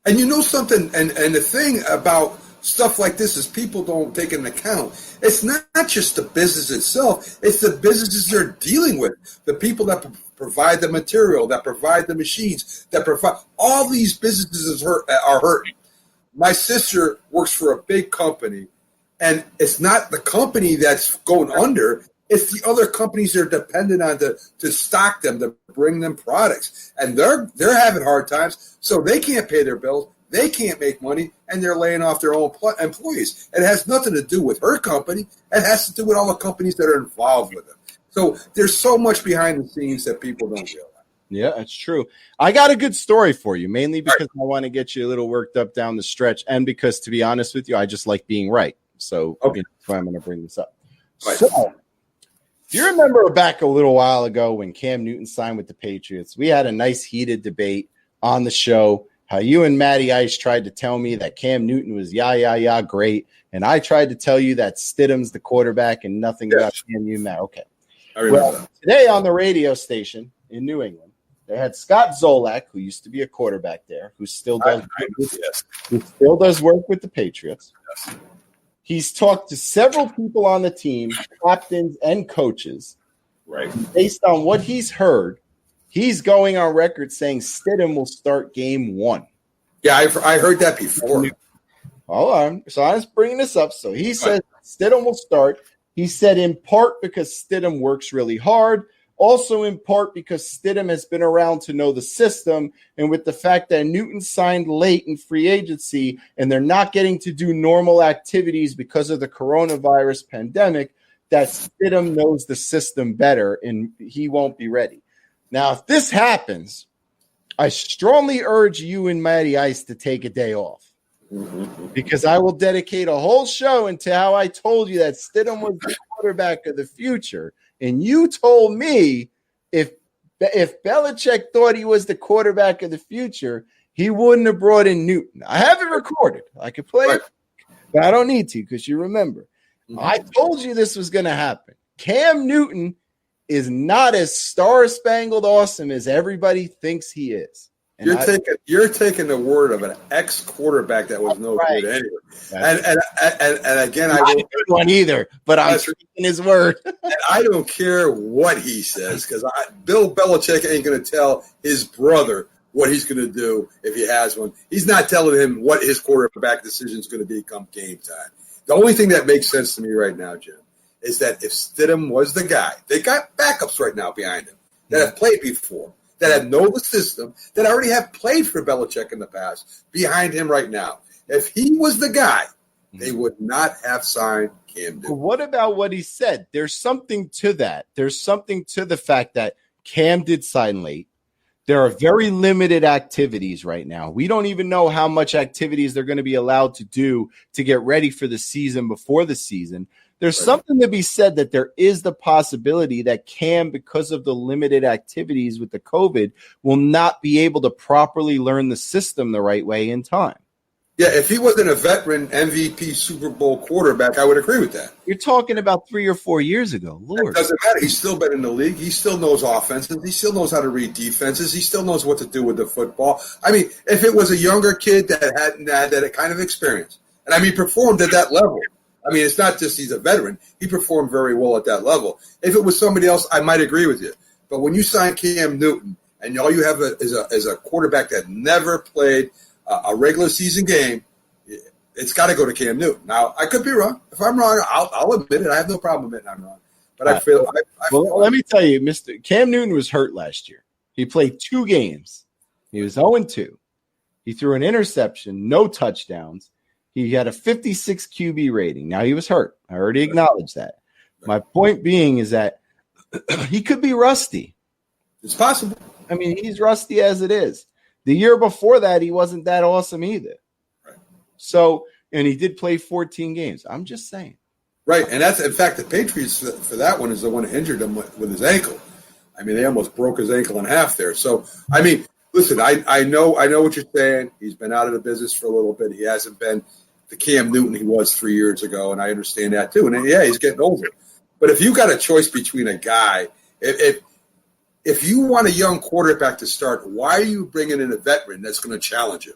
And you know something, and the thing about stuff like this is people don't take into account. It's not just the business itself. It's the businesses they're dealing with, the people that provide the material, that provide the machines, that provide – all these businesses are hurting. My sister works for a big company, and it's not the company that's going under – it's the other companies they're dependent on to stock them, to bring them products. And they're having hard times, so they can't pay their bills. They can't make money, and they're laying off their own employees. It has nothing to do with her company. It has to do with all the companies that are involved with it. So there's so much behind the scenes that people don't realize. Yeah, that's true. I got a good story for you, mainly because I want to get you a little worked up down the stretch, and because, to be honest with you, I just like being right. So that's why I'm going to bring this up. Right. So, do you remember back a little while ago when Cam Newton signed with the Patriots? We had a nice heated debate on the show, how you and Matty Ice tried to tell me that Cam Newton was great, and I tried to tell you that Stidham's the quarterback and nothing about Cam Newton. Okay. I remember that. Today on the radio station in New England, they had Scott Zolak, who used to be a quarterback there, who still does work with the Patriots. Yes. He's talked to several people on the team, captains and coaches. Right. Based on what he's heard, he's going on record saying Stidham will start game 1. Yeah, I heard that before. Hold on. So I was bringing this up. So he says Stidham will start. He said in part because Stidham works really hard. Also in part because Stidham has been around to know the system, and with the fact that Newton signed late in free agency and they're not getting to do normal activities because of the coronavirus pandemic, that Stidham knows the system better and he won't be ready. Now, if this happens, I strongly urge you and Matty Ice to take a day off, because I will dedicate a whole show into how I told you that Stidham was the quarterback of the future. And you told me if Belichick thought he was the quarterback of the future, he wouldn't have brought in Newton. I have it recorded. I could play it, but I don't need to because you remember. I told you this was going to happen. Cam Newton is not as star-spangled awesome as everybody thinks he is. And you're taking the word of an ex-quarterback that was no good anyway. And again, I don't good one either, but I'm taking his word. And I don't care what he says because Bill Belichick ain't going to tell his brother what he's going to do if he has one. He's not telling him what his quarterback decision is going to be come game time. The only thing that makes sense to me right now, Jim, is that if Stidham was the guy, they got backups right now behind him that have played before, that have know the system, that already have played for Belichick in the past behind him right now. If he was the guy, they would not have signed Cam Newton. What about what he said? There's something to that. There's something to the fact that Cam did sign late. There are very limited activities right now. We don't even know how much activities they're going to be allowed to do to get ready for the season before the season. There's something to be said that there is the possibility that Cam, because of the limited activities with the COVID, will not be able to properly learn the system the right way in time. Yeah, if he wasn't a veteran MVP Super Bowl quarterback, I would agree with that. You're talking about 3 or 4 years ago. Lord. It doesn't matter. He's still been in the league. He still knows offenses. He still knows how to read defenses. He still knows what to do with the football. I mean, if it was a younger kid that hadn't had that kind of experience, and I mean, performed at that level. I mean, it's not just he's a veteran. He performed very well at that level. If it was somebody else, I might agree with you. But when you sign Cam Newton and all you have is a quarterback that never played a regular season game, it's got to go to Cam Newton. Now, I could be wrong. If I'm wrong, I'll admit it. I have no problem admitting I'm wrong. But I feel. Let me tell you, Mr. Cam Newton was hurt last year. He played 2 games. He was 0-2. He threw an interception, no touchdowns. He had a 56 QB rating. Now, he was hurt. I already acknowledged that. My point being is that he could be rusty. It's possible. I mean, he's rusty as it is. The year before that, he wasn't that awesome either. Right. So, and he did play 14 games. I'm just saying. Right, and that's, in fact, the Patriots for that one is the one who injured him with his ankle. I mean, they almost broke his ankle in half there. So, I mean, listen, I know what you're saying. He's been out of the business for a little bit. He hasn't been the Cam Newton he was 3 years ago, and I understand that too. And, yeah, he's getting older. But if you got a choice between a guy, if you want a young quarterback to start, why are you bringing in a veteran that's going to challenge him?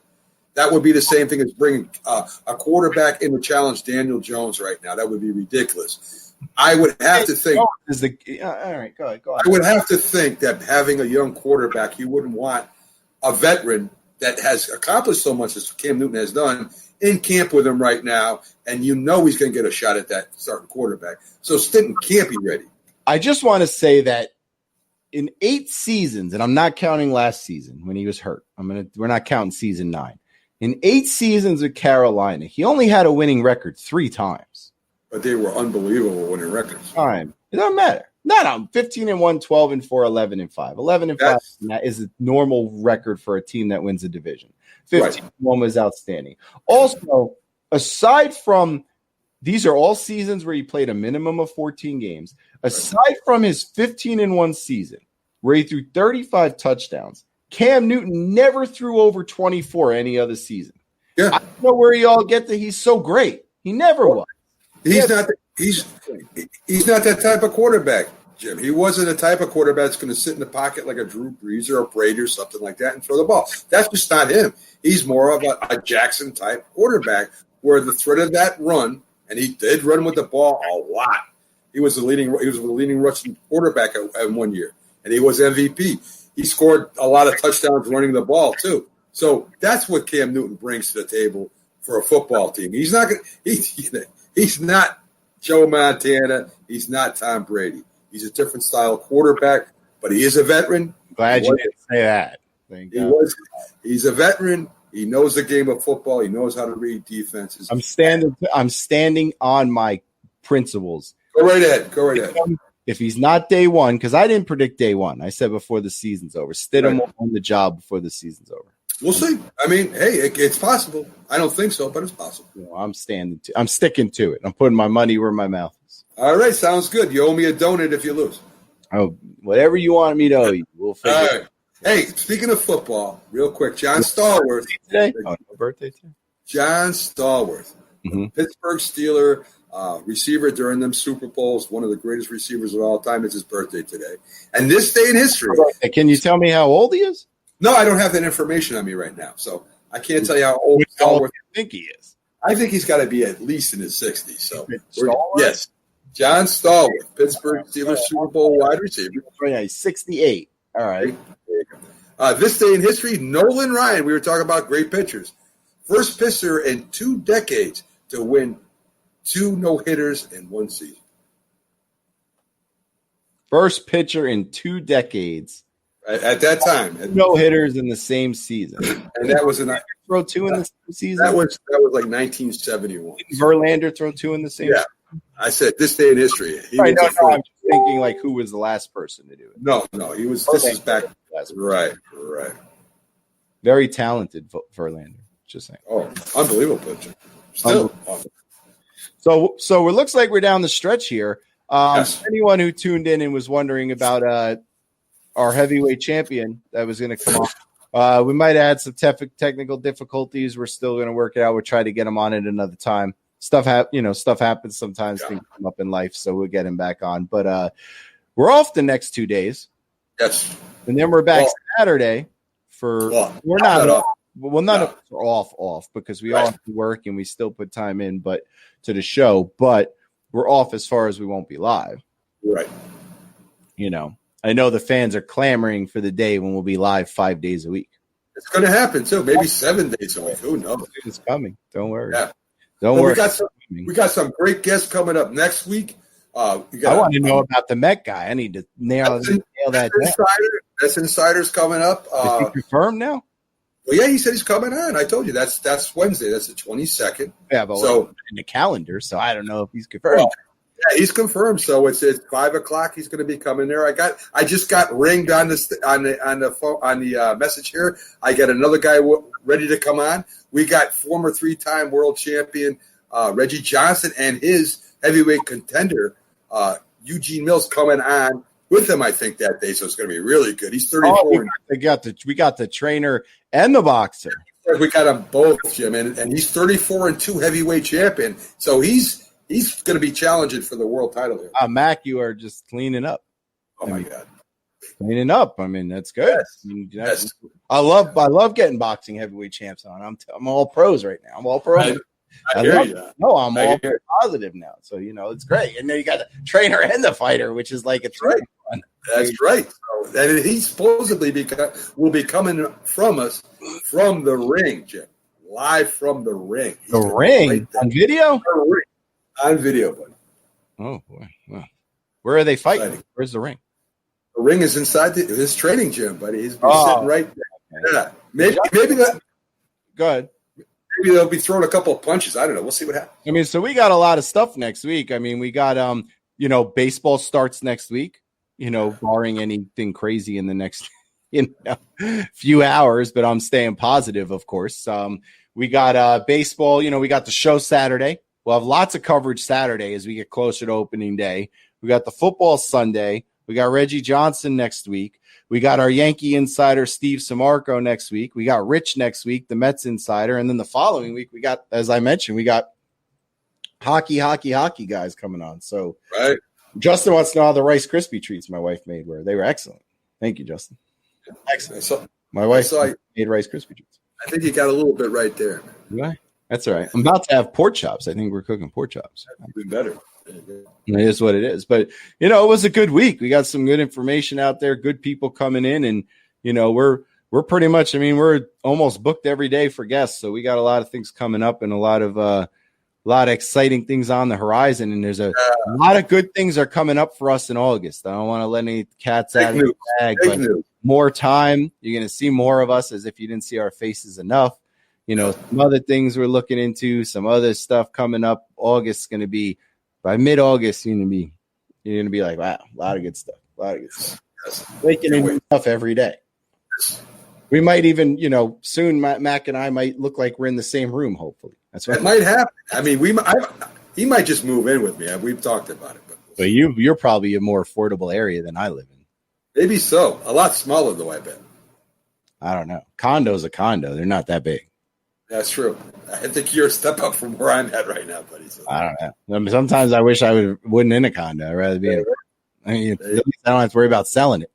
That would be the same thing as bringing a quarterback in to challenge Daniel Jones right now. That would be ridiculous. I would have to think. All right, go ahead. I would have to think that having a young quarterback, you wouldn't want a veteran that has accomplished so much as Cam Newton has done in camp with him right now, and you know he's going to get a shot at that starting quarterback. So Stinton can't be ready. I just want to say that in 8 seasons, and I'm not counting last season when he was hurt. We're not counting season 9. In 8 seasons with Carolina, he only had a winning record 3 times. But they were unbelievable winning records. It doesn't matter. No, 15-1, 12-4, 11-5. 11-5 is a normal record for a team that wins a division. 15-1 was outstanding. Also, aside from these are all seasons where he played a minimum of 14 games. Aside from his 15-1 season, where he threw 35 touchdowns, Cam Newton never threw over 24 any other season. Yeah. I don't know where y'all get that he's so great. He never was. He's not that type of quarterback, Jim. He wasn't the type of quarterback that's going to sit in the pocket like a Drew Brees or a Brady or something like that and throw the ball. That's just not him. He's more of a Jackson type quarterback where the threat of that run, and he did run with the ball a lot. He was the leading rushing quarterback in 1 year, and he was MVP. He scored a lot of touchdowns running the ball too. So that's what Cam Newton brings to the table for a football team. He's not Joe Montana. He's not Tom Brady. He's a different style quarterback, but he is a veteran. Glad you didn't say that. He's a veteran. He knows the game of football. He knows how to read defenses. I'm standing on my principles. Go right ahead. If he's not day one, because I didn't predict day one. I said before the season's over. Stidham will win the job before the season's over. We'll see. I mean, hey, it's possible. I don't think so, but it's possible. I'm sticking to it. I'm putting my money where my mouth is. All right, sounds good. You owe me a donut if you lose. Oh, whatever you want me to owe you, we'll figure it out. Hey, speaking of football, real quick, John Stallworth. Today? Oh, no birthday today? John Stallworth, Pittsburgh Steeler receiver during them Super Bowls, one of the greatest receivers of all time. It's his birthday today. And this day in history. Can you tell me how old he is? No, I don't have that information on me right now, so I can't tell you how old Stallworth. I think he is. I think he's got to be at least in his 60s. So Stallworth? yes, John Stallworth, Pittsburgh Steelers Super Bowl wide receiver. Yeah, he's 68. All right. This day in history, Nolan Ryan. We were talking about great pitchers. First pitcher in 2 decades to win 2 no-hitters in one season. First pitcher in 2 decades. At that time, No hitters in the same season. and that was Throw 2 in the same season. that was like 1971. Verlander throw 2 in the same Yeah, I said this day in history. Right, no, I'm just thinking like who was the last person to do it. No, he was. This is back. Last person. Right. Very talented Verlander. Just saying. Oh, unbelievable pitcher. Still. So it looks like we're down the stretch here. Yes. Anyone who tuned in and was wondering about our heavyweight champion that was going to come on, we might add some technical difficulties. We're still going to work it out. We'll try to get him on at another time. Stuff happens sometimes. Things come up in life, so we'll get him back on. But we're off the next 2 days. Yes. And then we're back Saturday for we're not off. Well, not off because we all have to work and we still put time in, but to the show. But we're off as far as we won't be live. Right. I know the fans are clamoring for the day when we'll be live 5 days a week. It's going to happen too. Maybe 7 days a week. Who knows? It's coming. Don't worry. Yeah. Don't worry. We got some great guests coming up next week. I want to know about the Met guy. I need to nail that down. That's Insider's coming up. Is he confirmed now? Well, yeah, he said he's coming on. I told you that's Wednesday. That's the 22nd. Yeah, but so in the calendar, so I don't know if he's confirmed. Well, yeah, he's confirmed. So it's 5:00. He's going to be coming there. I just got ringed on the phone on the message here. I got another guy ready to come on. We got former 3-time world champion Reggie Johnson and his heavyweight contender Eugene Mills coming on with him. I think that day, so it's going to be really good. He's 34. We got the trainer and the boxer. We got them both, Jim, and he's 34-2 heavyweight champion. So he's going to be challenging for the world title here. Mac, you are just cleaning up. Oh my God, cleaning up. I mean, that's good. Yes. I love getting boxing heavyweight champs on. I'm all pros right now. I'm all pros. I hear you. No, I'm all positive now. So it's great. And then you got the trainer and the fighter, which is like it's right. That's right. So, and he supposedly will be coming from us from the ring, Jim. Live from the ring. The ring on video. On video, buddy. Oh boy! Wow. Where are they fighting? Exciting. Where's the ring? The ring is inside his training gym, buddy. He's sitting right there. Okay. Yeah, maybe that. Go ahead. Maybe they'll be throwing a couple of punches. I don't know. We'll see what happens. I mean, so we got a lot of stuff next week. I mean, we got baseball starts next week. Barring anything crazy in the next few hours, but I'm staying positive, of course. We got baseball. We got the show Saturday. We'll have lots of coverage Saturday as we get closer to opening day. We got the football Sunday. We got Reggie Johnson next week. We got our Yankee insider, Steve Samarco, next week. We got Rich next week, the Mets insider. And then the following week, we got, as I mentioned, we got hockey guys coming on. So right. Justin wants to know how the Rice Krispie treats my wife made were. They were excellent. Thank you, Justin. Excellent. My wife made Rice Krispie treats. I think you got a little bit right there. Right. That's all right. I'm about to have pork chops. I think we're cooking pork chops. Even better. It is what it is. But, it was a good week. We got some good information out there, good people coming in. And, we're pretty much, we're almost booked every day for guests. So we got a lot of things coming up and a lot of exciting things on the horizon. And there's a lot of good things are coming up for us in August. I don't want to let any cats out of the bag, but more time. You're going to see more of us as if you didn't see our faces enough. Some other things we're looking into, some other stuff coming up. August is going to be, by mid-August, you're going to be like, wow, a lot of good stuff. Making new stuff every day. We might even, soon Mac and I might look like we're in the same room, hopefully. That's what it might happen. He might just move in with me. We've talked about it. But you're probably a more affordable area than I live in. Maybe so. A lot smaller, though, I bet. I don't know. Condo's a condo. They're not that big. That's true. I think you're a step up from where I'm at right now, buddy. So. I don't know. Sometimes I wish I wouldn't in a condo. I'd rather be I don't have to worry about selling it.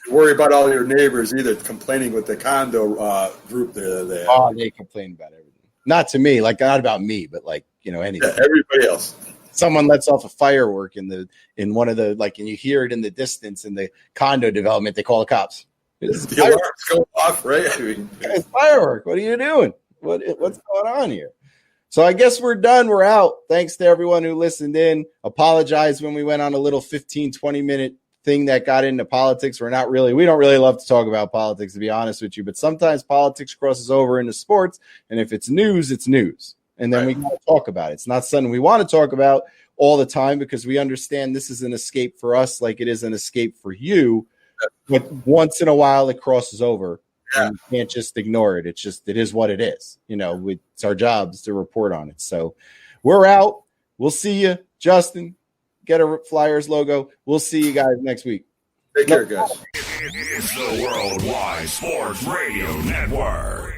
worry about all your neighbors either complaining with the condo group there. Oh, they complain about everything. Not to me, like not about me, but like, anything. Yeah, everybody else. Someone lets off a firework in one of the, like, and you hear it in the distance in the condo development, they call the cops. The alarms go off, right? I mean, it's firework. What are you doing? What's going on here? So I guess we're done. We're out. Thanks to everyone who listened in. Apologize when we went on a little 15, 20-minute thing that got into politics. We don't really love to talk about politics, to be honest with you, but sometimes politics crosses over into sports. And if it's news, it's news. And then we got to talk about it. It's not something we want to talk about all the time because we understand this is an escape for us like it is an escape for you. But once in a while, it crosses over. Yeah. And you can't just ignore it. It is what it is. It's our jobs to report on it. So we're out. We'll see you, Justin. Get a Flyers logo. We'll see you guys next week. Take care, guys. It's the Worldwide Sports Radio Network.